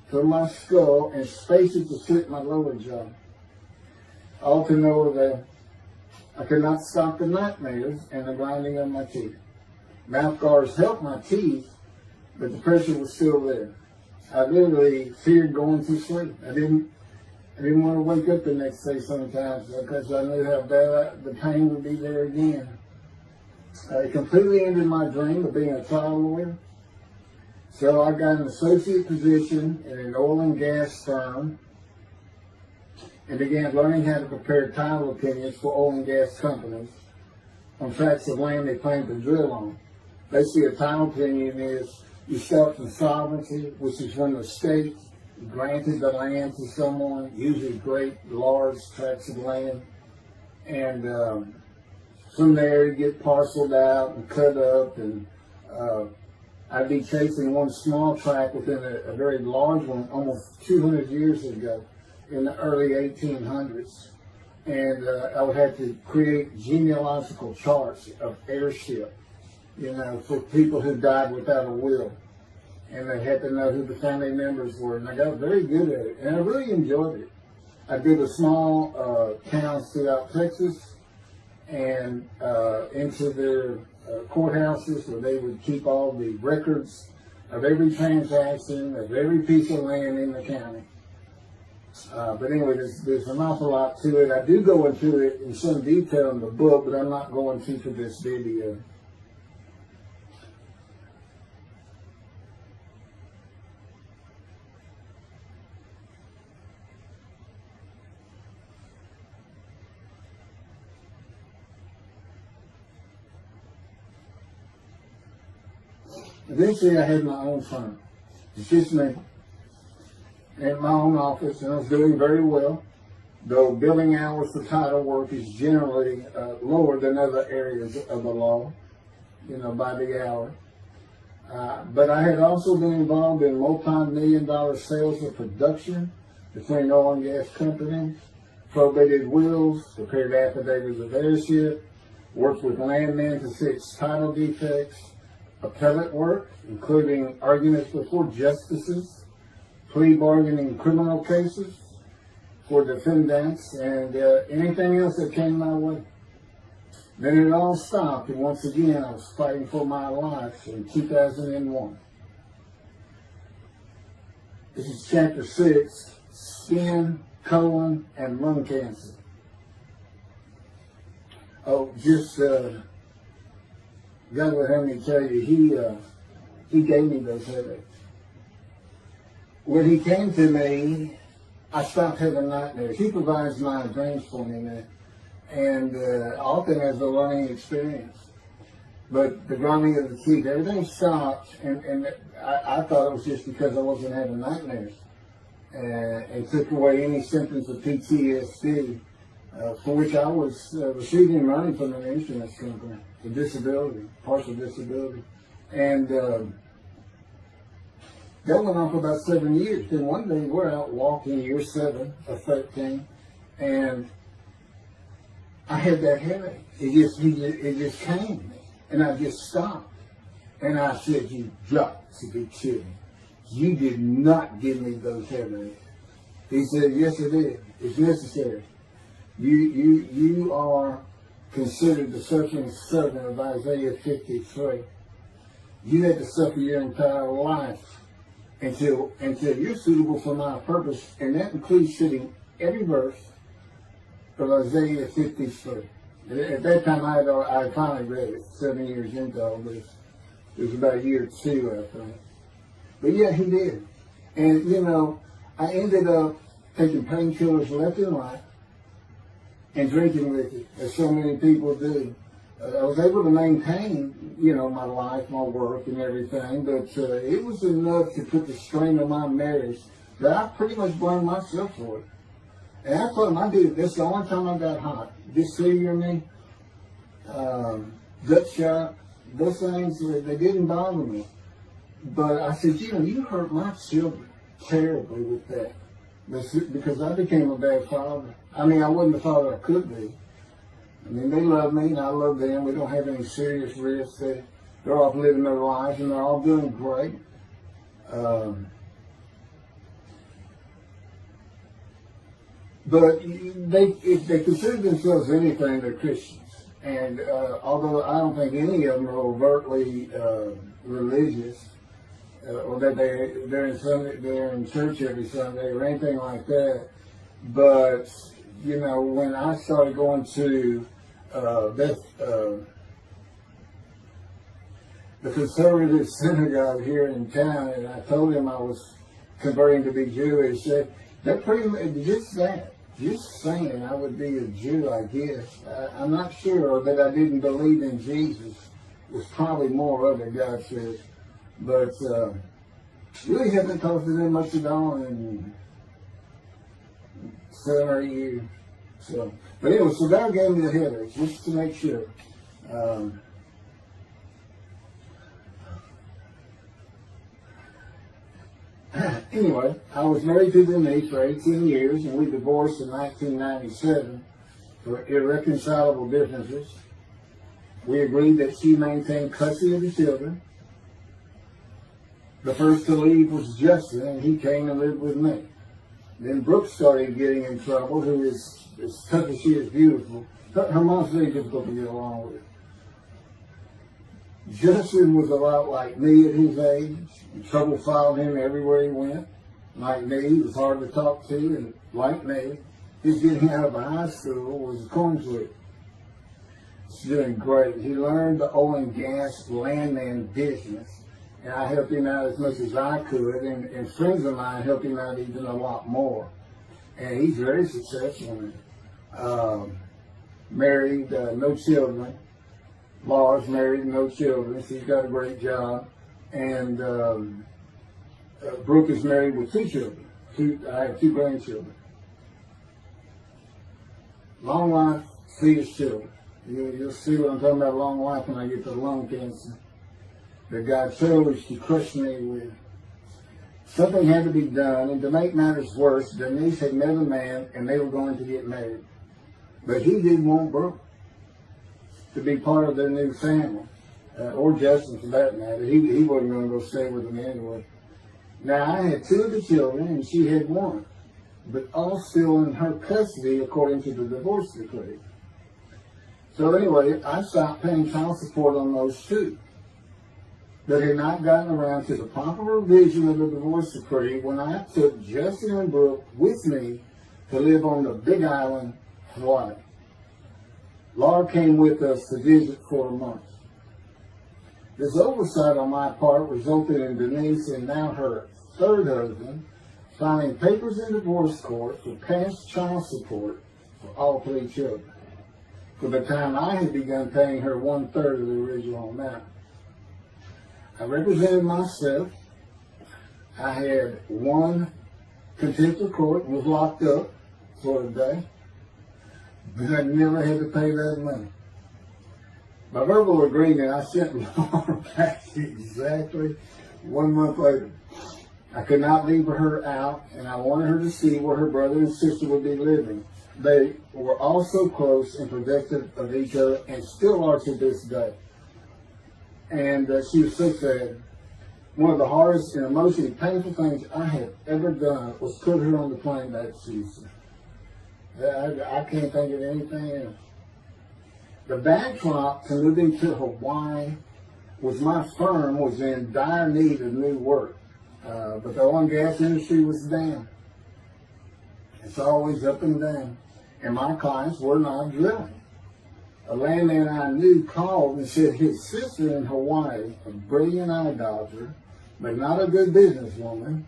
from my skull and spaced it to fit my lower jaw. All to know that I could not stop the nightmares and the grinding of my teeth. Mouth guards helped my teeth, but the pressure was still there. I literally feared going to sleep. I didn't want to wake up the next day sometimes because I knew how bad the pain would be there again. It completely ended my dream of being a trial lawyer. So I got an associate position in an oil and gas firm and began learning how to prepare title opinions for oil and gas companies on tracts of land they plan to drill on. Basically, a title opinion is you start from sovereignty, which is when the state granted the land to someone, usually great, large tracts of land, and from there you get parceled out and cut up, and I'd be chasing one small tract within a very large one almost 200 years ago in the early 1800s, and I would have to create genealogical charts of heirship, for people who died without a will. And they had to know who the family members were. And I got very good at it. And I really enjoyed it. I did a small towns throughout Texas and into their courthouses where they would keep all the records of every transaction, of every piece of land in the county. But anyway, there's an awful lot to it. I do go into it in some detail in the book, but I'm not going to for this video. Eventually, I had my own firm. It's just me. In my own office, and I was doing very well, though billing hours for title work is generally lower than other areas of the law, by the hour. But I had also been involved in multi-million-dollar sales of production between oil and gas companies, probated wills, prepared affidavits of heirship, worked with landmen to fix title defects, appellate work, including arguments before justices, plea bargaining in criminal cases for defendants, and anything else that came my way. Then it all stopped, and once again I was fighting for my life in 2001. This is chapter 6, skin, colon, and lung cancer. Oh, just God would have me tell you, he gave me those headaches. When he came to me, I stopped having nightmares. He provides my dreams for me now, and often as a learning experience. But the grinding of the teeth, everything stopped, and I thought it was just because I wasn't having nightmares, and took away any symptoms of PTSD, for which I was receiving money from an insurance company for disability, partial disability, and that went on for about 7 years. Then one day we're out walking, year 7 of 13, and I had that headache. It just came. And I just stopped. And I said, "You got to be kidding. You did not give me those headaches." He said, "Yes, I did. It's necessary. You are considered the suffering servant of Isaiah 53. You had to suffer your entire life until you're suitable for my purpose." And that includes sitting every verse of Isaiah 53. At that time, I finally read it, 7 years into all this. It was about year 2, I think. But yeah, he did. And, you know, I ended up taking painkillers left and right and drinking with it, as so many people do. I was able to maintain, you know, my life, my work, and everything, but it was enough to put the strain on my marriage that I pretty much blamed myself for it. And I told him, I did it. That's the only time I got hot. Disfigurement, gut shot, those things, they didn't bother me. But I said, you know, you hurt my children terribly with that. Because I became a bad father. I mean, I wasn't the father I could be. I mean, they love me and I love them. We don't have any serious risks. They're off living their lives and they're all doing great. But if they consider themselves anything, they're Christians. And although I don't think any of them are overtly religious, or that they're in church every Sunday or anything like that, but you know, when I started going to the conservative synagogue here in town, and I told him I was converting to be Jewish, they're pretty much just that. Just saying I would be a Jew, I guess. I'm not sure that I didn't believe in Jesus. It was probably more of it, God says. But really hasn't talked to them much at all in 7 or 8 years. So, but anyway, so God gave me the headaches, just to make sure. Anyway, I was married to Denise for 18 years, and we divorced in 1997 for irreconcilable differences. We agreed that she maintain custody of the children. The first to leave was Justin, and he came and lived with me. Then Brooke started getting in trouble, who is, as tough as she is beautiful. Her mom's very difficult to get along with. Justin was a lot like me at his age. Trouble followed him everywhere he went. Like me, he was hard to talk to, and like me, his getting out of high school was a coin flip. He's doing great. He learned the oil and gas landman business, and I helped him out as much as I could, and friends of mine helped him out even a lot more. And he's very successful in it. Married, no children. Laura's married, no children. She's got a great job. And Brooke is married with 2 children. I have 2 grandchildren. Long life, fetus children. You'll see what I'm talking about, long life, when I get to lung cancer that God chose to crush me with. Something had to be done, and to make matters worse, Denise had met a man, and they were going to get married. But he didn't want Brooke. to be part of their new family, or Justin for that matter. He wasn't going to go stay with them anyway. Now, I had 2 of the children, and she had 1, but all still in her custody according to the divorce decree. So anyway, I stopped paying child support on those 2. But had not gotten around to the proper revision of the divorce decree when I took Justin and Brooke with me to live on the Big Island, Hawaii. Laura came with us to visit for a month. This oversight on my part resulted in Denise and now her 3rd husband filing papers in divorce court for past child support for all 3 children, for the time I had begun paying her 1/3 of the original amount. I represented myself. I had 1 contempt of court and was locked up for a day, but I never had to pay that money. By verbal agreement, I sent Laura back exactly 1 month later. I could not leave her out, and I wanted her to see where her brother and sister would be living. They were all so close and protective of each other, and still are to this day. And she was so sad. One of the hardest and emotionally painful things I have ever done was put her on the plane back to Houston. I can't think of anything else. The backdrop to moving to Hawaii was my firm was in dire need of new work. But the oil and gas industry was down. It's always up and down. And my clients were not drilling. A landman I knew called and said his sister in Hawaii, a brilliant idolater, but not a good businesswoman,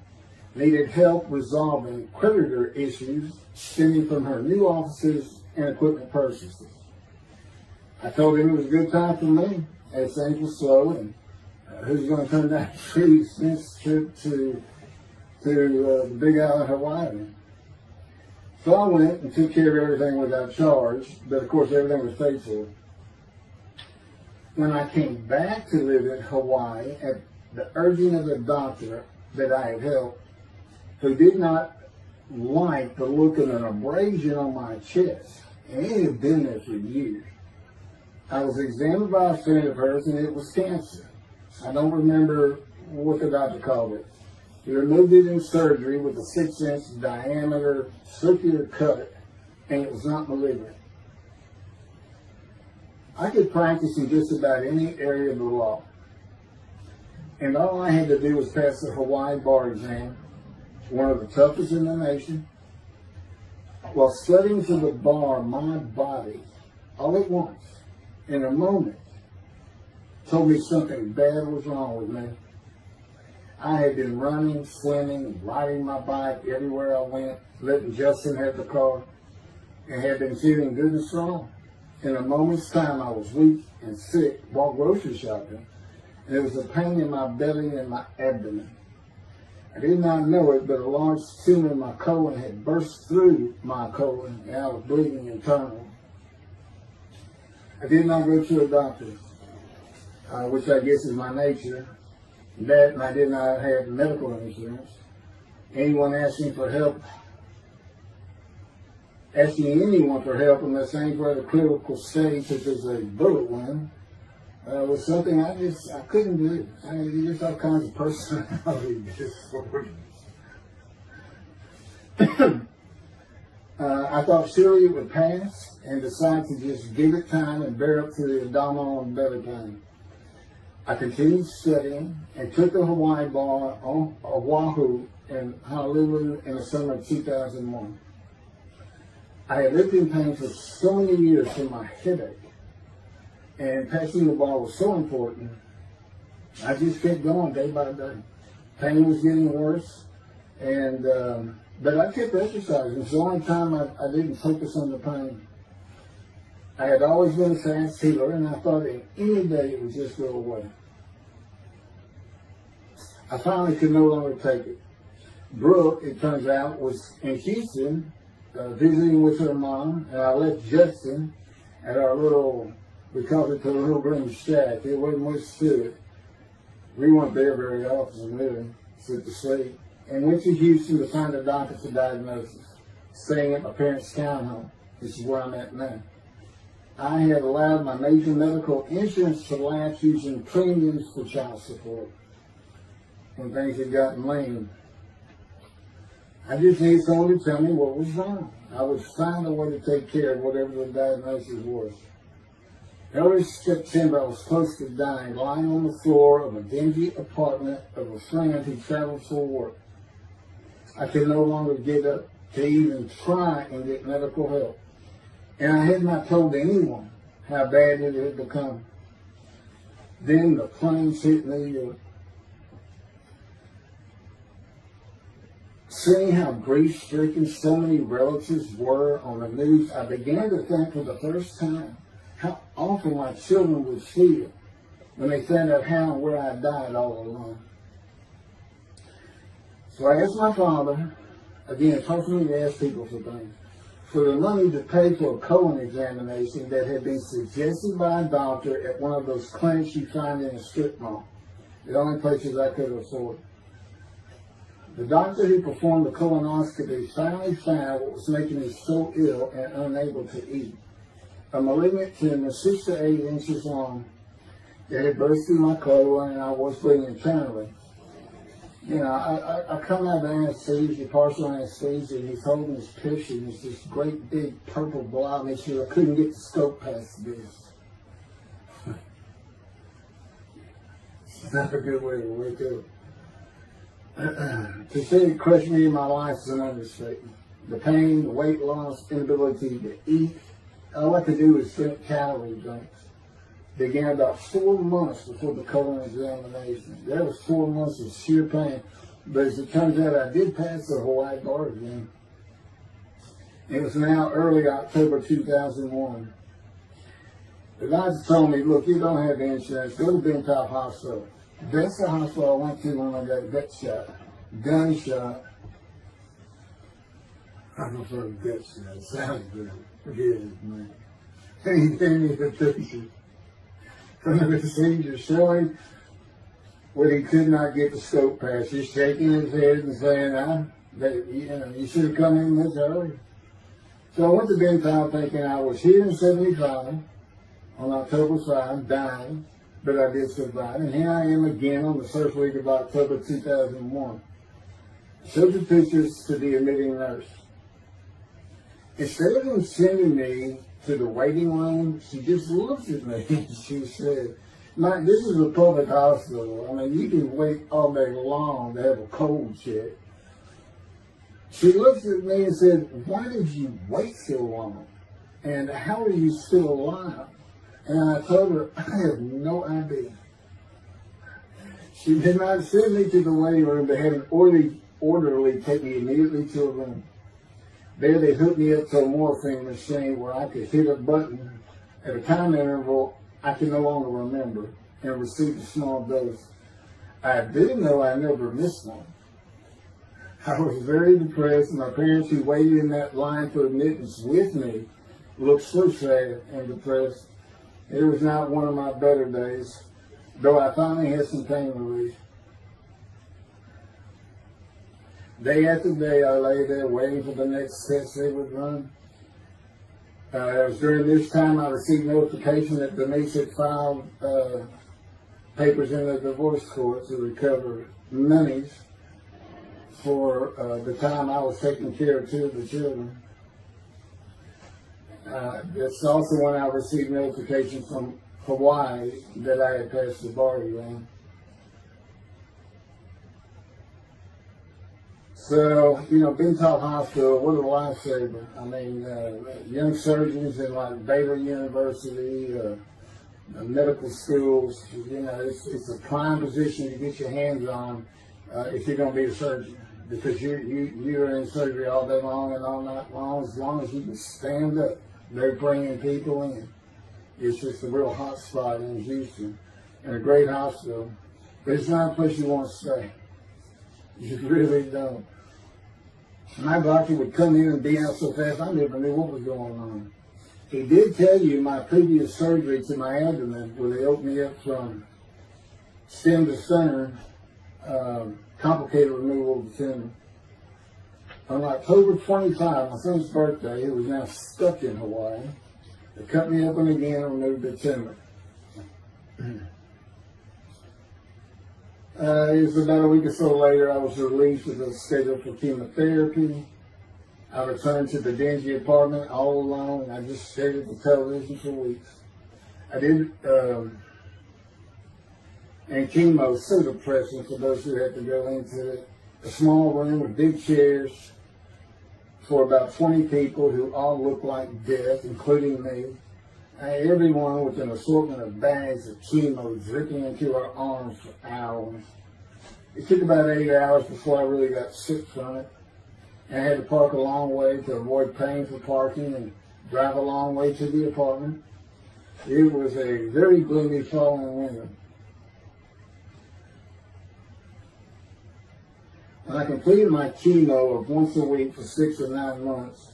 needed help resolving creditor issues stemming from her new offices and equipment purchases. I told him it was a good time for me, as things were slow, and who's going to turn down a free expense trip to the Big Island, Hawaii. So I went and took care of everything without charge, but of course everything was paid for. When I came back to live in Hawaii at the urging of the doctor that I had helped, who did not like the look of an abrasion on my chest, and it had been there for years, I was examined by a friend of hers, and it was cancer. I don't remember what the doctor called it. He removed it in surgery with a 6-inch diameter circular cut, and it was not malignant. I could practice in just about any area of the law. And all I had to do was pass the Hawaii bar exam, one of the toughest in the nation. While studying for the bar, my body, all at once, in a moment, told me something bad was wrong with me. I had been running, swimming, riding my bike everywhere I went, letting Justin have the car, and had been feeling good and strong. In a moment's time, I was weak and sick while grocery shopping, and there was a pain in my belly and my abdomen. I did not know it, but a large tumor in my colon had burst through my colon, and I was bleeding internally. I did not go to a doctor, which I guess is my nature. That, and I did not have medical insurance. Anyone asking for help, asking anyone for help unless things were at a critical stage, such as a bullet wound, was something I couldn't do. You just all kinds of personality disorders. I thought surely it would pass, and decided to just give it time and bear up to the abdominal and belly pain. I continued studying and took the Hawaii bar on Oahu and Honolulu in the summer of 2001. I had lived in pain for so many years from my headache, and passing the bar was so important, I just kept going day by day. Pain was getting worse, and but I kept exercising. It's the only time I didn't focus on the pain. I had always been a fast healer, and I thought that any day it would just go away. I finally could no longer take it. Brooke, it turns out, was in Houston visiting with her mom, and I left Justin at our little, we called it the little green shack. It wasn't much to it. We weren't there very often, really, except to sleep. And went to Houston to find a doctor for diagnosis, staying at my parents' townhome. This is where I'm at now. I had allowed my major medical insurance to lapse using premiums for child support when things had gotten lame. I just needed someone to tell me what was wrong. I would find a way to take care of whatever the diagnosis was. Early September, I was close to dying, lying on the floor of a dingy apartment of a friend who traveled for work. I could no longer get up to even try and get medical help. And I had not told anyone how bad it had become. Then the planes hit New York. Seeing how grief-stricken so many relatives were on the news, I began to think for the first time how awful my children would feel when they found out how and where I died all alone. So I asked my father, again, it's hard for me to ask people for things, for the money to pay for a colon examination that had been suggested by a doctor at one of those clinics you find in a strip mall, the only places I could afford. The doctor who performed the colonoscopy finally found what was making me so ill and unable to eat. A malignant tumor 6 to 8 inches long that had burst through my colon, and I was bleeding internally. You know, I come out of anesthesia, partial anesthesia, and he's holding this picture, and it's this great big purple blob issue. I couldn't get the scope past this. It's not a good way to wake up. To say it crushed me in my life is an understatement. The pain, the weight loss, inability to eat, all I could do was drink calorie drinks. Began about 4 months before the colon examination. That was 4 months of sheer pain. But as it turns out, I did pass the Hawaii bar exam. It was now early October 2001. The doctor told me, look, you don't have insurance. Go to Bentop Hospital. That's the hospital I went to when I got a gut shot. Gunshot. I prefer gut shot. It sounds good. Forget it, man. He gave me the picture from the procedure showing what he could not get the scope past. He's shaking his head and saying, you should have come in much earlier. So I went to Bentop thinking I was here in 75 on October 5, dying, but I did survive. And here I am again on the first week of October 2001. I showed the pictures to the admitting nurse. Instead of them sending me to the waiting room, she just looked at me and she said, Mike, this is a public hospital. I mean, you can wait all day long to have a cold check. She looked at me and said, why did you wait so long? And how are you still alive? And I told her, I have no idea. She did not send me to the waiting room. They had an orderly take me immediately to a room. There they hooked me up to a morphine machine where I could hit a button at a time interval I can no longer remember and receive a small dose. I did know I never missed one. I was very depressed, and my parents who waited in that line for admittance with me looked so sad and depressed. It was not one of my better days, though I finally had some pain relief. Day after day, I lay there waiting for the next test they would run. It was during this time I received notification that Denise had filed papers in the divorce court to recover monies for the time I was taking care of 2 of the children. That's also when I received notification from Hawaii that I had passed the bar exam. So, Bentop Hospital, what a lifesaver. I mean, young surgeons in like Baylor University, medical schools, it's a prime position to get your hands on if you're going to be a surgeon. Because you're in surgery all day long and all night long. As long as you can stand up, they're bringing people in. It's just a real hot spot in Houston and a great hospital. But it's not a place you want to stay. You really don't. My doctor would come in and be out so fast, I never knew what was going on. He did tell you my previous surgery to my abdomen, where they opened me up from stem to sternum, complicated removal of the tumor. On October 25, my son's birthday, who was now stuck in Hawaii, They cut me open again and removed the tumor. It was about a week or so later, I was released with a schedule for chemotherapy. I returned to the dingy apartment all alone, and I just stared at the television for weeks. I did, and chemo was so depressing for those who had to go into it. A small room with big chairs for about 20 people who all looked like death, including me. And everyone with an assortment of bags of chemo dripping into our arms for hours. It took about 8 hours before I really got sick from it. And I had to park a long way to avoid paying for parking and drive a long way to the apartment. It was a very gloomy fall and winter. When I completed my chemo of once a week for 6 or 9 months,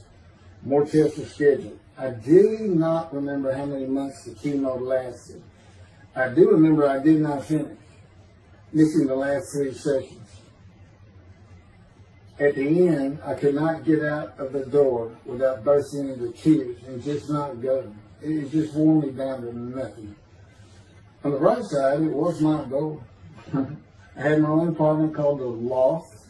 more tests were scheduled. I do not remember how many months the chemo lasted. I do remember I did not finish, missing the last 3 sessions. At the end, I could not get out of the door without bursting into tears and just not go. It just wore me down to nothing. On the right side, it was my goal. I had my own apartment called the Loft.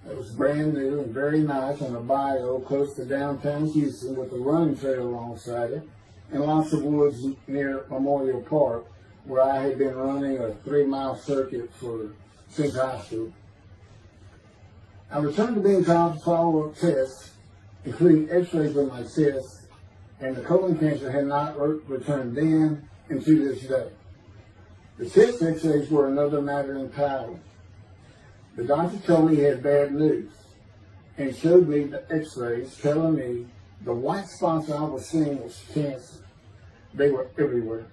It was brand new and very nice on a bayou close to downtown Houston with a running trail alongside it and lots of woods near Memorial Park where I had been running a 3-mile circuit since high school. I returned to being called for follow-up tests, including x-rays of my chest, and the colon cancer had not returned then and to this day. The chest x-rays were another matter entirely. The doctor told me he had bad news and showed me the x-rays telling me the white spots I was seeing was cancer. They were everywhere.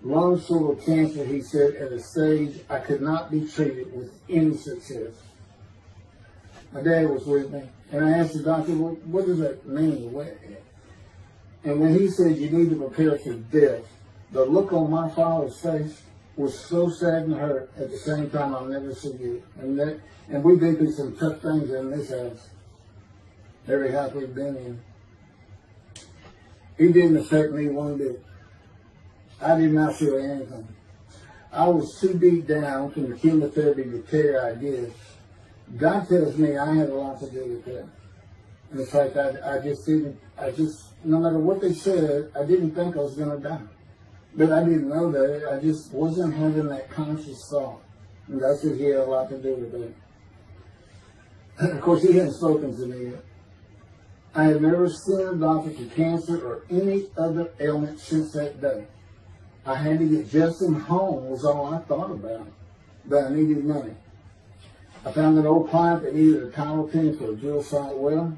Lungs full of cancer, he said, at a stage I could not be treated with any success. My dad was with me, and I asked the doctor, well, what does that mean? And when he said you need to prepare for death, the look on my father's face was so sad and hurt at the same time I'll never forget. And we've been through some tough things in this house, every house we've been in. It didn't affect me one bit. I did not feel anything. I was too beat down from the chemotherapy repair I did. God tells me I had a lot to do with that. In fact, no matter what they said, I didn't think I was going to die. But I didn't know that. I just wasn't having that conscious thought. And that's what he had a lot to do with it. Of course, he hadn't spoken to me yet. I had never seen a doctor for cancer or any other ailment since that day. I had to get Justin home was all I thought about. But I needed money. I found an old client that needed a tile pin for a drill site well.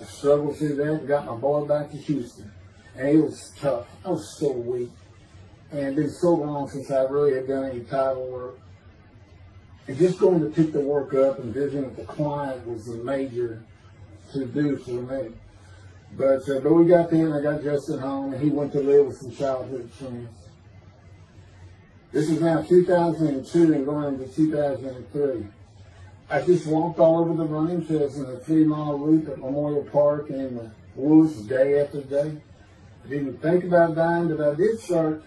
I struggled through that and got my boy back to Houston. And it was tough. I was so weak. And it's been so long since I really had done any title work. And just going to pick the work up and visiting with the client was the major to-do for me. But we got there and I got Justin home and he went to live with some childhood friends. This is now 2002 and going into 2003. I just walked all over the running trails in a 3-mile loop at Memorial Park and in the woods day after day. I didn't think about dying, but I did start.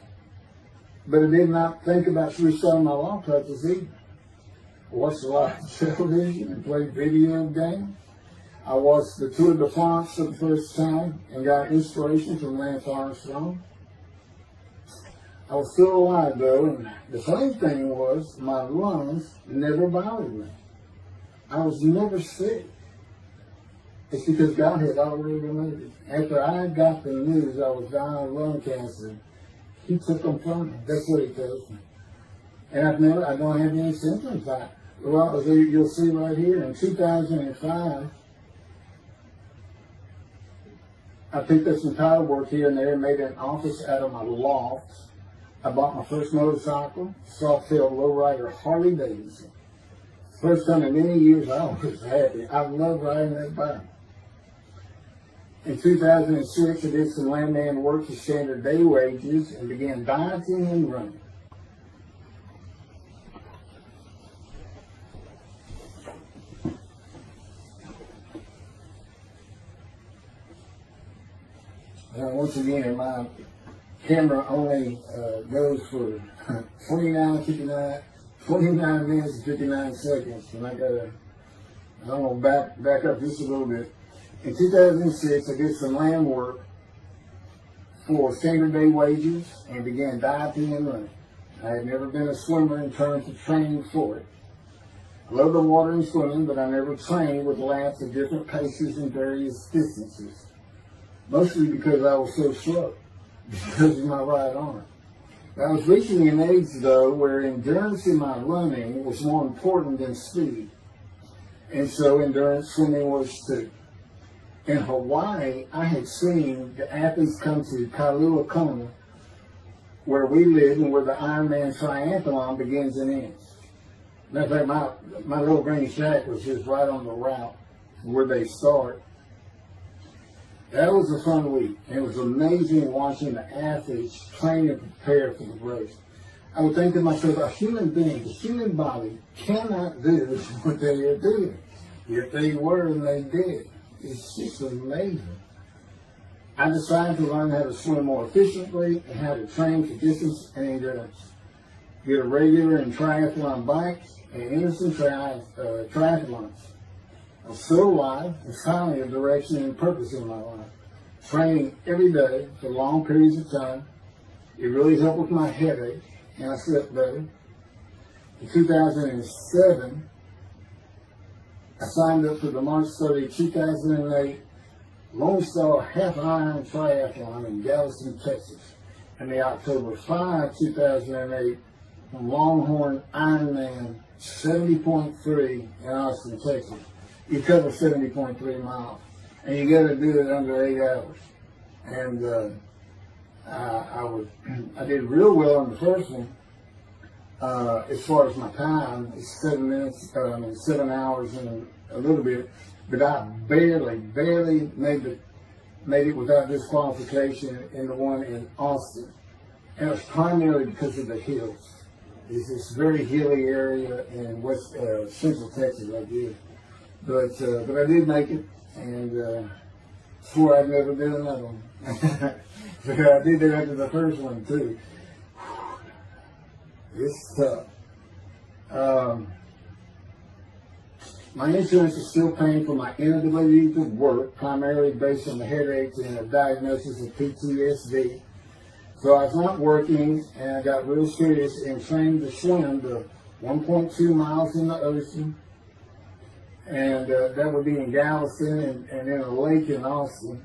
But I did not think about restarting my law practice either. I watched a lot of television and played video games. I watched the Tour de France for the first time and got inspiration from Lance Armstrong. I was still alive though, and the funny thing was my lungs never bothered me. I was never sick. It's because God had already removed it. After I got the news I was dying of lung cancer, he took them from me. That's what he tells me. And I don't have any symptoms. Well, as you'll see right here, in 2005, I picked up some tile work here and there and made an office out of my loft. I bought my first motorcycle, soft-tailed lowrider Harley Davidson. First time in many years I was happy. I love riding that bike. In 2006, I did some landman work for standard day wages and began dieting and running. Once again, my camera only goes for 29 minutes and 59 seconds. And I'm going to back up just a little bit. In 2006, I did some land work for standard day wages and began diving and running. I had never been a swimmer in terms of training for it. I love the water and swimming, but I never trained with laps at different paces and various distances. Mostly because I was so slow, because of my right arm. I was reaching an age, though, where endurance in my running was more important than speed. And so endurance swimming was too. In Hawaii, I had seen the athletes come to Kailua Kona, where we live and where the Ironman triathlon begins and ends. Matter of fact, my little green shack was just right on the route where they start. That was a fun week. It was amazing watching the athletes train and prepare for the race. I would think to myself, a human being, the human body cannot do what they are doing. Yet they were and they did. It's just amazing. I decided to learn how to swim more efficiently and how to train for distance and endurance. Get a regular and triathlon bike and innocent triathlons. I'm still alive and finally a direction and purpose in my life. Training every day for long periods of time. It really helped with my headache and I slept better. In 2007, I signed up for the March 30, 2008 Lone Star Half Iron Triathlon in Galveston, Texas. And the October 5, 2008 Longhorn Ironman 70.3 in Austin, Texas. You cover 70.3 miles, and you got to do it under 8 hours. And I did real well on the first one. As far as my time, it's 7 hours and a little bit. But I barely made it without disqualification in the one in Austin, and it's primarily because of the hills. It's this very hilly area in central Texas, I did. But I did make it, and swore I'd never do another one. But I did that after the first one too. It's tough. My insurance is still paying for my inability to work, primarily based on the headaches and a diagnosis of PTSD. So I was not working, and I got real serious and trained to swim the 1.2 miles in the ocean, and that would be in Galveston and in a lake in Austin,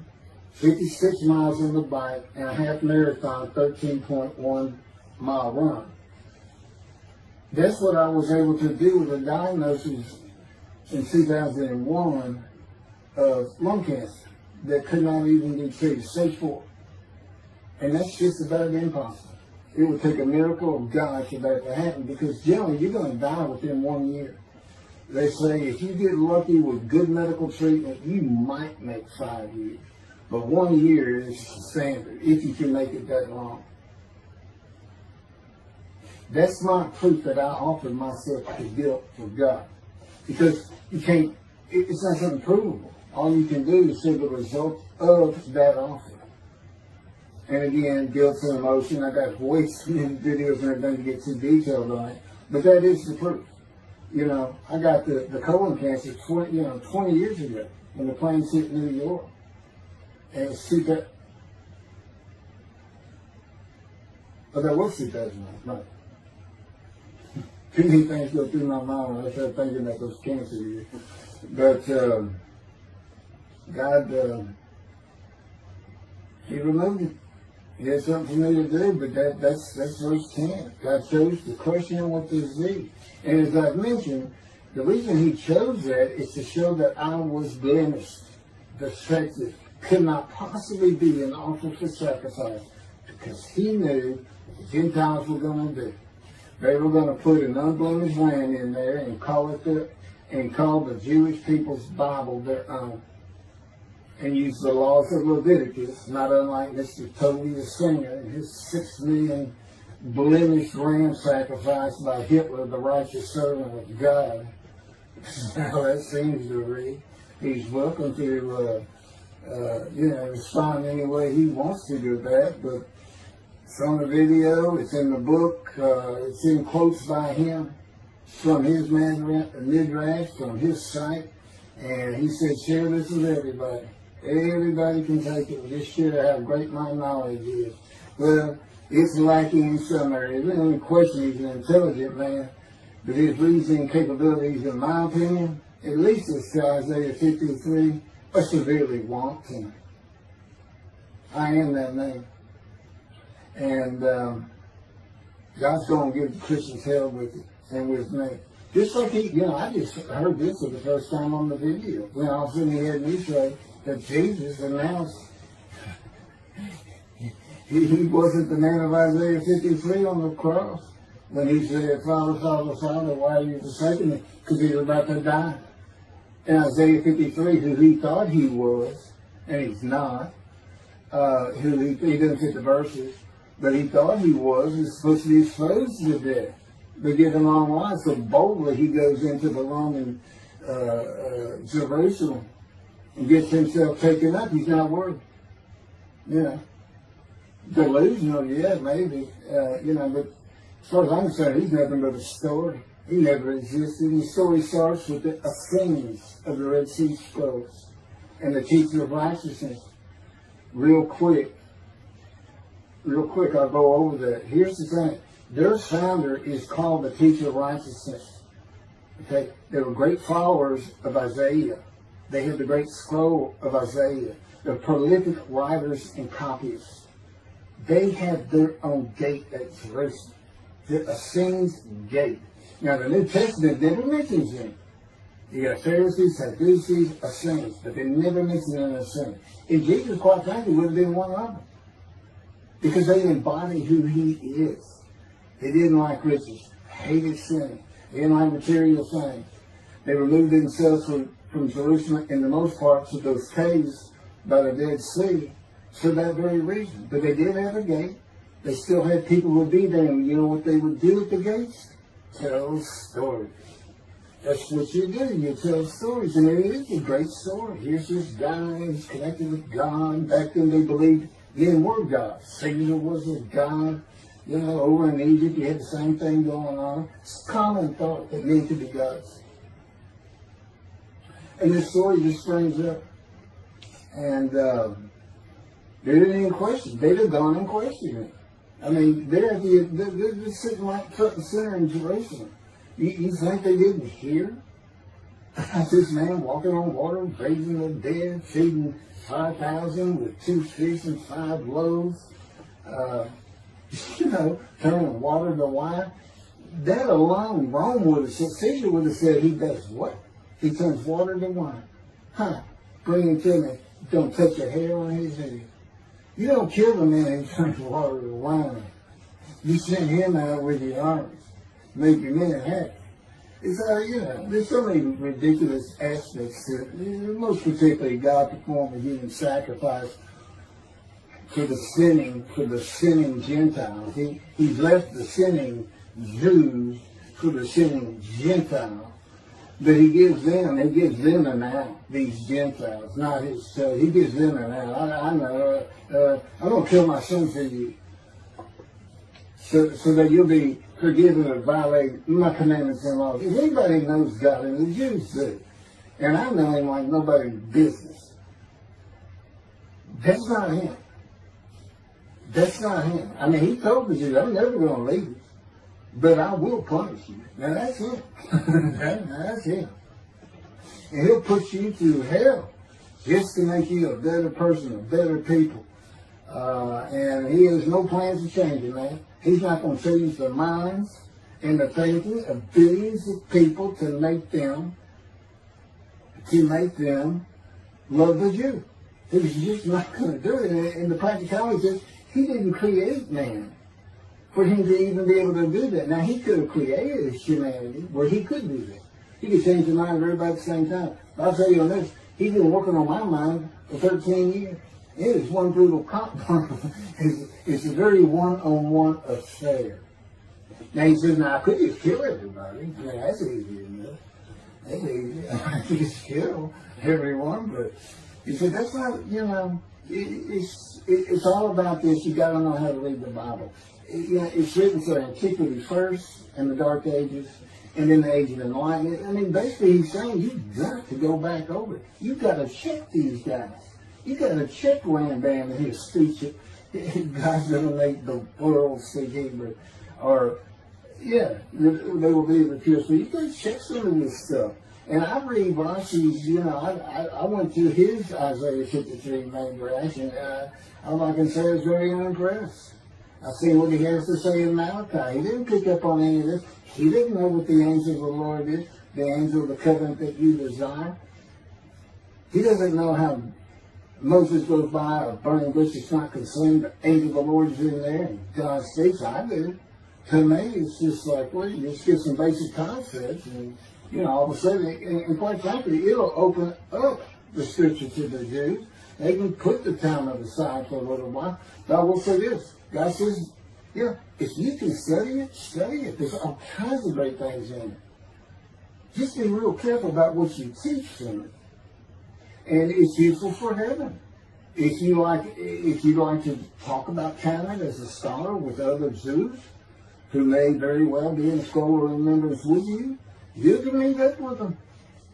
56 miles on the bike, and a half marathon, 13.1 mile run. That's what I was able to do with a diagnosis in 2001 of lung cancer that could not even be treated, stage 4. And that's just about impossible. It would take a miracle of God for that to happen, because generally you're going to die within 1 year. They say if you get lucky with good medical treatment, you might make 5 years. But 1 year is standard, if you can make it that long. That's not proof that I offered myself to guilt for God. Because you can't, it's not something provable. All you can do is see the result of that offer. And again, guilt and emotion. I got way too many videos and everything to get too detailed on it. But that is the proof. You know, I got the colon cancer 20 years ago when the plane hit New York. And it's that was 2009, right. Too many things go through my mind when I start thinking about those cancer years. But God, He removed it. He had something for me to do, but that's verse 10. God chose to crush him with disease. And as I've mentioned, the reason He chose that is to show that I was blemished, defective, could not possibly be an offer for sacrifice, because He knew what the Gentiles were going to do. They were going to put an unblemished lamb in there and call the Jewish people's Bible their own, and use the laws of Leviticus, not unlike Mr. Toby the singer and his 6 million blemished lamb sacrificed by Hitler, the righteous servant of God. How that seems to read. He's welcome to respond any way he wants to do that. But it's on the video, it's in the book, it's in quotes by him from his midrash, from his site. And he said, share this with everybody. Everybody can take it. Just share how great my knowledge is. Well, it's lacking in some areas. There's no question he's an intelligent man, but his reasoning capabilities, in my opinion, at least as to Isaiah 53, are severely wanting. I am that man. And God's going to give the Christians hell with it and with me. Just like I just heard this for the first time on the video. When all of a sudden he had me say that Jesus announced he wasn't the man of Isaiah 53 on the cross when he said, Father, Father, Father, why are you forsaking me? Because he was about to die. And Isaiah 53, who he thought he was, and he's not, he didn't fit the verses, but he thought he was supposed to be exposed to death. They give him long life, so boldly he goes into the Roman Jerusalem and gets himself taken up. He's not worthy. Delusional, yeah, maybe. But as far as I'm concerned, he's nothing but a story. He never existed. The story starts with the scenes of the Red Sea Scrolls and the teacher of righteousness. Real quick, I'll go over that. Here's the thing. Their founder is called the teacher of righteousness. Okay? They were great followers of Isaiah. They had the great scroll of Isaiah. They're prolific writers and copyists. They had their own gate at Jerusalem. The Essenes Gate. Now, the New Testament never mentions them. You got Pharisees, Sadducees, Essenes, but they never mention an Essene. And Jesus, quite frankly, would have been one of them. Because they embody who he is. They didn't like riches, hated sin. They didn't like material things. They removed themselves from Jerusalem in the most part to those caves by the Dead Sea for that very reason. But they did have a gate. They still had people who would be there. And you know what they would do at the gates? Tell stories. That's what you do. You tell stories. And it is a great story. Here's this guy who's connected with God. Back then they believed men were gods. Caesar was a god. Over in Egypt, you had the same thing going on. It's a common thought that men could be gods. And this story just springs up. And they didn't even question. They'd have gone and questioned it. I mean, they're just sitting right front and center in Jerusalem. You think they didn't hear? This man walking on water, raising the dead, feeding 5,000 with 2 fish and 5 loaves. Turning water to wine. That alone, Rome would have said, Caesar would have said, he does what? He turns water to wine. Bring him to me. Don't touch a hair on his head. You don't kill the man who turns water to wine. You send him out with your armies. Make your men happy. It's there's so many ridiculous aspects to it. Most particularly, God performed a human sacrifice for the sinning Gentiles. He left the sinning Jews for the sinning Gentiles. But he gives them an out, these Gentiles, not his. He gives them an out. I'm going to kill my son for you. So that you'll be forgiven of violating my commandments and laws. If anybody knows God, and the Jews do, and I know him like nobody's business, that's not him. That's not him. I mean, he told the Jews, I'm never going to leave you, but I will punish you. Now, that's him. That's him. And he'll put you through hell just to make you a better person, a better people. And he has no plans to change it, man. He's not going to change the minds and the thinking of billions of people to make them love the Jew. He's just not going to do it. And the practicality is, he didn't create man for him to even be able to do that. Now, he could have created humanity where he could do that. He could change the mind of everybody at the same time. But I'll tell you on this, he's been working on my mind for 13 years. It is one brutal compromise. It's a very one-on-one affair. Now, he says, I could just kill everybody. I mean, that's easy enough. That's easy. I could just kill everyone, but He said, that's not, it's all about this. You got to know how to read the Bible. It's written for antiquity first, and the Dark Ages, and then the Age of Enlightenment. I mean, basically he's saying you've got to go back over it. You've got to check these guys. You've got to check Rambam and his speech. God's going to make the world speak Hebrew. Or, they will be able to hear. So you've got to check some of this stuff. And I read Rashi's, I went to his Isaiah 53 main reaction. All I can say is very unimpressed. I've seen what he has to say in Malachi. He didn't pick up on any of this. He didn't know what the angel of the Lord is, the angel of the covenant that you desire. He doesn't know how Moses goes by a burning bush that's not consumed. The angel of the Lord is in there, and God speaks. I do. To me, it's just like, well, you just get some basic concepts, and all of a sudden, and quite frankly, it'll open up the scripture to the Jews. They can put the Talmud aside for a little while. But I will say this. God says, if you can study it, study it. There's all kinds of great things in it. Just be real careful about what you teach from it. And it's useful for heaven. If you like to talk about Talmud as a scholar with other Jews, who may very well be in scholar remembrance with you, you can meet up with them.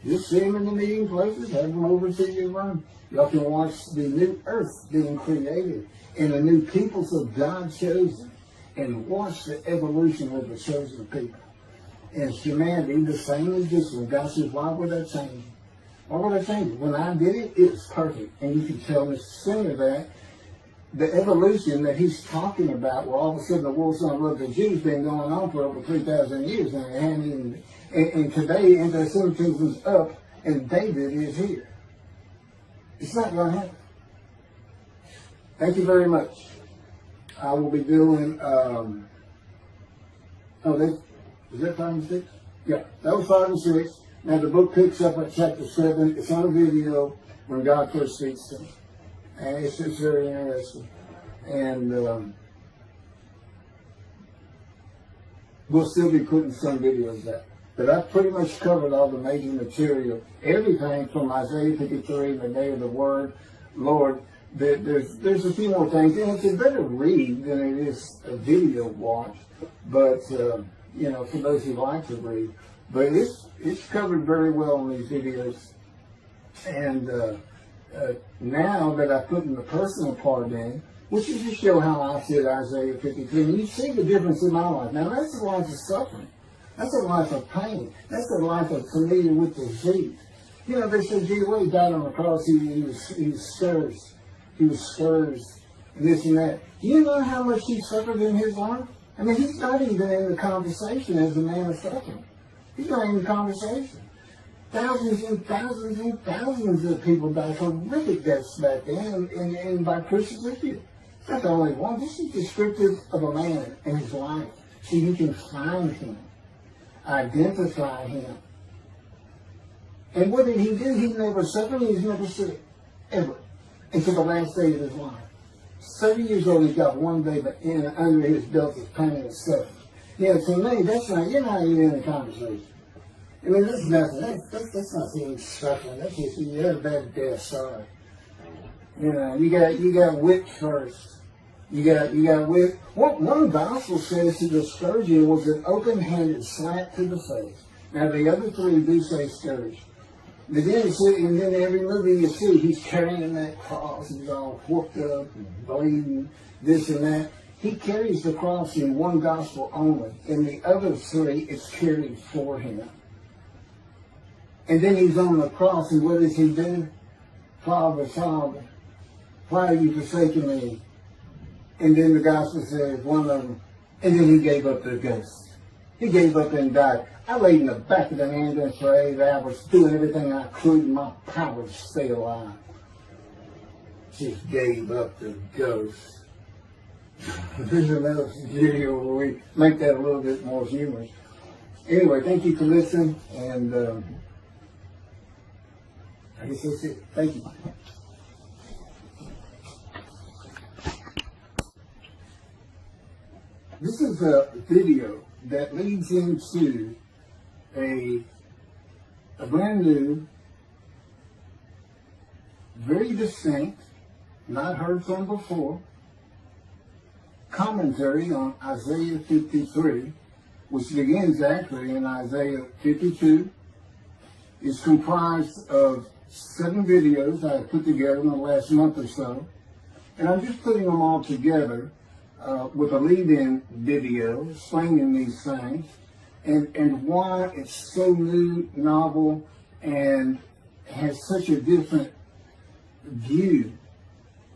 Just see them in the meeting places, have them over to your room. Y'all can watch the new earth being created and the new peoples of God chosen, and watch the evolution of the chosen people. And humanity, the same as this one. God says, why would I change it? Why would I change it? When I did it, it was perfect. And you can tell me sooner that the evolution that he's talking about, where all of a sudden the world's going to love the Jews, been going on for over 3,000 years, and it hadn't even, and today anti-Semitism up, and David is here. It's not going to happen. Thank you very much. I will be doing, is that 5 and 6? Yeah, that was 5 and 6. Now the book picks up at chapter 7. It's on video when God first speaks to me. And it's just very interesting. And we'll still be putting some videos out. But I've pretty much covered all the major material. Everything from Isaiah 53, the day of the word, Lord. There's a few more things. And it's a better read than it is a video watch. But, for those who like to read. But it's covered very well in these videos. And now that I put in the personal part in, which is to show how I said Isaiah 53, and you see the difference in my life. Now that's a life of suffering. That's a life of pain. That's a life of familiar with disease. They said, gee, when he died on the cross, he was scourged. He was scourged, and this and that. Do you know how much he suffered in his life? I mean, he's not even in the conversation as a man of suffering. He's not in the conversation. Thousands and thousands and thousands of people died horrific deaths back then, and by crucifixion. It's not the only one. This is descriptive of a man and his life, so you can find him, identify him. And what did he do? He never suffered. He was never sick, ever, until the last day of his life. 30 years old, he's got one day, but under his belt is pain and suffering. To me, that's not, you're not even in the conversation. I mean, that's nothing. That's not being suffering. That's just, you had a bad death, sorry. You got whipped first. You got whipped. One gospel says that the scourging was an open-handed slap to the face. Now, the other three do say scourge. But then and then every movie you see, he's carrying that cross, he's all whooped up and bleeding, this and that. He carries the cross in one gospel only. In the other three, it's carried for him. And then he's on the cross, and what does he do? Father, Father, why are you forsaking me? And then the gospel says, one of them, and then he gave up the ghost. He gave up and died. I laid in the back of the ambulance for 8 hours, doing everything I could in my power to stay alive. Just gave up the ghost. There's another video where we make that a little bit more humorous. Anyway, thank you for listening, and I guess that's it. Thank you. This is a video that leads into a brand new very distinct, not heard from before, commentary on Isaiah 53, which begins actually in Isaiah 52. It's comprised of 7 videos I put together in the last month or so. And I'm just putting them all together with a lead-in video explaining these things and why it's so new, novel, and has such a different view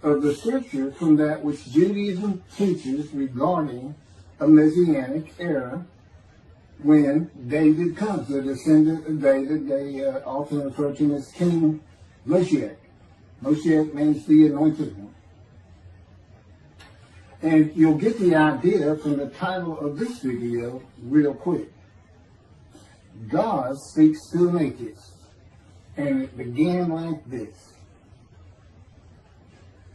of the scripture from that which Judaism teaches regarding a Messianic era when David comes, the descendant of David. They often refer to him as King Moshiach. Moshiach means the anointed one. And you'll get the idea from the title of this video real quick. God speaks to an atheist. And it began like this.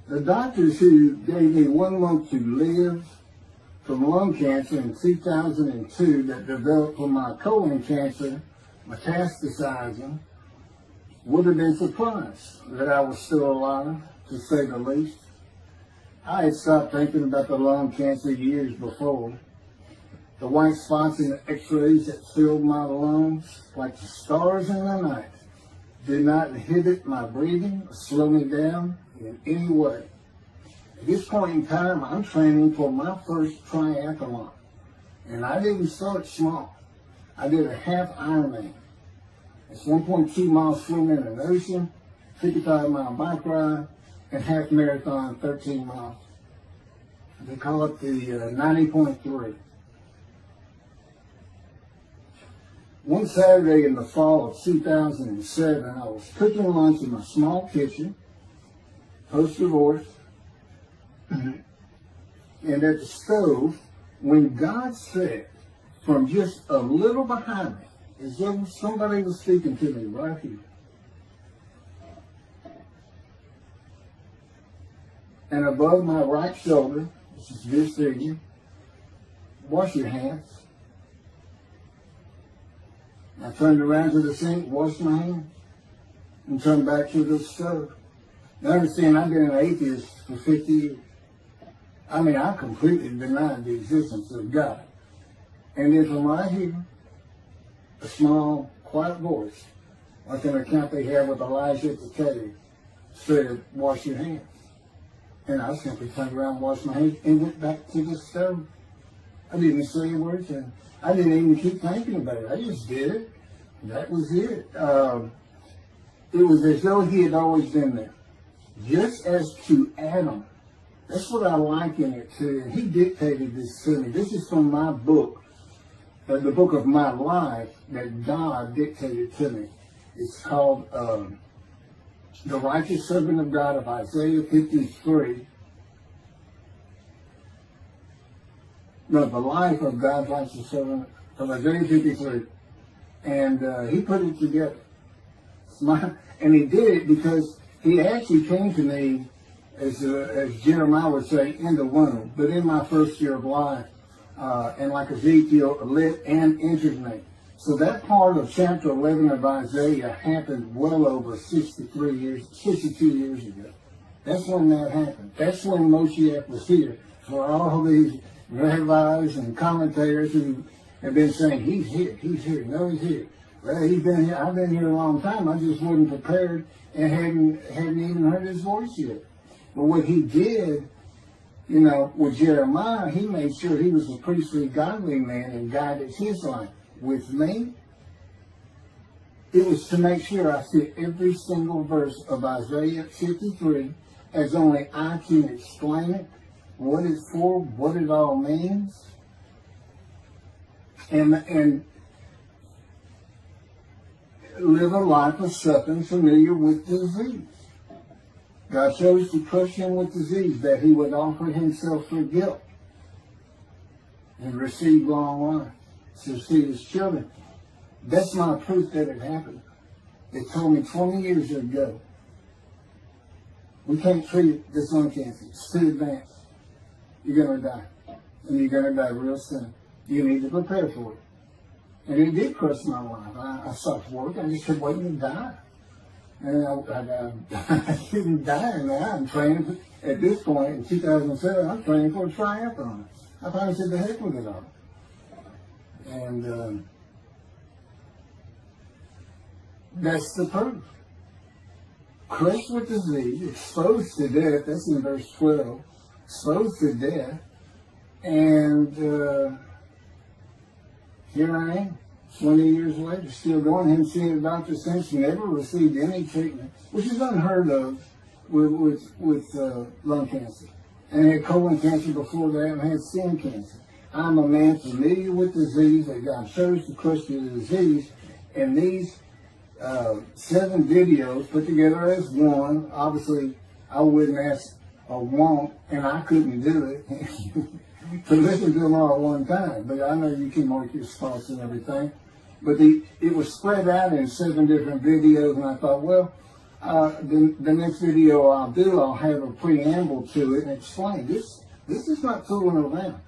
The doctors who gave me 1 month to live from lung cancer in 2002 that developed from my colon cancer metastasizing would have been surprised that I was still alive, to say the least. I had stopped thinking about the lung cancer years before. The white spots in the x-rays that filled my lungs like the stars in the night did not inhibit my breathing or slow me down in any way. At this point in time, I'm training for my first triathlon. And I didn't start small. I did a half Ironman. It's 1.2 miles swimming in an ocean, 55-mile bike ride, and half marathon, 13 miles. They call it the 90.3. One Saturday in the fall of 2007, I was cooking lunch in my small kitchen, post-divorce, and at the stove, when God said, from just a little behind me, as though somebody was speaking to me right here, and above my right shoulder, which is this figure, wash your hands. I turned around to the sink, washed my hands, and turned back to the stove. Now understand, I've been an atheist for 50 years. I mean, I completely denied the existence of God. And then from right here, a small, quiet voice, like an account they have with Elijah at the cave, said, wash your hands. And I simply turned around, washed my hands, and went back to the stove. I didn't say a word to him. I didn't even keep thinking about it. I just did it. That was it. It was as though he had always been there. Just as to Adam. That's what I liken it to. And he dictated this to me. This is from my book, the book of my life that God dictated to me. It's called The Righteous Servant of God of Isaiah 53. No, the life of God's righteous servant of Isaiah 53. And he put it together. And he did it because he actually came to me, as Jeremiah would say, in the womb, but in my first year of life. And like Ezekiel, lit and entered me. So that part of chapter 11 of Isaiah happened well over 62 years ago. That's when that happened. That's when Moshiach was here. For all these rabbis and commentators who have been saying, he's here, no, he's here. Well, he's been here, I've been here a long time, I just wasn't prepared and hadn't even heard his voice yet. But what he did, you know, with Jeremiah, he made sure he was a priestly, godly man and guided his life. With me, it was to make sure I fit every single verse of Isaiah 53 as only I can explain it, what it's for, what it all means, and live a life of suffering familiar with disease. God chose to crush him with disease that he would offer himself for guilt and receive long life to see his children. That's my proof that it happened. They told me 20 years ago, we can't treat this lung cancer. It's too advanced. You're going to die. And you're going to die real soon. You need to prepare for it. And it did crush my life. I stopped work. I just kept waiting to die. And I didn't die now. I'm training at this point in 2007. I'm training for a triathlon. I finally said the heck with it all. And that's the proof. Crushed with disease, exposed to death. That's in verse 12. Exposed to death. And here I am, 20 years later, still going. Him seeing a doctor since, never received any treatment, which is unheard of with lung cancer. And had colon cancer before that, and had skin cancer. I'm a man familiar with disease, that God chose to crush the disease, and these 7 videos put together as one. Obviously, I wouldn't ask or want, and I couldn't do it, to listen to them all at one time. But I know you can mark your spots and everything. But it was spread out in 7 different videos, and I thought, well, the next video I'll do, I'll have a preamble to it and explain this. This is not fooling around.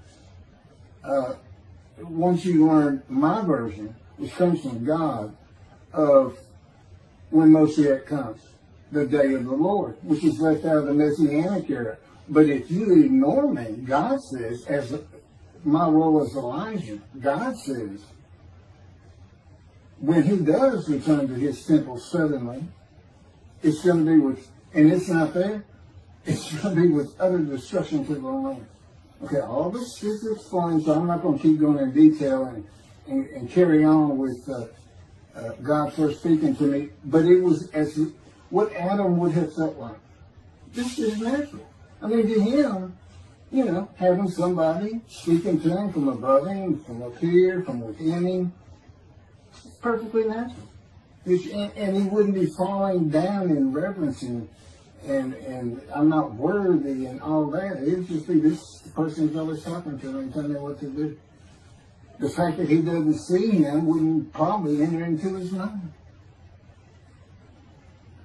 Once you learn my version, which comes from God, of when Moshiach comes, the day of the Lord, which is left out of the Messianic era. But if you ignore me, God says, as my role as Elijah, God says, when he does return to his temple suddenly, it's going to be with, and it's not there, it's going to be with utter destruction to the land. Okay, all this is explained, so I'm not going to keep going in detail and carry on with God first speaking to me, but it was as what Adam would have felt like. This is natural. I mean, to him, you know, having somebody speaking to him from above him, from up here, from within him, it's perfectly natural. And he wouldn't be falling down in reverence and I'm not worthy and all that. It would just be this person's always talking to him and telling him what to do. The fact that he doesn't see him wouldn't probably enter into his mind.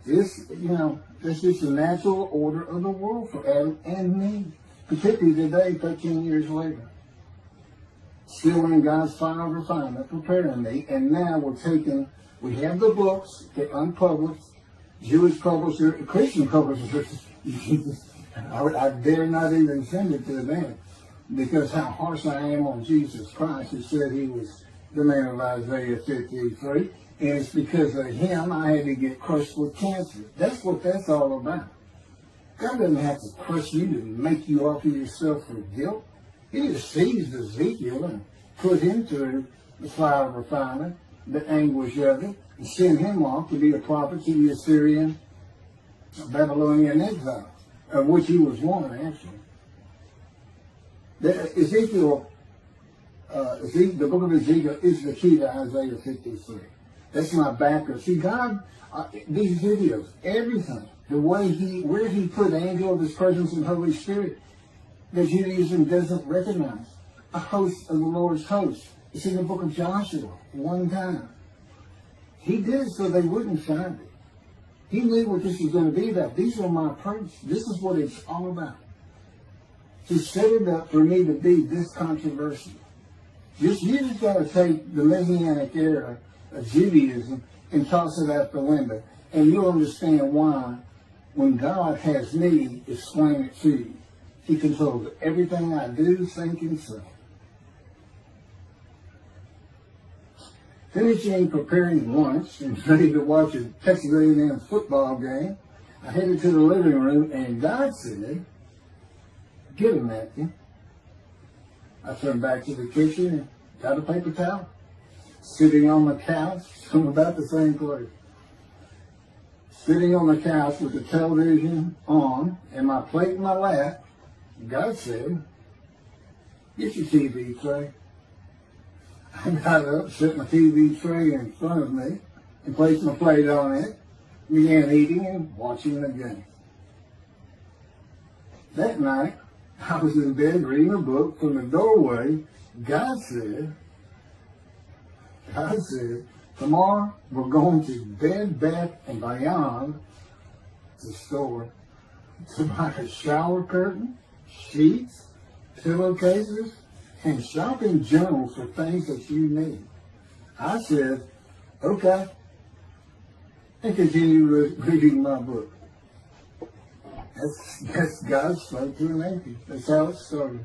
This, you know, this is the natural order of the world for Adam and me, particularly today, 13 years later. Still in God's fire of refinement, preparing me, and now we have the books, they're unpublished, Jewish publisher, Christian publisher. I dare not even send it to them because how harsh I am on Jesus Christ, who said he was the man of Isaiah 53. And it's because of him I had to get crushed with cancer. That's what that's all about. God doesn't have to crush you to make you offer yourself for guilt. He just seized Ezekiel and put him through the fire of refinement, the anguish of it, and sent him off to be a prophet to the Assyrian, Babylonian exile, of which he was one, actually. Ezekiel, the book of Ezekiel is the key to Isaiah 53. That's my backer. See, God, these videos, everything, the way where he put angel of his presence and Holy Spirit, that Judaism doesn't recognize. A host of the Lord's host. It's in the book of Joshua, one time. He did it so they wouldn't find it. He knew what this was going to be about. These are my proofs. This is what it's all about. He set it up for me to be this controversial. You just got to take the Messianic era of Judaism and toss it out the window. And you'll understand why, when God has me explain it to you. He controls everything I do, think, and say. Finishing preparing lunch and ready to watch a Texas A&M football game, I headed to the living room and God said, "Get a napkin." I turned back to the kitchen and got a paper towel. Sitting on the couch, from about the same place. Sitting on the couch with the television on and my plate in my lap, God said, "Get your TV tray." I got up, set my TV tray in front of me, and placed my plate on it, began eating and watching the game. That night, I was in bed reading a book. From the doorway, God said, "Tomorrow we're going to Bed Bath and Beyond, the store, to buy a shower curtain, sheets, pillowcases, and shopping journals for things that you need." I said, "Okay." and continue reading my book. That's God spoke to an atheist. That's how it started.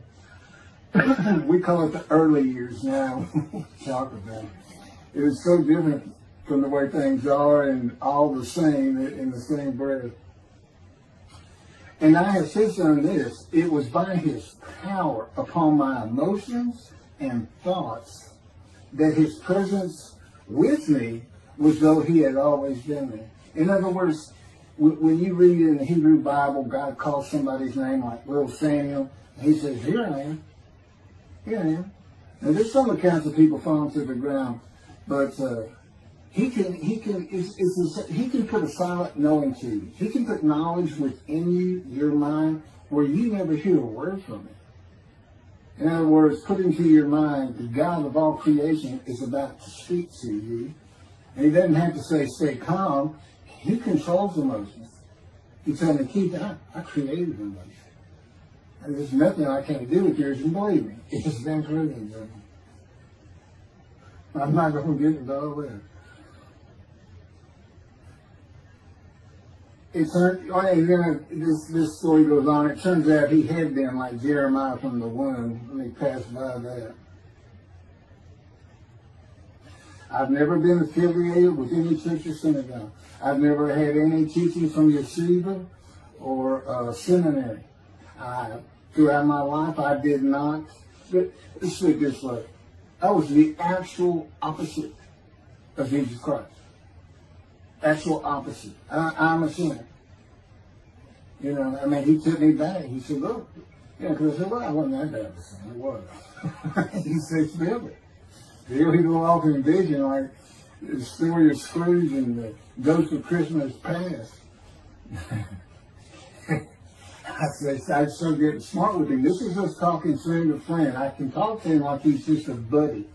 We call it the early years now. Talk about it. It was so different from the way things are, and all the same in the same breath. And I have since done this. It was by His power upon my emotions and thoughts that His presence with me was though He had always been there. In other words, when you read in the Hebrew Bible, God calls somebody's name like little Samuel, and He says, "Here I am. Here I am." Now there's some accounts of people falling to the ground, but He can put a silent knowing to you. He can put knowledge within you, your mind, where you never hear a word from it. In other words, put into your mind the God of all creation is about to speak to you. And He doesn't have to say, stay calm. He controls emotions. He's telling me, Keith, I created emotions. And there's nothing I can't do with yours, and believe me, it's been proven to me. I'm not going to get into all that. This story goes on. It turns out he had been like Jeremiah from the womb. Let me pass by that. I've never been affiliated with any church or synagogue. I've never had any teaching from yeshiva or seminary. Throughout my life, I did not. Let's put it this way. I was the actual opposite of Jesus Christ. Actual opposite. I'm a sinner. You know, I mean, He took me back. He said, look. Yeah, because I said, well, I wasn't that bad of a sinner. It was. He said, spill it. He'll go off in vision like the story of Scrooge and the Ghost of Christmas Past. I so get smart with him. This is us talking friend to friend. I can talk to him like he's just a buddy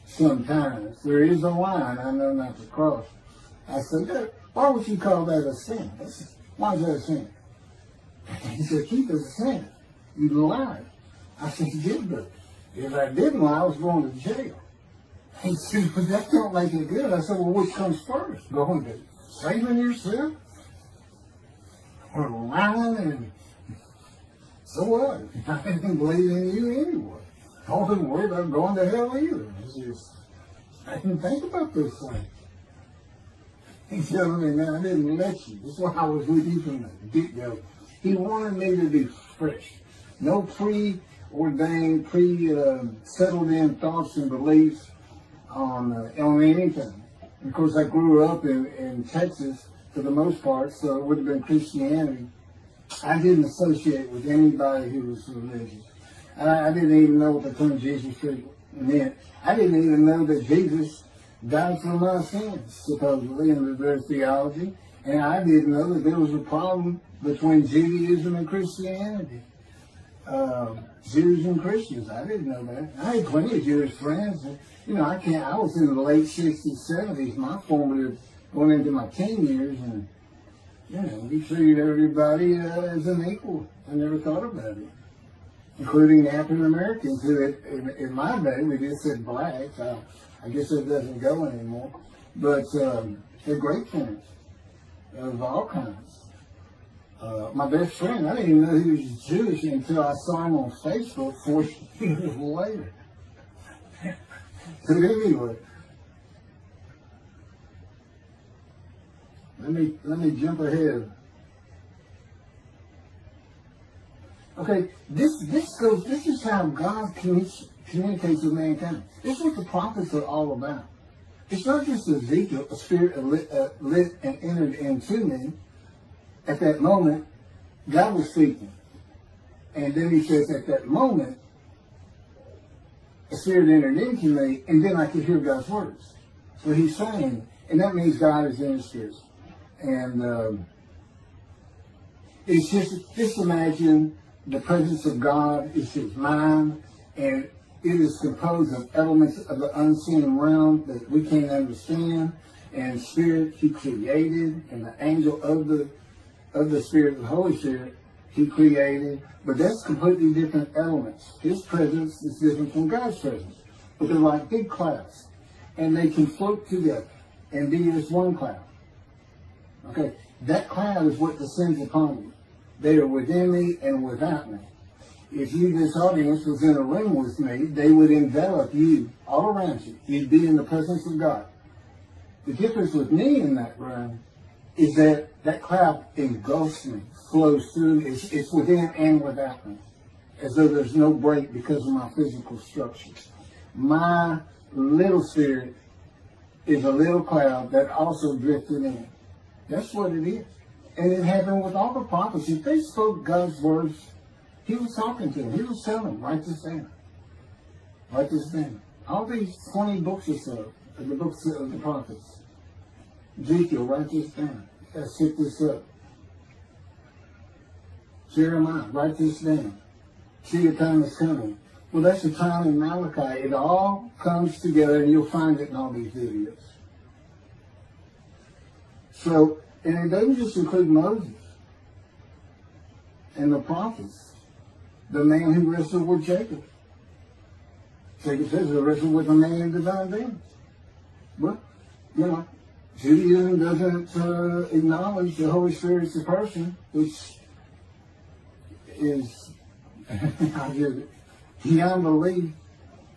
sometimes. There is a line I know not to cross. I said, why would you call that a sin? Why is that a sin? He said, Keith, it's a sin. You lied. I said, you did, but if I didn't lie, I was going to jail. He said, but that don't make it good. I said, well, which comes first? Going to saving yourself? Or lying? And so what? I didn't believe in you anyway. I wasn't worried about going to hell either. I didn't think about this thing. He's telling me, man, I didn't let you. That's why I was with you from the get-go. He wanted me to be fresh. No preordained, settled in thoughts and beliefs on anything. Of course, I grew up in Texas for the most part, so it would have been Christianity. I didn't associate with anybody who was religious. I didn't even know what the term Jesus meant. I didn't even know that Jesus died for my sins, supposedly, in their theology. And I didn't know that there was a problem between Judaism and Christianity. Jews and Christians. I didn't know that. I had plenty of Jewish friends. You know, I was in the late 60s, 70s, my formative, going into my teen years, and, you know, we treated everybody as an equal. I never thought about it. Including African Americans, who in my day, we just said blacks. I guess it doesn't go anymore. But they're great friends of all kinds. My best friend, I didn't even know he was Jewish until I saw him on Facebook 4 years later. So anyway, let me jump ahead. Okay, this is how God communicates with mankind. This is what the prophets are all about. It's not just Ezekiel, a spirit lit and entered into me. At that moment, God was speaking. And then He says, at that moment, a spirit entered into me, and then I could hear God's words. So He's saying, and that means God is in His spirit. And it's just imagine the presence of God is His mind, and it is composed of elements of the unseen realm that we can't understand, and spirit He created, and the angel of the Spirit, the Holy Spirit, He created. But that's completely different elements. His presence is different from God's presence. But they're like big clouds, and they can float together and be as one cloud. Okay, that cloud is what descends upon you. They are within me and without me. If you, this audience, was in a room with me, they would envelop you all around you. You'd be in the presence of God. The difference with me in that room is that that cloud engulfs me, flows through. It's within and without me, as though there's no break because of my physical structures. My little spirit is a little cloud that also drifted in. That's what it is. And it happened with all the prophets. If they spoke God's words, he was talking to them. He was telling them, write this down. Write this down. All these 20 books or so, the books of the prophets. Ezekiel, write this down. Set this up. Jeremiah, write this down. See, your time is coming. Well, that's the time in Malachi. It all comes together, and you'll find it in all these videos. So, and it doesn't just include Moses and the prophets. The man who wrestled with Jacob. Jacob says he wrestled with a man in divine being. But, you know, Judaism doesn't acknowledge the Holy Spirit as a person, which is beyond belief,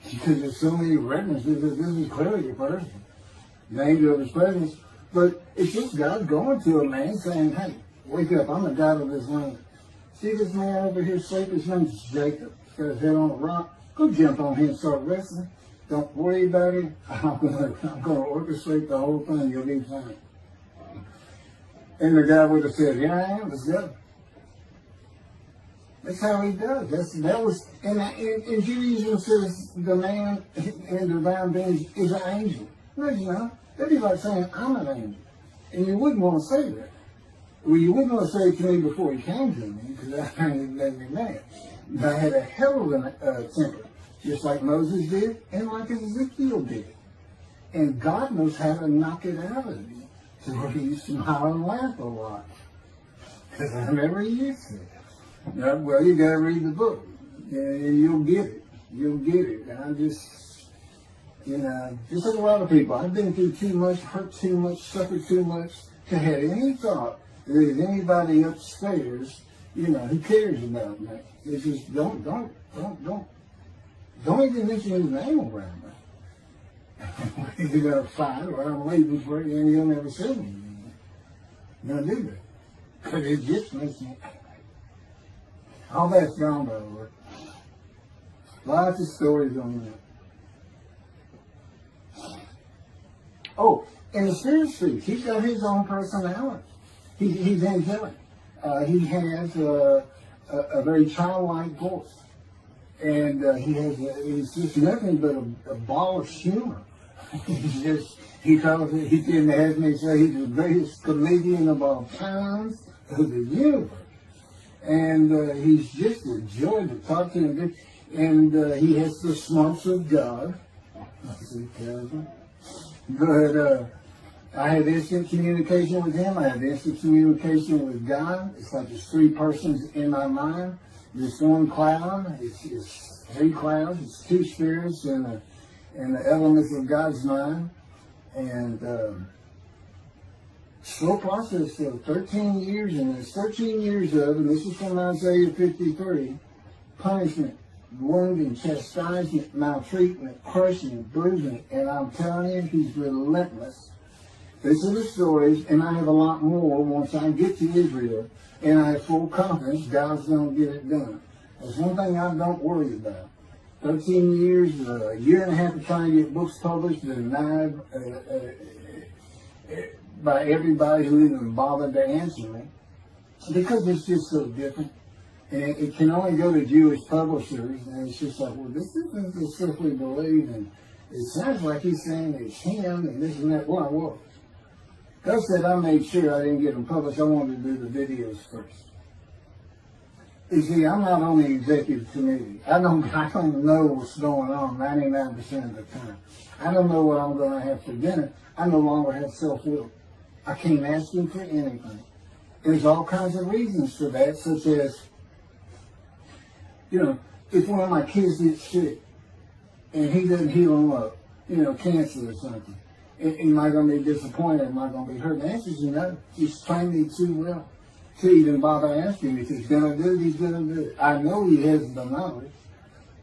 because there's so many references that this is clearly a person, the angel of his presence. But it's just God going to a man saying, hey, wake up, I'm the God of this land. See this man over here asleep? His name's Jacob. He's got his head on a rock. Go jump on him and start wrestling. Don't worry about it. I'm going to orchestrate the whole thing. You'll be fine. And the guy would have said, yeah, I am. Let's go. That's how he does. That was, and Judaism says the man in divine being is an angel. No, you know. That'd be like saying, I'm an angel. And you wouldn't want to say that. Well, you wouldn't want to say it to me before he came to me, because that made me mad. But I had a hell of a temper, just like Moses did, and like Ezekiel did. And God knows how to knock it out of you, to where you smile and laugh a lot. Because I never used to. Now, well, you got to read the book, and you'll get it. You'll get it. And I just, you know, just like a lot of people, I've been through too much, hurt too much, suffered too much, to have any thought that there's anybody upstairs, you know, who cares about me. It's just don't even mention his name around me. You're going to fight, or I'm leaving for you, and you'll never see me. You're going to do that. Because it just makes me, all that's gone over. Lots of stories on that. Oh, and the Spirit speaks. He's got his own personality. He's angelic. He has a very childlike voice. And he's just nothing but a ball of humor. He can have me say he's the greatest comedian of all times of the universe. And he's just a joy to talk to him. And he has the smarts of God. But I have instant communication with him. I have instant communication with God. It's like there's three persons in my mind. This one cloud, it's three clouds. It's two spirits and the elements of God's mind. And slow process of 13 years, and there's 13 years of, and this is from Isaiah 53, punishment, wounding, chastisement, maltreatment, crushing, bruising, and I'm telling you, he's relentless. These are the stories, and I have a lot more once I get to Israel, and I have full confidence God's going to get it done. That's one thing I don't worry about. 13 years, a year and a half of trying to get books published, denied by everybody who even bothered to answer me, because it's just so different. And it can only go to Jewish publishers, and it's just like, well, this isn't the stuff we believe, and it sounds like he's saying it's him, and this and that. Well, I was. God said I made sure I didn't get them published. I wanted to do the videos first. You see, I'm not on the executive committee. I don't know what's going on 99% of the time. I don't know what I'm going to have for dinner. I no longer have self-will. I can't ask him for anything. There's all kinds of reasons for that, such as, you know, if one of my kids gets sick and he doesn't heal them up, you know, cancer or something, Am I going to be disappointed? Am I going to be hurt? The answer is no. He's trained me too well to even bother asking me. If he's going to do it, he's going to do it. I know he has the knowledge,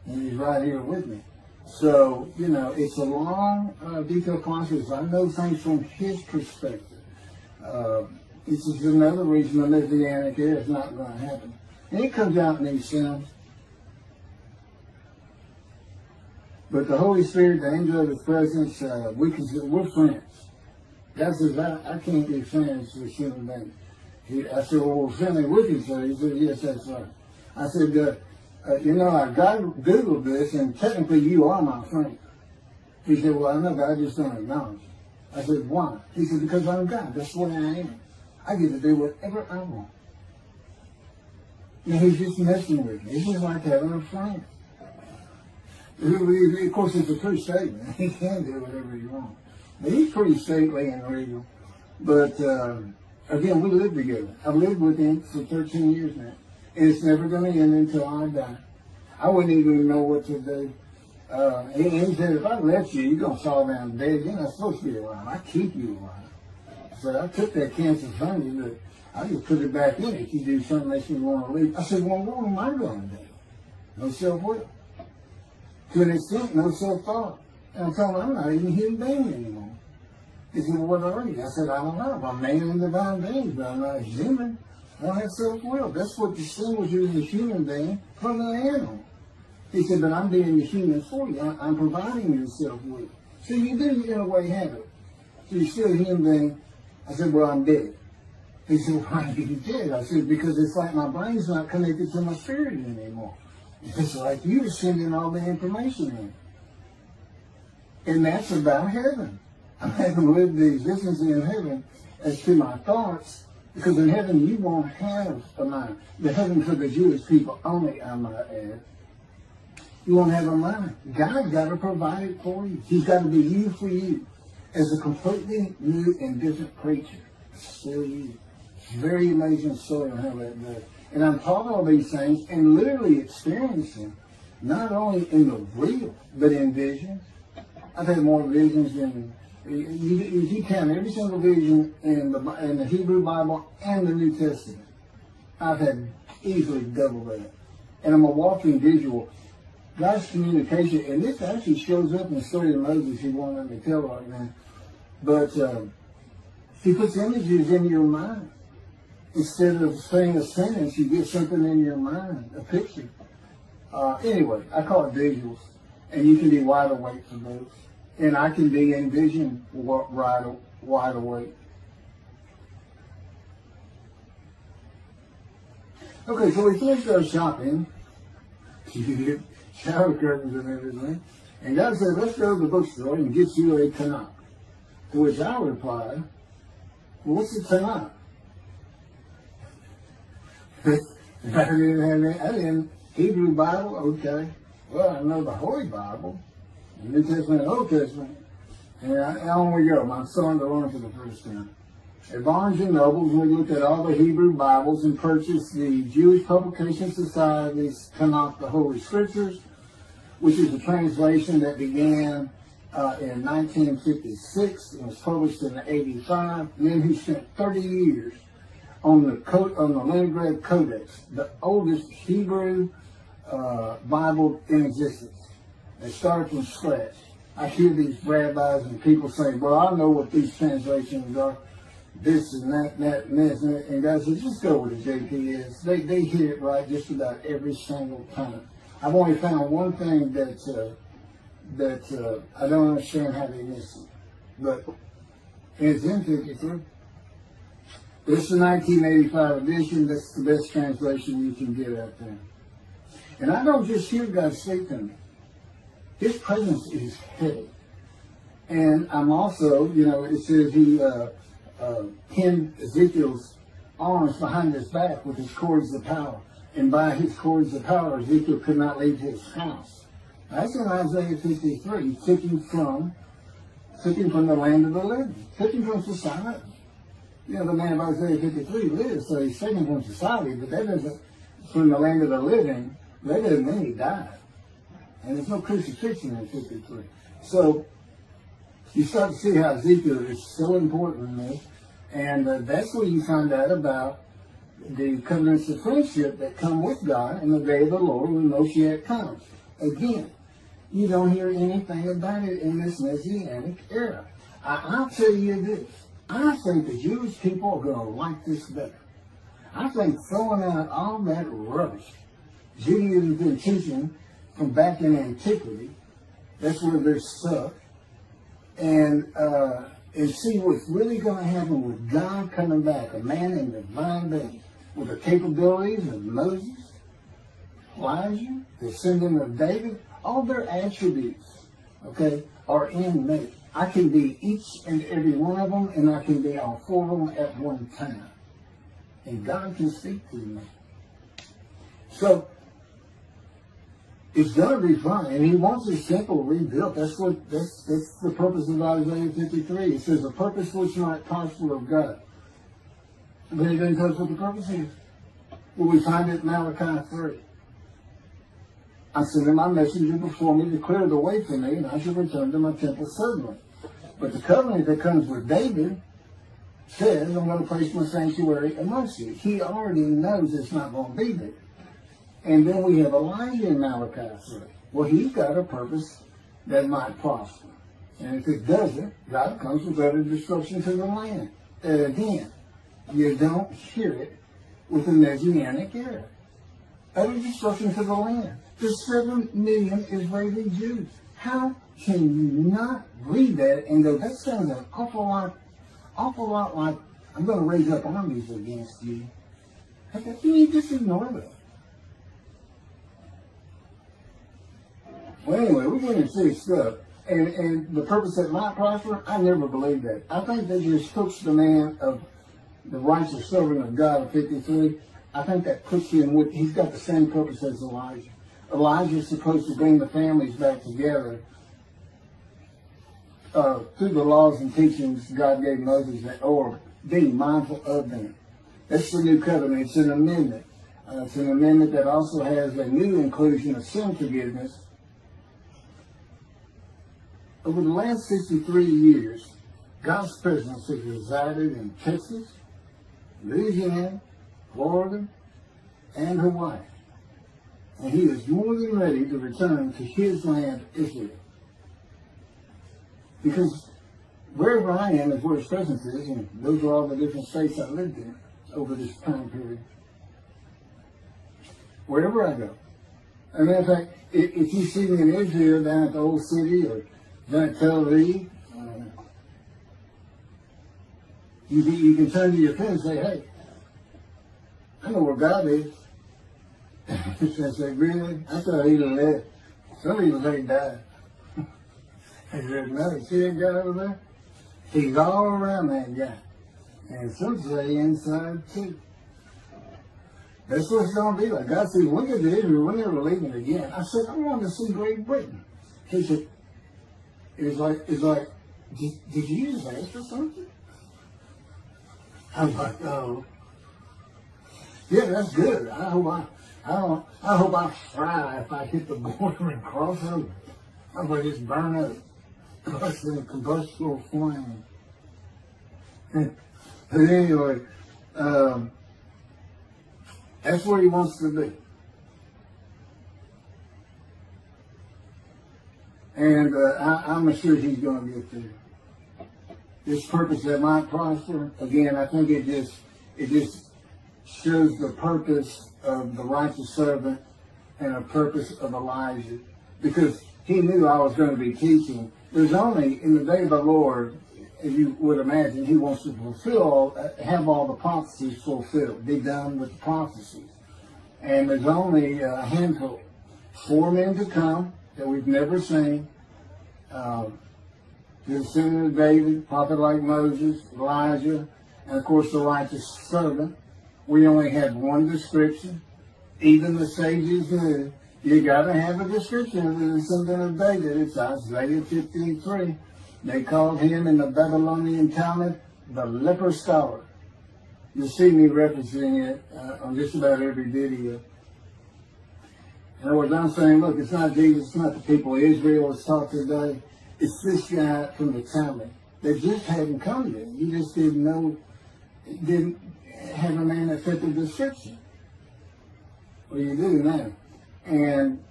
and he's right here with me. So, it's a long, detailed process. I know things from his perspective. This is another reason the Messianic era is not going to happen. And it comes out in these sins. But the Holy Spirit, the angel of his presence, we're friends. God says, I can't be friends with human beings. I said, well, we're friendly with each other. He said, yes, that's right. I said, I Googled this, and technically you are my friend. He said, well, I know, but I just don't acknowledge it. I said, why? He said, because I'm God. That's the way I am. I get to do whatever I want. He's just messing with me. It's just like having a friend. Of course, it's a true statement. He can do whatever he wants. But he's pretty stately and regal. But, again, we live together. I've lived with him for 13 years now. And it's never going to end until I die. I wouldn't even know what to do. He said, if I left you, you're going to fall down dead. You're not supposed to be alive. I keep you alive. So I took that cancer from you, but I just put it back in if you do something that you want to leave. I said, well, what am I going to do? No self-will. To an extent, no self-thought. And I told him, I'm not even a human being anymore. He said, well, what are you? I said, I don't know. I'm a man in divine being, but I'm not a human. I don't have self-will. That's what distinguishes you as a human being from an animal. He said, but I'm being a human for you. I'm providing you self-will. So you do, in a way, have it. So you're still a human being. I said, well, I'm dead. He said, why are you dead? I said, because it's like my brain's not connected to my spirit anymore. It's like you were sending all the information in. And that's about heaven. I haven't lived the existence in heaven as to my thoughts, because in heaven you won't have a mind. The heaven for the Jewish people only, I might add. You won't have a mind. God got to provide it for you. He's got to be you for you as a completely new and different creature. Still you. It's a very amazing story on how that does. And I'm taught all these things and literally experiencing, not only in the real, but in visions. I've had more visions than, you count every single vision in the Hebrew Bible and the New Testament. I've had easily double that. And I'm a walking visual. God's communication, and this actually shows up in the story of Moses. He won't let me tell right now. But he puts images in your mind. Instead of saying a sentence, you get something in your mind, a picture. Anyway, I call it visuals. And you can be wide awake for those. And I can be in vision wide awake. Okay, so we finished our shopping. Shower curtains and everything. And God said, let's go to the bookstore and get you a Tanakh. To which I replied, well, what's a Tanakh? I didn't Hebrew Bible, okay. Well, I know the Holy Bible, the New Testament and Old Testament. And on we go. My son to learn for the first time. At Barnes & Noble's, we looked at all the Hebrew Bibles and purchased the Jewish Publication Society's Tanakh, the Holy Scriptures, which is a translation that began in 1956 and was published in 85. Men who spent 30 years on the Leningrad Codex, the oldest Hebrew Bible in existence. They started from scratch. I hear these rabbis and people saying, well, I know what these translations are, this and that, and this, and God says, just go with the JPS. They hit it right just about every single time. I've only found one thing that I don't understand how they miss it. But it's in 53. This is the 1985 edition. That's the best translation you can get out there. And I don't just hear God speak to me. His presence is heavy. And I'm also, it says he pinned Ezekiel's arms behind his back with his cords of power. And by his cords of power, Ezekiel could not leave his house. That's in Isaiah 53. He took him from the land of the living. Took him from society. The man of Isaiah 53 lives, so he's taken from society, but that doesn't, from the land of the living, that doesn't mean he died. And there's no crucifixion in 53. So you start to see how Ezekiel is so important in this. And that's where you find out about the covenants of friendship that come with God in the day of the Lord when Moshiach comes. Again, you don't hear anything about it in this Messianic era. I'll tell you this. I think the Jewish people are going to like this better. I think throwing out all that rubbish Judaism's been teaching from back in antiquity, that's where they're stuck, and see what's really going to happen with God coming back, a man in divine being, with the capabilities of Moses, Elijah, the descendant of David. All their attributes, okay, are in me. I can be each and every one of them, and I can be all four of them at one time. And God can speak to me. So, it's going to be fun, and he wants his temple rebuilt. That's the purpose of Isaiah 53. It says, a purpose which might prosper of God. But he didn't tell us what the purpose is. Well, we find it in Malachi 3. I sent my messenger before me to clear the way for me, and I shall return to my temple suddenly. But the covenant that comes with David says, I'm going to place my sanctuary amongst you. He already knows it's not going to be there. And then we have Elijah in Malachi 3. Well, he's got a purpose that might prosper. And if it doesn't, God comes with utter destruction to the land. Again, you don't hear it with the Messianic era. Utter destruction to the land. There's 7 million Israeli Jews. How can you not read that and go, that sounds an awful lot like, I'm going to raise up armies against you. How can you just ignore that? Well, anyway, we're getting serious stuff. And the purpose that might prosper, I never believed that. I think they just puts the man of the righteous servant of God of 53. I think that puts him with, he's got the same purpose as Elijah. Elijah is supposed to bring the families back together through the laws and teachings God gave Moses, or being mindful of them. That's the new covenant. It's an amendment. It's an amendment that also has a new inclusion of sin forgiveness. Over the last 63 years, God's presence has resided in Texas, Louisiana, Florida, and Hawaii. And he is more than ready to return to his land, Israel. Because wherever I am is where his presence is, and those are all the different states I lived in over this time period. Wherever I go. As a matter of fact, if you see me in Israel down at the old city or down at Tel Aviv, you can turn to your friend and say, hey, I know where God is. I said, really? I thought he'd have left. Some people say he died. I said, no, you see that guy over there? He's all around that guy. And some say inside too. That's what it's going to be like. God said, look at Israel, we're never leaving again. I said, I want to see Great Britain. He said, it's like, did you just ask for something? I'm like, oh. Yeah, that's good. I hope I fry if I hit the border and cross over. I hope I just burn up. Crush in a combustible flame. But anyway, that's where he wants to be. And I'm sure he's going to get there. This purpose that might prosper, again, I think it just shows the purpose of the righteous servant and a purpose of Elijah. Because he knew I was going to be teaching. There's only, in the day of the Lord, as you would imagine, he wants to have all the prophecies fulfilled, be done with the prophecies. And there's only a handful, 4 men to come that we've never seen. The descendant of David, prophet like Moses, Elijah, and of course the righteous servant. We only had one description. Even the sages knew you got to have a description of the descendant of David. It's Isaiah 53. They called him in the Babylonian Talmud the leper scholar. You'll see me referencing it on just about every video. In other words, I'm saying, look, it's not Jesus, it's not the people of Israel it's taught today. it's this guy from the Talmud that just hadn't come yet. You just didn't know, didn't have a name that fit the description. Well, you do now. And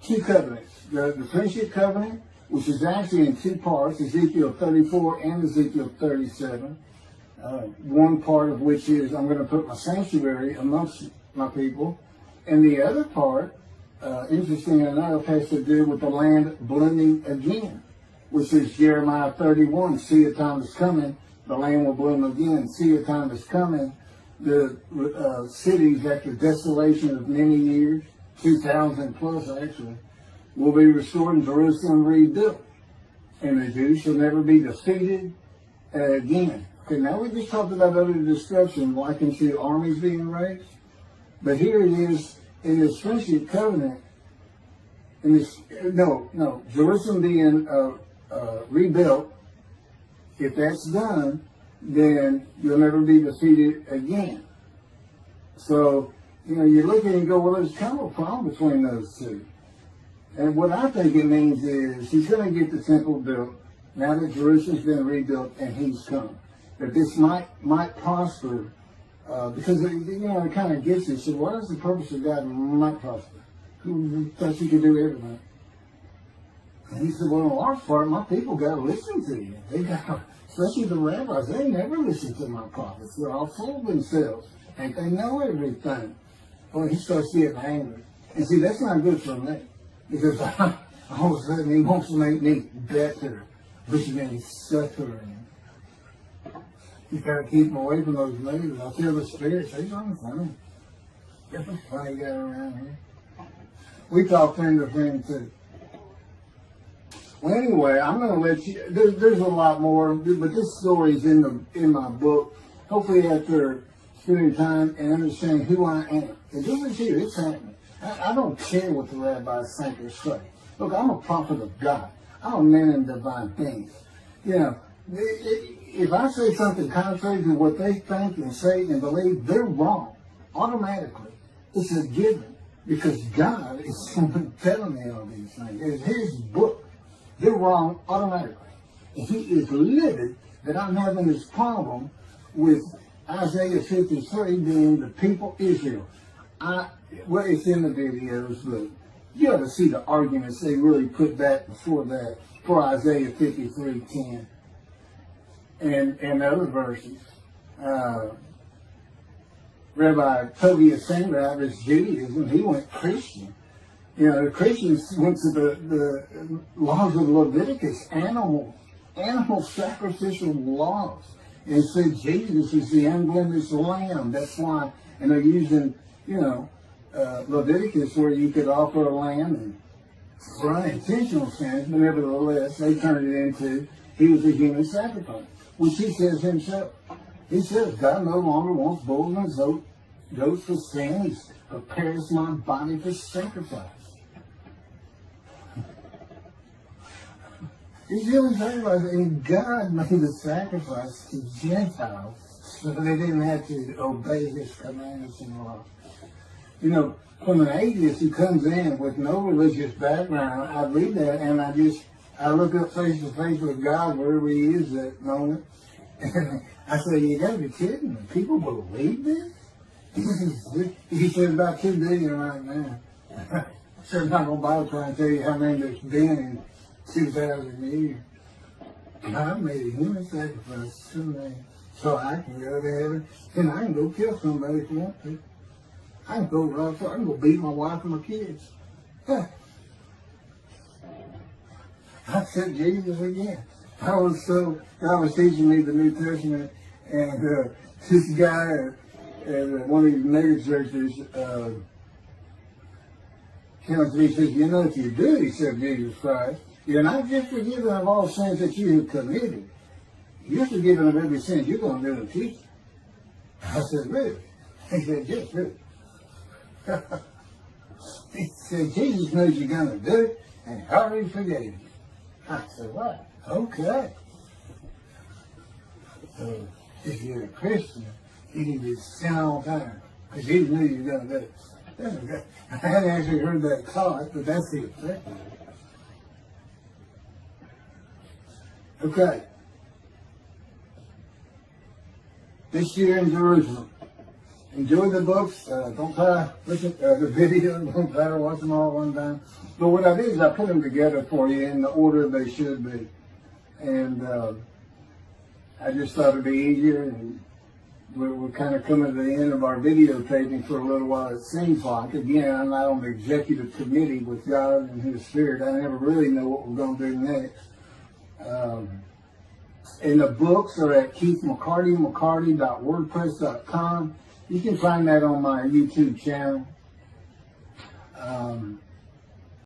two covenants. The friendship covenant, which is actually in two parts, Ezekiel 34 and Ezekiel 37. One part of which is, I'm going to put my sanctuary amongst my people. And the other part, interestingly enough, has to do with the land blooming again, which is Jeremiah 31. See, a time is coming, the land will bloom again. See, a time is coming, the cities after desolation of many years, 2,000 plus actually, will be restored and Jerusalem rebuilt. And the Jews shall never be defeated again. Okay, now we just talked about utter destruction, likened to armies being raised. But here it is in this friendship covenant, in this, Jerusalem being rebuilt. If that's done, then you'll never be defeated again. So, you look at it and go, well, there's kind of a problem between those two. And what I think it means is he's going to get the temple built now that Jerusalem's been rebuilt and he's come. That this might prosper because, it kind of gets it. So what is the purpose of God might prosper? Who thought you could do everything? And he said, well, in large part, my people got to listen to you. They got, especially the rabbis, they never listen to my prophets. They're all full of themselves. And they know everything. Well, he starts getting angry. And see, that's not good for me. Because all of a sudden he wants to make me better, which means suffering. You gotta keep them away from those ladies. I feel the spirits, they run funny. Get the funny guy around here. We talk friend to friend too. Well, anyway, I'm going to let you. There's a lot more, but this story is in my book. Hopefully, after spending time and understanding who I am, and this is here, it's happening. I don't care what the rabbis think or say. Look, I'm a prophet of God. I'm a man in divine things. If I say something contrary to what they think and say and believe, they're wrong automatically. It's a given because God is telling me all these things. It's His book. They're wrong automatically. And He is livid that I'm having this problem with Isaiah 53 being the people Israel. Well, it's in the videos, but you ought to see the arguments they really put back before that, for Isaiah 53:10 and other verses. Rabbi Tobias Sandra out of his Judaism, he went Christian. The Christians went to the laws of Leviticus, animal sacrificial laws, and said Jesus is the unblemished lamb. That's why, and they're using, Leviticus where you could offer a lamb and for unintentional sins, but nevertheless, they turned it into, he was a human sacrifice, which he says himself. He says, God no longer wants bulls and goats for sin. He prepares my body for sacrifice. He's really sacrifice, and God made the sacrifice to Gentiles so they didn't have to obey His commandments and laws. From an atheist who comes in with no religious background, I read that and I look up face to face with God wherever He is at the moment. And I say, you gotta be kidding me. People believe this? He said about 2 billion right now. So I'm not gonna bother trying to tell you how many there's been in 2,000 years. God made a human sacrifice to me so I can go to heaven and I can go kill somebody if I want to. I can go beat my wife and my kids. Huh. I said Jesus again. God was teaching me the New Testament, and this guy at one of these mega churches came up to me and says, if you do accept Jesus Christ, you're not just forgiven of all sins that you have committed. You're forgiven of every sin you're going to do in the future. I said, really? He said, yes, really. He said, Jesus knows you're going to do it, and He already forgave you. I said, what? Okay. So, if you're a Christian, you can be sin all the time, because He knew you were going to do it. I hadn't actually heard that taught, but that's the effect of it. Okay. This year in Jerusalem. Enjoy the books. Don't try to listen to the video. Don't try to watch them all at one time. But what I did is I put them together for you in the order they should be. And I just thought it'd be easier. And we're kind of coming to the end of our videotaping for a little while, it seems like. Again, I'm not on the executive committee with God and His Spirit. I never really know what we're going to do next. And the books are at keithmccarty.wordpress.com. You can find that on my YouTube channel.